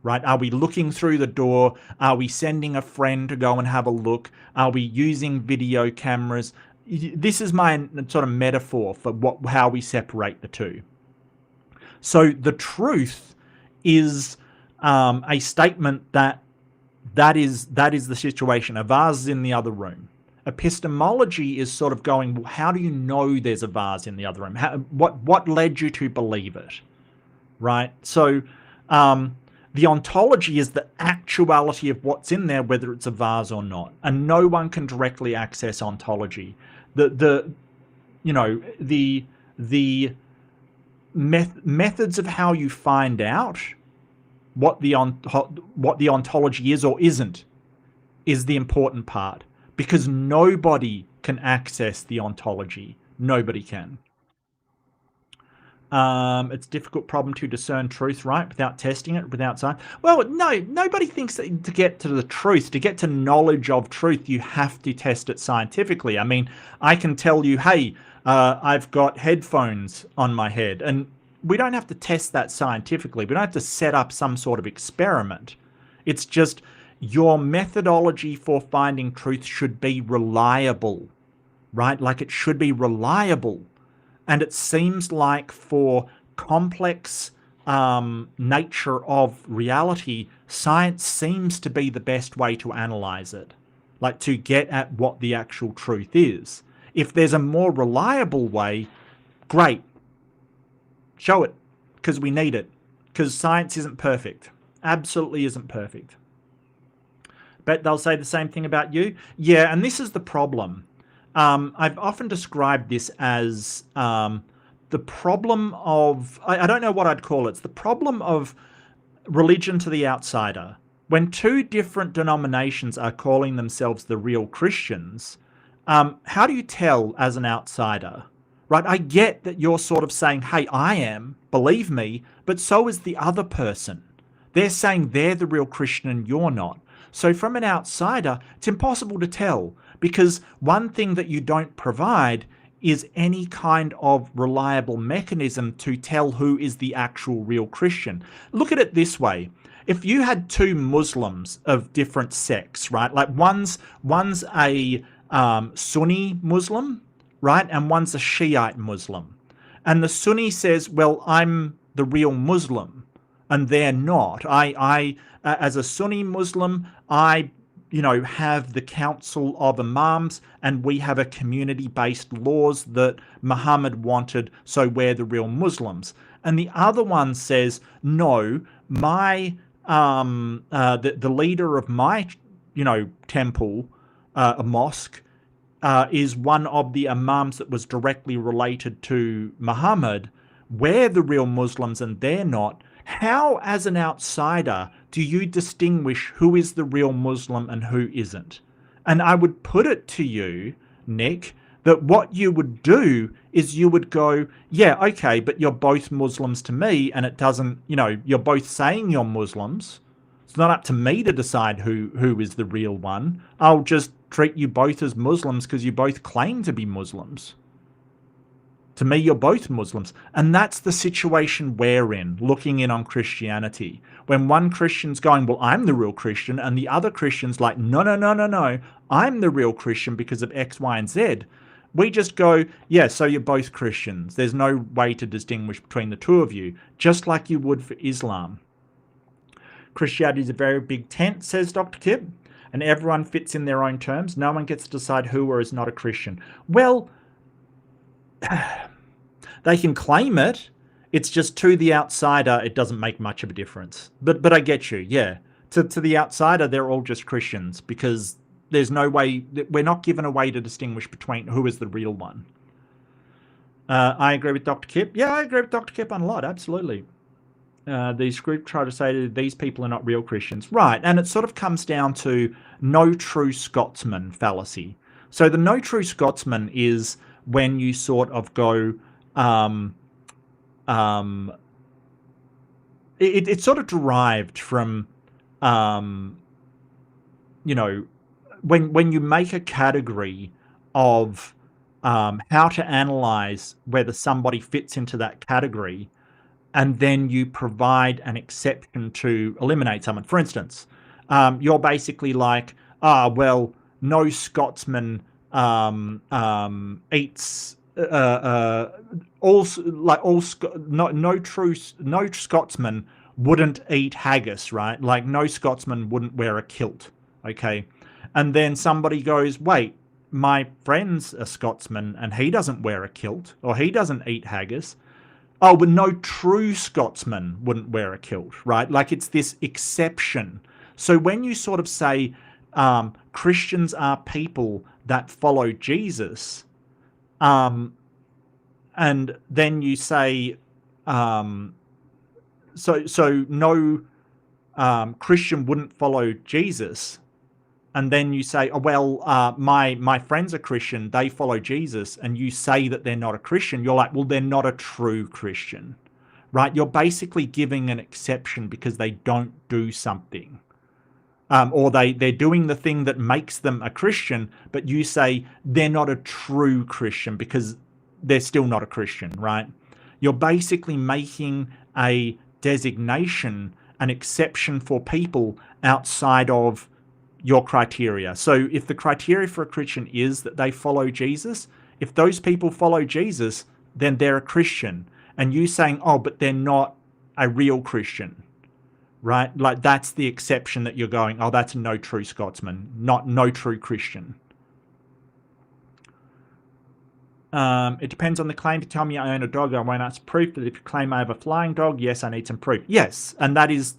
right? Are we looking through the door? Are we sending a friend to go and have a look? Are we using video cameras? This is my sort of metaphor for how we separate the two. So the truth is a statement that is the situation. A vase is in the other room. Epistemology is sort of going, well, how do you know there's a vase in the other room? What led you to believe it, right? So the ontology is the actuality of what's in there, whether it's a vase or not, and no one can directly access ontology. The methods of how you find out what the ontology is or isn't is the important part, because nobody can access the ontology. Nobody can. It's a difficult problem to discern truth, right? Without testing it, without science. Well, no, nobody thinks that to get to the truth, to get to knowledge of truth, you have to test it scientifically. I mean, I can tell you, hey, I've got headphones on my head, and we don't have to test that scientifically. We don't have to set up some sort of experiment. It's just your methodology for finding truth should be reliable, right? Like it should be reliable. And it seems like for complex nature of reality, science seems to be the best way to analyze it, like to get at what the actual truth is. If there's a more reliable way, great. Show it, because we need it, because science isn't perfect. Absolutely isn't perfect. Bet they'll say the same thing about you. Yeah, and this is the problem. I've often described this as the problem of, I don't know what I'd call it. It's the problem of religion to the outsider. When two different denominations are calling themselves the real Christians, how do you tell as an outsider? Right? I get that you're sort of saying, hey, I am, believe me, but so is the other person. They're saying they're the real Christian and you're not. So from an outsider, it's impossible to tell, because one thing that you don't provide is any kind of reliable mechanism to tell who is the actual real Christian. Look at it this way. If you had two Muslims of different sects, right? Like one's a Sunni Muslim, right? And one's a Shiite Muslim. And the Sunni says, well, I'm the real Muslim, and they're not. I as a Sunni Muslim, I have the Council of Imams, and we have a community-based laws that Muhammad wanted, so we're the real Muslims. And the other one says, no, my the leader of my temple, a mosque, is one of the imams that was directly related to Muhammad. We're the real Muslims and they're not. How, as an outsider, do you distinguish who is the real Muslim and who isn't? And I would put it to you, Nick, that what you would do is you would go, yeah, okay, but you're both Muslims to me, and it doesn't, you're both saying you're Muslims. It's not up to me to decide who is the real one. I'll just treat you both as Muslims because you both claim to be Muslims. To me, you're both Muslims. And that's the situation we're in, looking in on Christianity. When one Christian's going, well, I'm the real Christian, and the other Christian's like, no, I'm the real Christian because of X, Y, and Z. We just go, yeah, so you're both Christians. There's no way to distinguish between the two of you, just like you would for Islam. Christianity is a very big tent, says Dr. Kip, and everyone fits in their own terms. No one gets to decide who or is not a Christian. Well, they can claim it. It's just to the outsider, it doesn't make much of a difference. But I get you, yeah. To the outsider, they're all just Christians because there's no way, we're not given a way to distinguish between who is the real one. I agree with Dr. Kip. Yeah, I agree with Dr. Kip on a lot, absolutely. These groups try to say that these people are not real Christians. Right, and it sort of comes down to no true Scotsman fallacy. So the no true Scotsman is when you sort of go, it's sort of derived from, when you make a category of how to analyze whether somebody fits into that category, and then you provide an exception to eliminate someone. For instance, you're basically like, well, no Scotsman eats no Scotsman wouldn't eat haggis, right? Like no Scotsman wouldn't wear a kilt, okay? And then somebody goes, wait, my friend's a Scotsman and he doesn't wear a kilt or he doesn't eat haggis. Oh, but no true Scotsman wouldn't wear a kilt, right? Like it's this exception. So when you sort of say Christians are people that follow Jesus, and then you say, so no Christian wouldn't follow Jesus, and then you say, oh, well, my friends are Christian, they follow Jesus, and you say that they're not a Christian, you're like, well, they're not a true Christian, right? You're basically giving an exception because they don't do something. Or they're doing the thing that makes them a Christian, but you say they're not a true Christian because they're still not a Christian, right? You're basically making a designation, an exception for people outside of your criteria. So if the criteria for a Christian is that they follow Jesus, if those people follow Jesus, then they're a Christian. And you saying, oh, but they're not a real Christian, right? Like that's the exception that you're going, oh, that's no true Scotsman, not no true Christian. It depends on the claim. If you tell me I own a dog, I won't ask proof. But if you claim I have a flying dog, yes, I need some proof. Yes, and that is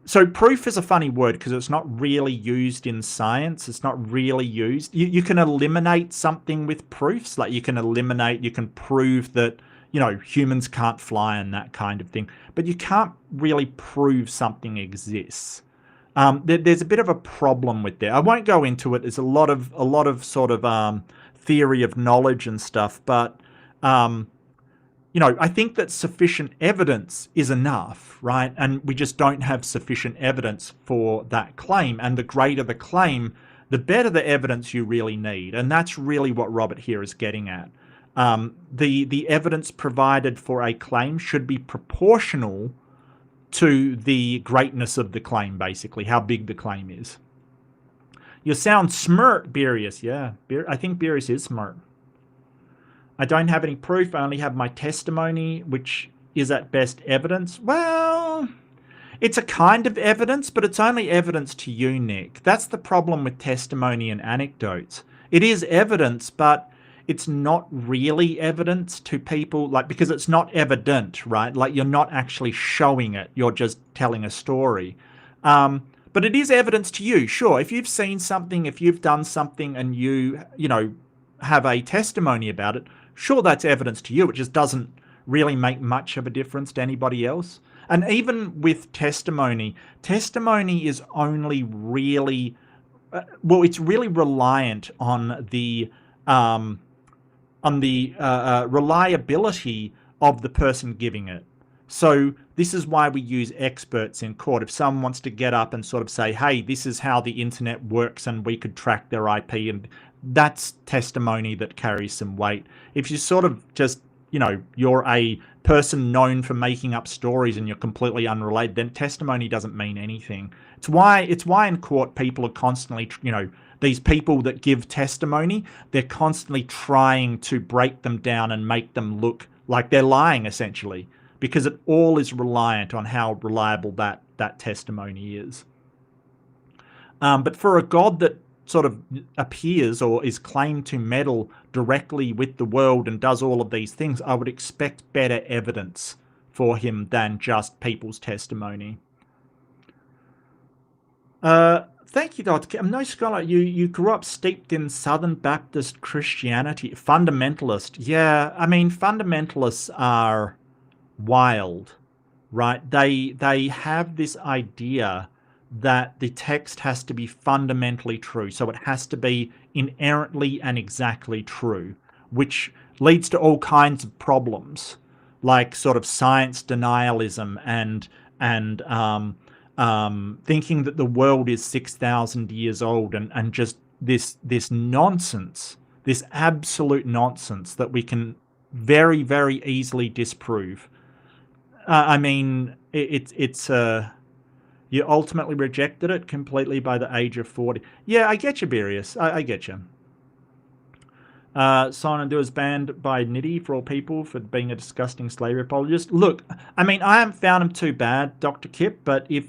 So proof is a funny word because it's not really used in science. It's not really used. You can eliminate something with proofs. Like you can prove that, humans can't fly and that kind of thing. But you can't really prove something exists. There's a bit of a problem with that. I won't go into it. There's a lot of sort of theory of knowledge and stuff. But I think that sufficient evidence is enough, right? And we just don't have sufficient evidence for that claim. And the greater the claim, the better the evidence you really need. And that's really what Robert here is getting at. The evidence provided for a claim should be proportional to the greatness of the claim, basically, how big the claim is. You sound smart, Beerius. Yeah, I think Beerius is smart. I don't have any proof. I only have my testimony, which is at best evidence. Well, it's a kind of evidence, but it's only evidence to you, Nick. That's the problem with testimony and anecdotes. It is evidence, but it's not really evidence to people, because it's not evident, right? Like you're not actually showing it. You're just telling a story. But it is evidence to you, sure. If you've seen something, if you've done something and you have a testimony about it, sure, that's evidence to you. It just doesn't really make much of a difference to anybody else. And even with testimony is only really, it's really reliant on the reliability of the person giving it. So this is why we use experts in court. If someone wants to get up and sort of say, hey, this is how the internet works and we could track their IP, and that's testimony that carries some weight. If you sort of just, you're a person known for making up stories and you're completely unrelated, then testimony doesn't mean anything. It's why in court people are constantly, these people that give testimony, they're constantly trying to break them down and make them look like they're lying, essentially, because it all is reliant on how reliable that testimony is. But for a God that sort of appears or is claimed to meddle directly with the world and does all of these things, I would expect better evidence for him than just people's testimony. Thank you, Dr. I'm no scholar. You grew up steeped in Southern Baptist Christianity. Fundamentalist. Yeah, I mean, fundamentalists are wild, right? They have this idea that the text has to be fundamentally true. So it has to be inerrantly and exactly true, which leads to all kinds of problems, like sort of science denialism and thinking that the world is 6,000 years old and just this nonsense, this absolute nonsense that we can very, very easily disprove. I mean, it's you ultimately rejected it completely by the age of 40. Yeah, I get you, Beerius. I get you. Sign and Do is banned by Nitty, for all people, for being a disgusting slavery apologist. Look, I mean, I haven't found him too bad, Dr. Kip, but if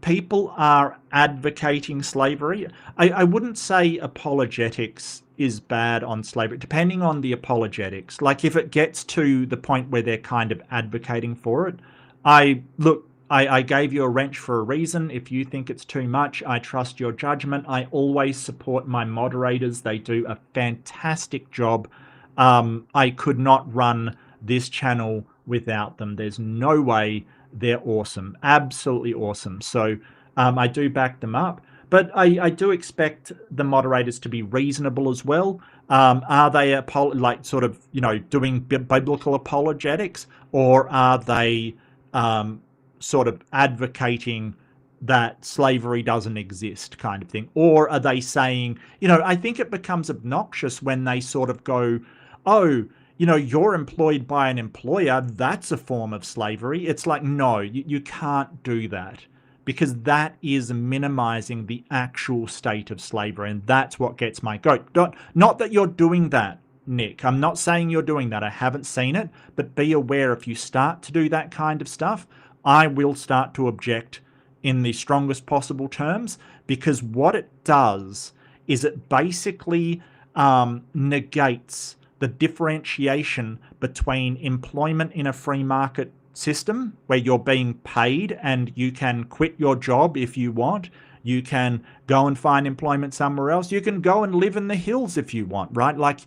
people are advocating slavery, I wouldn't say apologetics is bad on slavery, depending on the apologetics. Like if it gets to the point where they're kind of advocating for it, I gave you a wrench for a reason. If you think it's too much, I trust your judgment. I always support my moderators. They do a fantastic job. I could not run this channel without them. There's no way. They're awesome. Absolutely awesome. So I do back them up. But I do expect the moderators to be reasonable as well. Are they doing biblical apologetics, or are they sort of advocating that slavery doesn't exist kind of thing? Or are they saying, I think it becomes obnoxious when they sort of go, oh, you're employed by an employer, that's a form of slavery. It's like, no, you can't do that, because that is minimizing the actual state of slavery, and that's what gets my goat. Not that you're doing that, Nick. I'm not saying you're doing that. I haven't seen it, but be aware if you start to do that kind of stuff, I will start to object in the strongest possible terms, because what it does is it basically negates the differentiation between employment in a free market system where you're being paid and you can quit your job if you want. You can go and find employment somewhere else. You can go and live in the hills if you want, right? Like,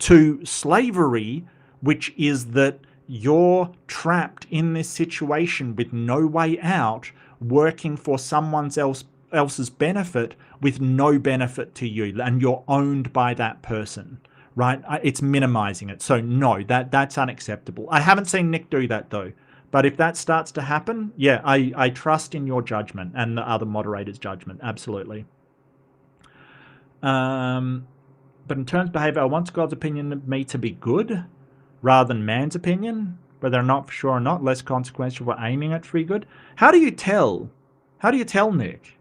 to slavery, which is that you're trapped in this situation with no way out, working for someone else's benefit with no benefit to you, and you're owned by that person, right? It's minimizing it. So no, that's unacceptable. I haven't seen Nick do that though. But if that starts to happen, yeah, I trust in your judgment and the other moderators' judgment. Absolutely. But in terms of behavior, I want God's opinion of me to be good rather than man's opinion, whether or not for sure or not, less consequential for aiming at free good. How do you tell? How do you tell, Nick?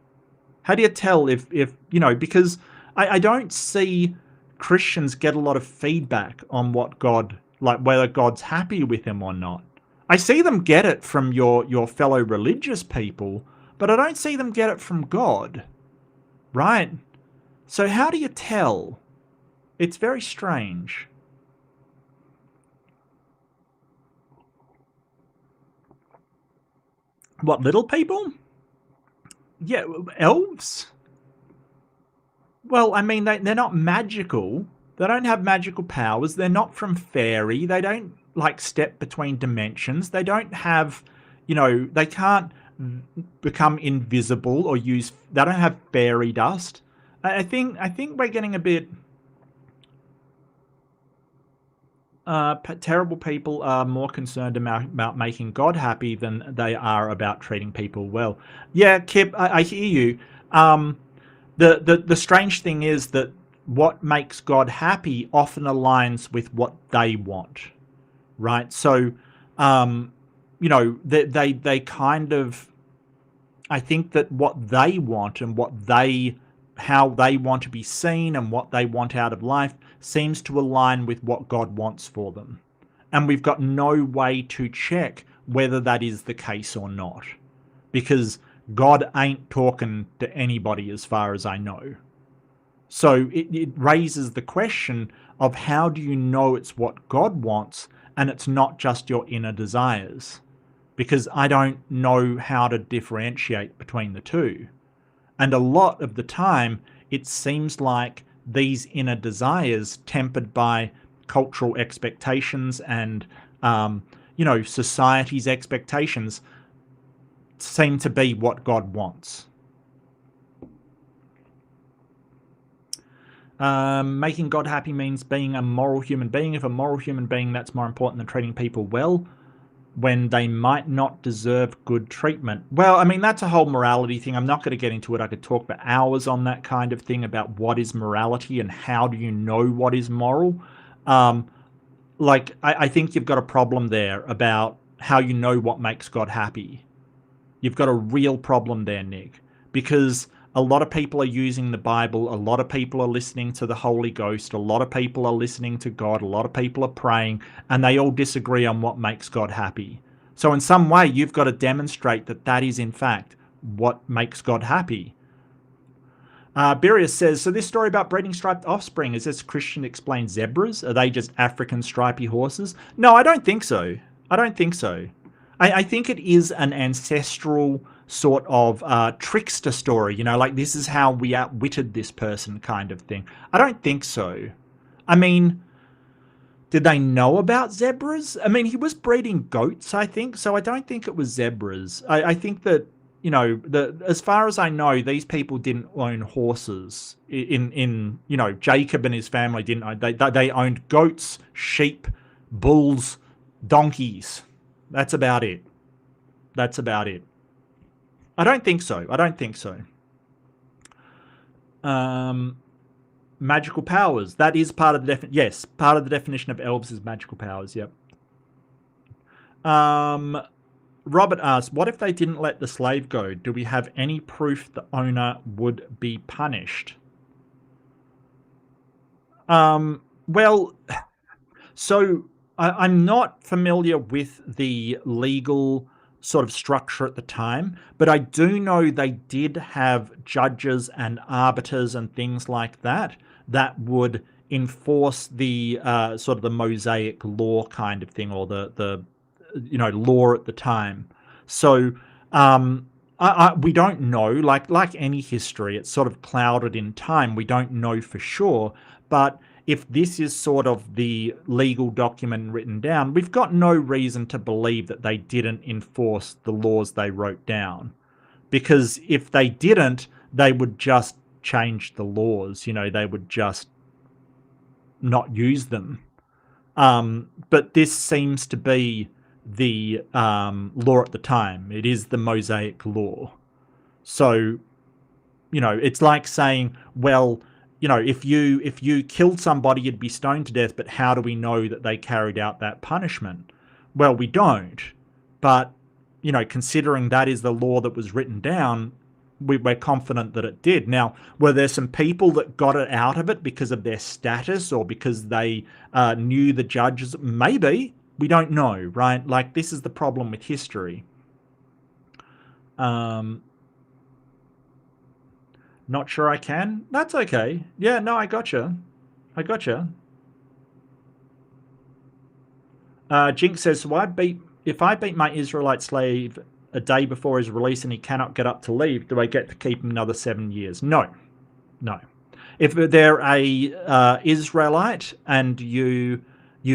How do you tell if because I don't see Christians get a lot of feedback on what God, like whether God's happy with him or not. I see them get it from your fellow religious people, but I don't see them get it from God, right? So how do you tell? It's very strange. What, little people? Yeah, elves? Well, I mean, they're not magical. They don't have magical powers. They're not from fairy. They don't, like, step between dimensions. They don't have, they can't become invisible or use, they don't have fairy dust. I think we're getting a bit, terrible people are more concerned about making God happy than they are about treating people well. Yeah, Kip, I hear you. The strange thing is that what makes God happy often aligns with what they want, right? So, they kind of, I think that what they want and how they want to be seen and what they want out of life seems to align with what God wants for them. And we've got no way to check whether that is the case or not, because God ain't talking to anybody as far as I know. So it raises the question of how do you know it's what God wants and it's not just your inner desires? Because I don't know how to differentiate between the two. And a lot of the time, it seems like these inner desires, tempered by cultural expectations and, society's expectations, seem to be what God wants. Making God happy means being a moral human being. If a moral human being, that's more important than treating people well when they might not deserve good treatment. Well, I mean, that's a whole morality thing. I'm not going to get into it. I could talk for hours on that kind of thing about what is morality and how do you know what is moral. I think you've got a problem there about how you know what makes God happy. You've got a real problem there, Nick, because a lot of people are using the Bible. A lot of people are listening to the Holy Ghost. A lot of people are listening to God. A lot of people are praying, and they all disagree on what makes God happy. So in some way, you've got to demonstrate that that is, in fact, what makes God happy. Birius says, so this story about breeding striped offspring, is this Christian explain zebras? Are they just African stripy horses? No, I don't think so. I don't think so. I think it is an ancestral sort of trickster story, like this is how we outwitted this person kind of thing. I don't think so. I mean, did they know about zebras? I mean, he was breeding goats, I think, so I don't think it was zebras. I think that, as far as I know, these people didn't own horses. Jacob and his family didn't own. They owned goats, sheep, bulls, donkeys. That's about it. That's about it. I don't think so. I don't think so. Magical powers. That is part of the definition. Yes, part of the definition of elves is magical powers. Yep. Robert asks, what if they didn't let the slave go? Do we have any proof the owner would be punished? Well, so I'm not familiar with the legal sort of structure at the time, but I do know they did have judges and arbiters and things like that would enforce the sort of the Mosaic law kind of thing, or the law at the time. So we don't know, like any history, it's sort of clouded in time. We don't know for sure, but if this is sort of the legal document written down, we've got no reason to believe that they didn't enforce the laws they wrote down. Because if they didn't, they would just change the laws. They would just not use them. But this seems to be the law at the time. It is the Mosaic law. So, it's like saying, well, if you killed somebody, you'd be stoned to death, but how do we know that they carried out that punishment? Well, we don't. But, considering that is the law that was written down, we're confident that it did. Now, were there some people that got it out of it because of their status or because they knew the judges? Maybe. We don't know, right? Like, this is the problem with history. Not sure I can? That's okay. Yeah, no, I gotcha. Jinx says, so if I beat my Israelite slave a day before his release and he cannot get up to leave, do I get to keep him another 7 years? No. If they're a Israelite and you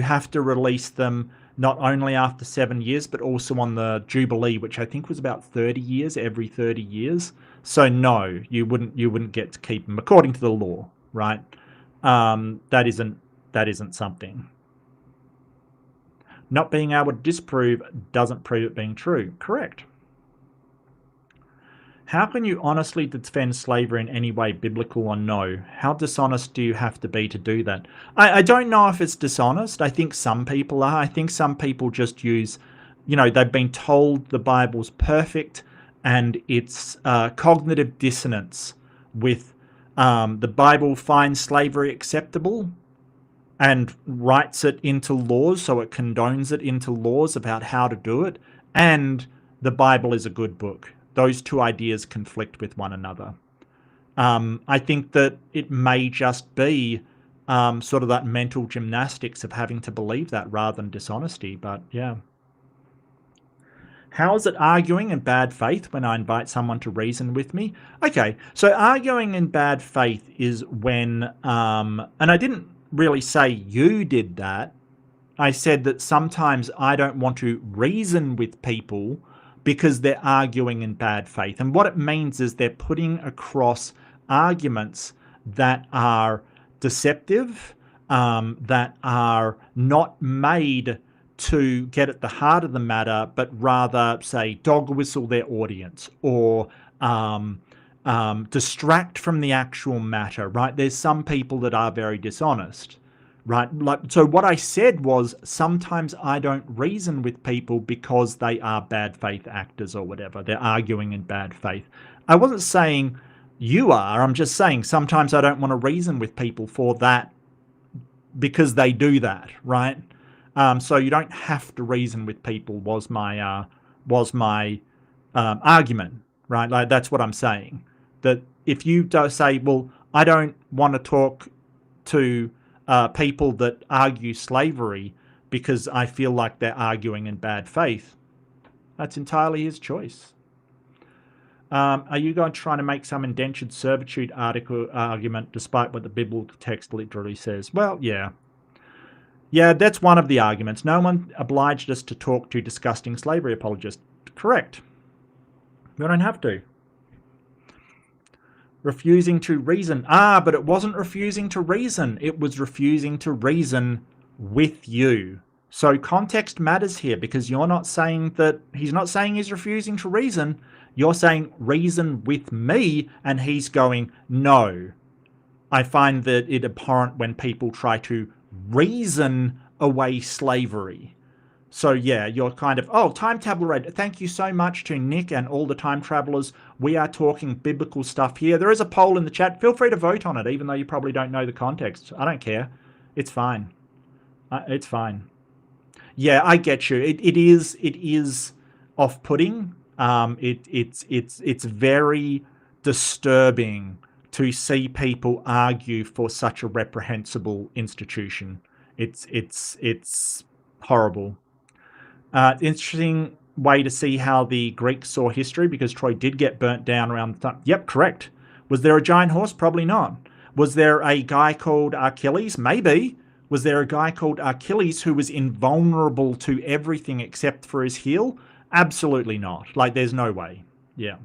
have to release them not only after 7 years, but also on the Jubilee, which I think was about 30 years, every 30 years. So no, you wouldn't get to keep them according to the law, right? That isn't something. Not being able to disprove doesn't prove it being true. Correct. How can you honestly defend slavery in any way, biblical or no? How dishonest do you have to be to do that? I don't know if it's dishonest. I think some people are. I think some people just use, they've been told the Bible's perfect and it's cognitive dissonance with the Bible finds slavery acceptable and writes it into laws, so it condones it into laws about how to do it, and the Bible is a good book. Those two ideas conflict with one another. I think that it may just be sort of that mental gymnastics of having to believe that rather than dishonesty, but yeah. How is it arguing in bad faith when I invite someone to reason with me? Okay, so arguing in bad faith is when, and I didn't really say you did that. I said that sometimes I don't want to reason with people because they're arguing in bad faith. And what it means is they're putting across arguments that are deceptive, that are not made to get at the heart of the matter, but rather, say, dog whistle their audience or distract from the actual matter, right? There's some people that are very dishonest, right? So what I said was sometimes I don't reason with people because they are bad faith actors or whatever. They're arguing in bad faith. I wasn't saying you are. I'm just saying sometimes I don't want to reason with people for that because they do that, right? So you don't have to reason with people was my argument, right? Like that's what I'm saying. That if you don't say, well, I don't want to talk to people that argue slavery because I feel like they're arguing in bad faith, that's entirely his choice. Are you going to try to make some indentured servitude argument despite what the biblical text literally says? Well, yeah. Yeah, that's one of the arguments. No one obliged us to talk to disgusting slavery apologists. Correct. We don't have to. Refusing to reason. But it wasn't refusing to reason. It was refusing to reason with you. So context matters here because you're not saying that he's not saying he's refusing to reason. You're saying reason with me, and he's going, no. I find that it abhorrent when people try to reason away slavery. So yeah, you're kind of, Time Traveler, thank you so much to Nick and all the Time Travelers. We are talking biblical stuff here. There is a poll in the chat. Feel free to vote on it, even though you probably don't know the context. I don't care. It's fine. It's fine. Yeah, I get you. It is off-putting. It's very disturbing to see people argue for such a reprehensible institution. It's horrible. Interesting way to see how the Greeks saw history, because Troy did get burnt down around the time. Yep, correct. Was there a giant horse? Probably not. Was there a guy called Achilles? Maybe. Was there a guy called Achilles who was invulnerable to everything except for his heel? Absolutely not. Like, there's no way. Yeah.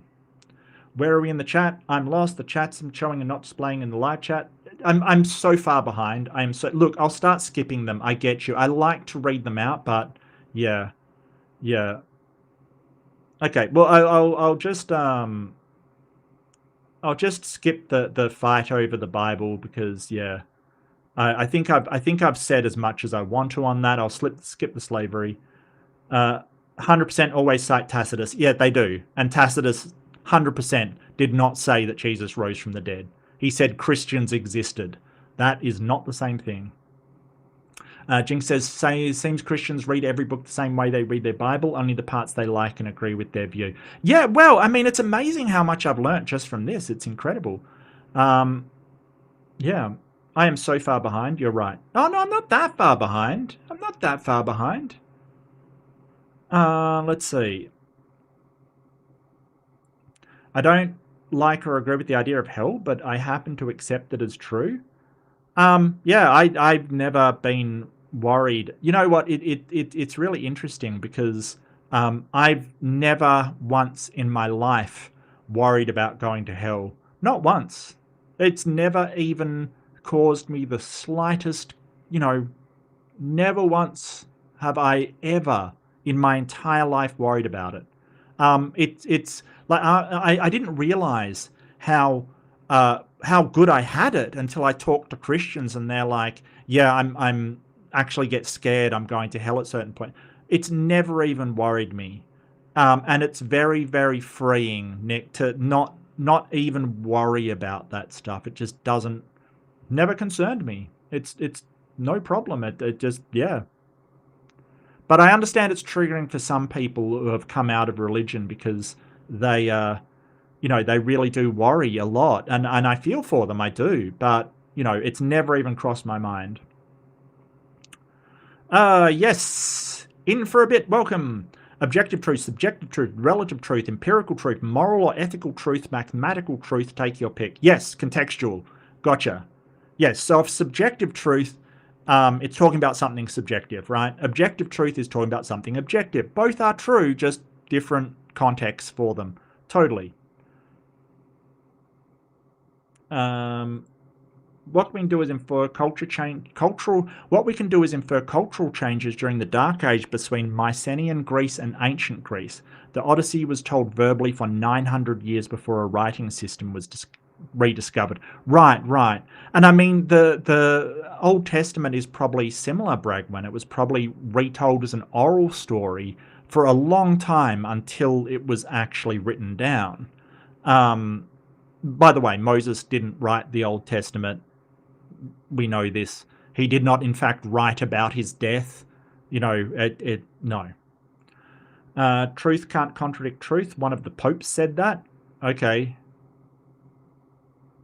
Where are we in the chat? I'm lost. The chats I'm showing and not displaying in the live chat. I'm so far behind. Look, I'll start skipping them. I get you. I like to read them out, but yeah. Yeah. Okay. Well, I'll just skip the fight over the Bible, because yeah, I think I've said as much as I want to on that. I'll skip the slavery. 100% always cite Tacitus. Yeah, they do. And Tacitus 100% did not say that Jesus rose from the dead. He said Christians existed. That is not the same thing. Jinx says, seems Christians read every book the same way they read their Bible, only the parts they like and agree with their view. Yeah, well, I mean, it's amazing how much I've learnt just from this. It's incredible. Yeah, I am so far behind. You're right. Oh, no, I'm not that far behind. I'm not that far behind. Let's see. I don't like or agree with the idea of hell, but I happen to accept it as true. Yeah, I've never been worried. You know what? It's really interesting, because I've never once in my life worried about going to hell. Not once. It's never even caused me the slightest, never once have I ever in my entire life worried about it. It's like I didn't realize how good I had it until I talked to Christians, and they're like, yeah, I'm actually get scared I'm going to hell at a certain point. It's never even worried me. And it's very, very freeing, Nick, to not even worry about that stuff. It just never concerned me. It's no problem. It just, yeah. But I understand it's triggering for some people who have come out of religion, because they they really do worry a lot, and I feel for them, I do, but it's never even crossed my mind. Yes, in for a bit, welcome. Objective truth, subjective truth, relative truth, empirical truth, moral or ethical truth, mathematical truth, take your pick. Yes, contextual, gotcha. Yes, so if subjective truth, it's talking about something subjective, right? Objective truth is talking about something objective. Both are true, just different contexts for them. Totally. What we can do is infer what we can do is infer cultural changes during the Dark Age between Mycenaean Greece and ancient Greece. The Odyssey was told verbally for 900 years before a writing system was rediscovered. Right. And I mean, the Old Testament is probably similar, Bragman. It was probably retold as an oral story for a long time until it was actually written down. By the way, Moses didn't write the Old Testament. We know this. He did not, in fact, write about his death. No. Truth can't contradict truth. One of the popes said that. Okay.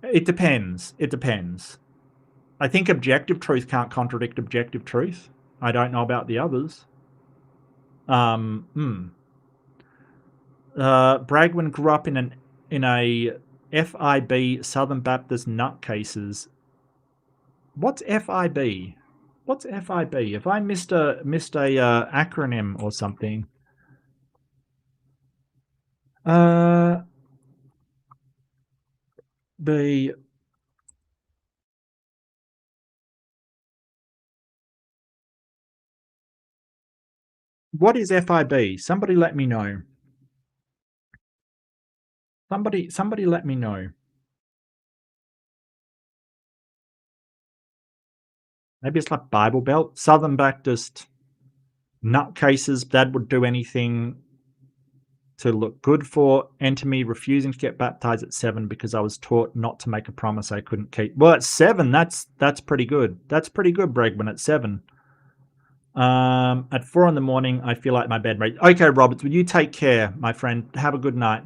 It depends. I think objective truth can't contradict objective truth. I don't know about the others. Bragwin grew up in a FIB, Southern Baptist nutcases. What's FIB? What's FIB? If I missed a acronym or something. B. What is FIB? Somebody let me know. Somebody let me know. Maybe it's like Bible Belt. Southern Baptist nutcases that would do anything to look good for. Enter me, refusing to get baptized at 7 because I was taught not to make a promise I couldn't keep. Well, at 7, that's pretty good. That's pretty good, Bregman, at 7. At 4 in the morning, I feel like my bed rate. Okay, Roberts, will you take care, my friend? Have a good night.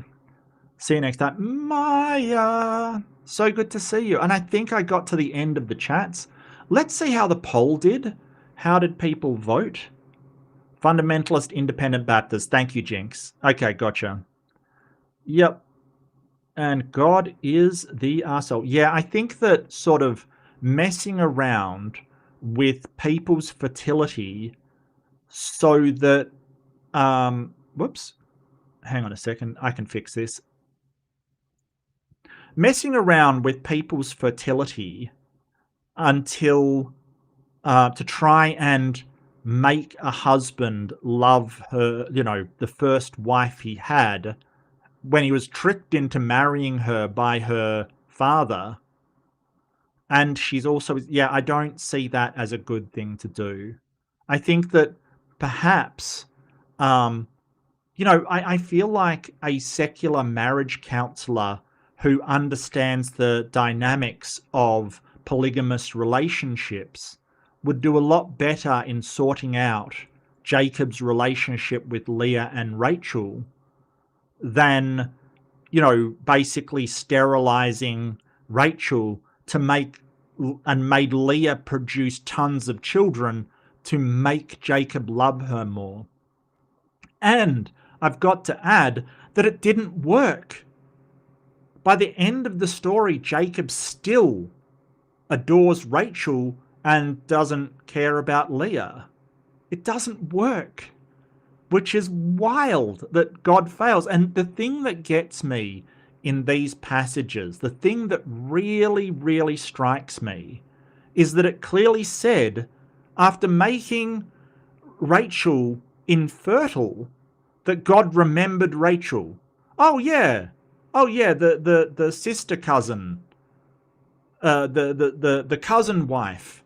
See you next time. Maya, so good to see you. And I think I got to the end of the chats. Let's see how the poll did. How did people vote? Fundamentalist Independent Baptist. Thank you, Jinx. Okay, gotcha. Yep. And God is the arsehole. Yeah, I think that sort of messing around with people's fertility so that, whoops, hang on a second, I can fix this. Messing around with people's fertility until, to try and make a husband love her, the first wife he had, when he was tricked into marrying her by her father. And she's also, yeah, I don't see that as a good thing to do. I think that perhaps, I feel like a secular marriage counselor who understands the dynamics of polygamous relationships would do a lot better in sorting out Jacob's relationship with Leah and Rachel than, basically sterilizing Rachel to made Leah produce tons of children to make Jacob love her more. And I've got to add that it didn't work. By the end of the story, Jacob still adores Rachel and doesn't care about Leah. It doesn't work, which is wild that God fails. And the thing that gets me in these passages, the thing that really, really strikes me, is that it clearly said, after making Rachel infertile, that God remembered Rachel. Oh yeah, the sister cousin, the cousin wife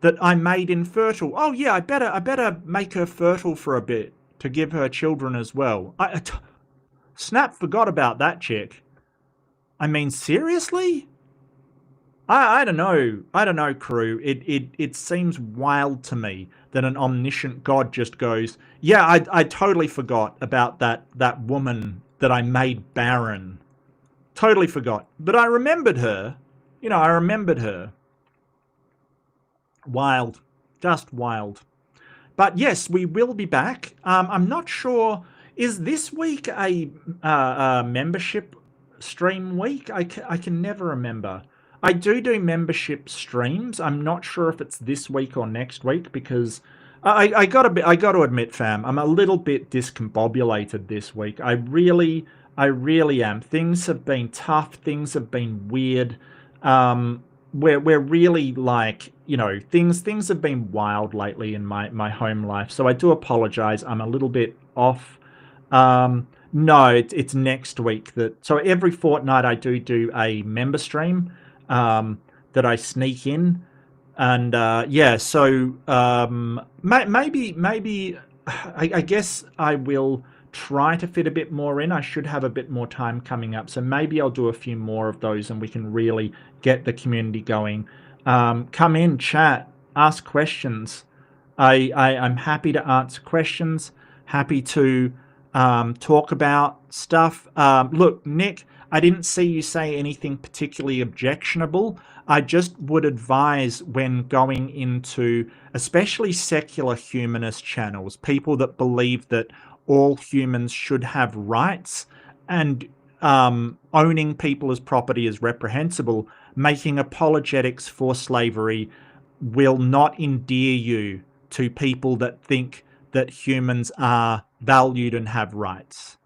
that I made infertile. Oh yeah, I better make her fertile for a bit to give her children as well. Snap forgot about that chick. I mean, seriously? I don't know, crew. It seems wild to me that an omniscient God just goes, yeah, I totally forgot about that woman that I made barren. Totally forgot. But I remembered her. I remembered her. Wild. Just wild. But yes, we will be back. I'm not sure. Is this week a membership stream week? I can never remember. I do membership streams. I'm not sure if it's this week or next week because I got to admit, fam, I'm a little bit discombobulated this week. I really am. Things have been tough. Things have been weird. We're really like, things have been wild lately in my home life. So I do apologize. I'm a little bit off. No, it's next week. So every fortnight I do a member stream that I sneak in. And yeah, so maybe I guess I will try to fit a bit more in. I should have a bit more time coming up, so maybe I'll do a few more of those and we can really get the community going. Come in, chat, ask questions. I'm happy to answer questions, happy to talk about stuff. Look, Nick, I didn't see you say anything particularly objectionable. I just would advise when going into especially secular humanist channels, people that believe that all humans should have rights and owning people as property is reprehensible, making apologetics for slavery will not endear you to people that think that humans are valued and have rights.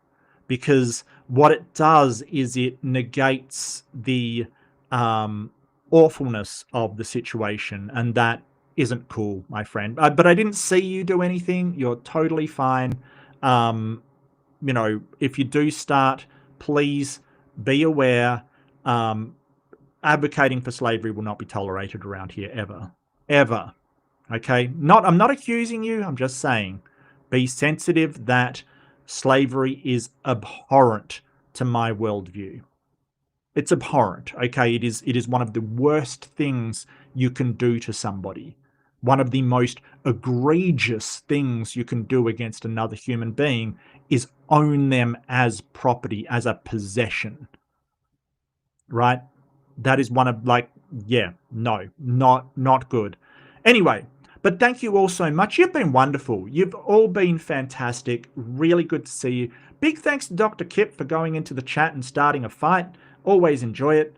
Because what it does is it negates the awfulness of the situation, and that isn't cool, my friend. But I didn't see you do anything. You're totally fine. If you do start, please be aware. Advocating for slavery will not be tolerated around here ever. Okay, I'm not accusing you. I'm just saying, be sensitive that slavery is abhorrent to my worldview. It's abhorrent. Okay, it is one of the worst things you can do to somebody. One of the most egregious things you can do against another human being is own them as property, as a possession. Right? That is one of not good. Anyway, But thank you all so much. You've been wonderful. You've all been fantastic. Really good to see you. Big thanks to Dr. Kip for going into the chat and starting a fight. Always enjoy it.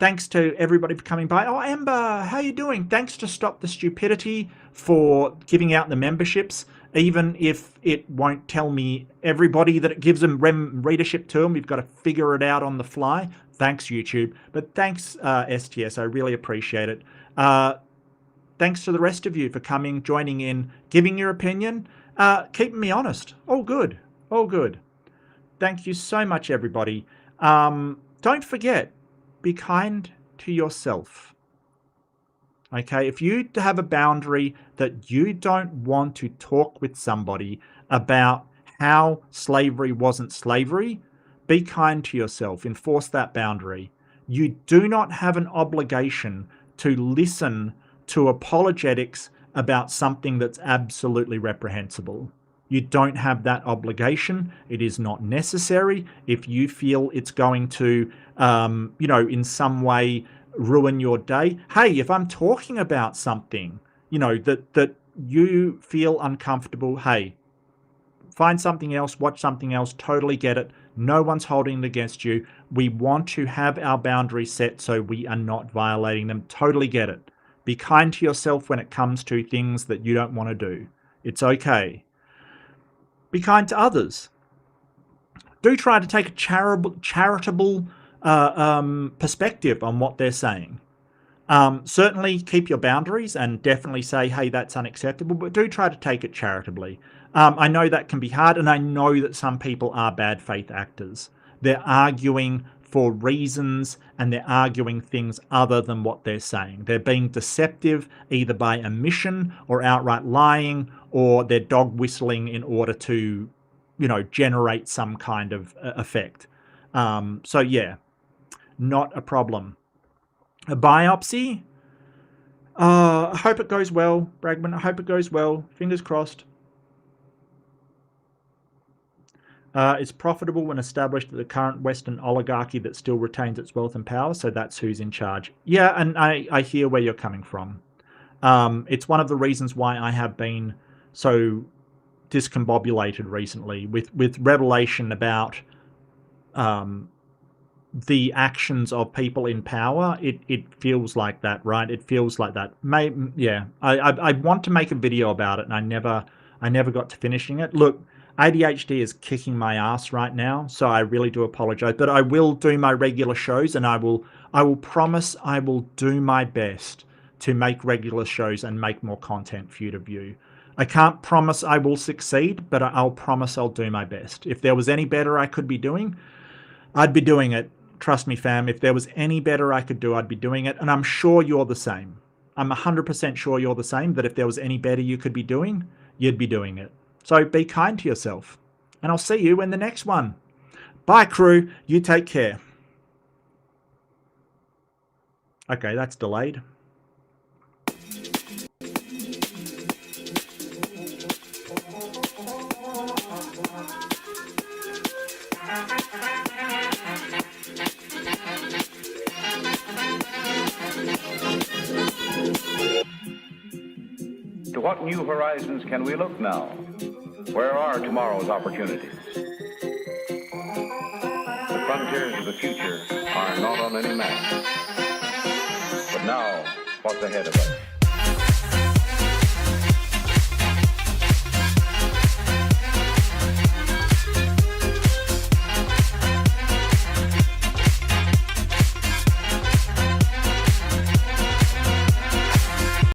Thanks to everybody for coming by. Oh, Amber, how you doing? Thanks to Stop the Stupidity for giving out the memberships, even if it won't tell me everybody that it gives them readership to them. We've got to figure it out on the fly. Thanks, YouTube. But thanks, STS. I really appreciate it. Thanks to the rest of you for coming, joining in, giving your opinion, keeping me honest. All good. All good. Thank you so much, everybody. Don't forget, be kind to yourself. Okay, if you have a boundary that you don't want to talk with somebody about how slavery wasn't slavery, be kind to yourself. Enforce that boundary. You do not have an obligation to listen to apologetics about something that's absolutely reprehensible. You don't have that obligation. It is not necessary. If you feel it's going to, in some way ruin your day. Hey, if I'm talking about something, that you feel uncomfortable, hey, find something else, watch something else, totally get it. No one's holding it against you. We want to have our boundaries set so we are not violating them. Totally get it. Be kind to yourself when it comes to things that you don't want to do. It's okay. Be kind to others. Do try to take a charitable perspective on what they're saying. Certainly keep your boundaries and definitely say, hey, that's unacceptable, but do try to take it charitably. I know that can be hard, and I know that some people are bad faith actors. They're arguing for reasons, and they're arguing things other than what they're saying. They're being deceptive either by omission or outright lying, or they're dog whistling in order to, generate some kind of effect. So yeah, not a problem. A biopsy? I hope it goes well, Bragman. I hope it goes well. Fingers crossed. It's profitable when established that the current Western oligarchy that still retains its wealth and power, so that's who's in charge. Yeah, and I hear where you're coming from. It's one of the reasons why I have been so discombobulated recently with revelation about the actions of people in power. It feels like that, right? It feels like that. I want to make a video about it, and I never got to finishing it. Look, ADHD is kicking my ass right now, so I really do apologize. But I will do my regular shows, and I will promise I will do my best to make regular shows and make more content for you to view. I can't promise I will succeed, but I'll promise I'll do my best. If there was any better I could be doing, I'd be doing it. Trust me, fam. If there was any better I could do, I'd be doing it. And I'm sure you're the same. I'm 100% sure you're the same, that if there was any better you could be doing, you'd be doing it. So be kind to yourself. And I'll see you in the next one. Bye, crew. You take care. Okay, that's delayed. To what new horizons can we look now? Where are tomorrow's opportunities? The frontiers of the future are not on any map. But now, what's ahead of us?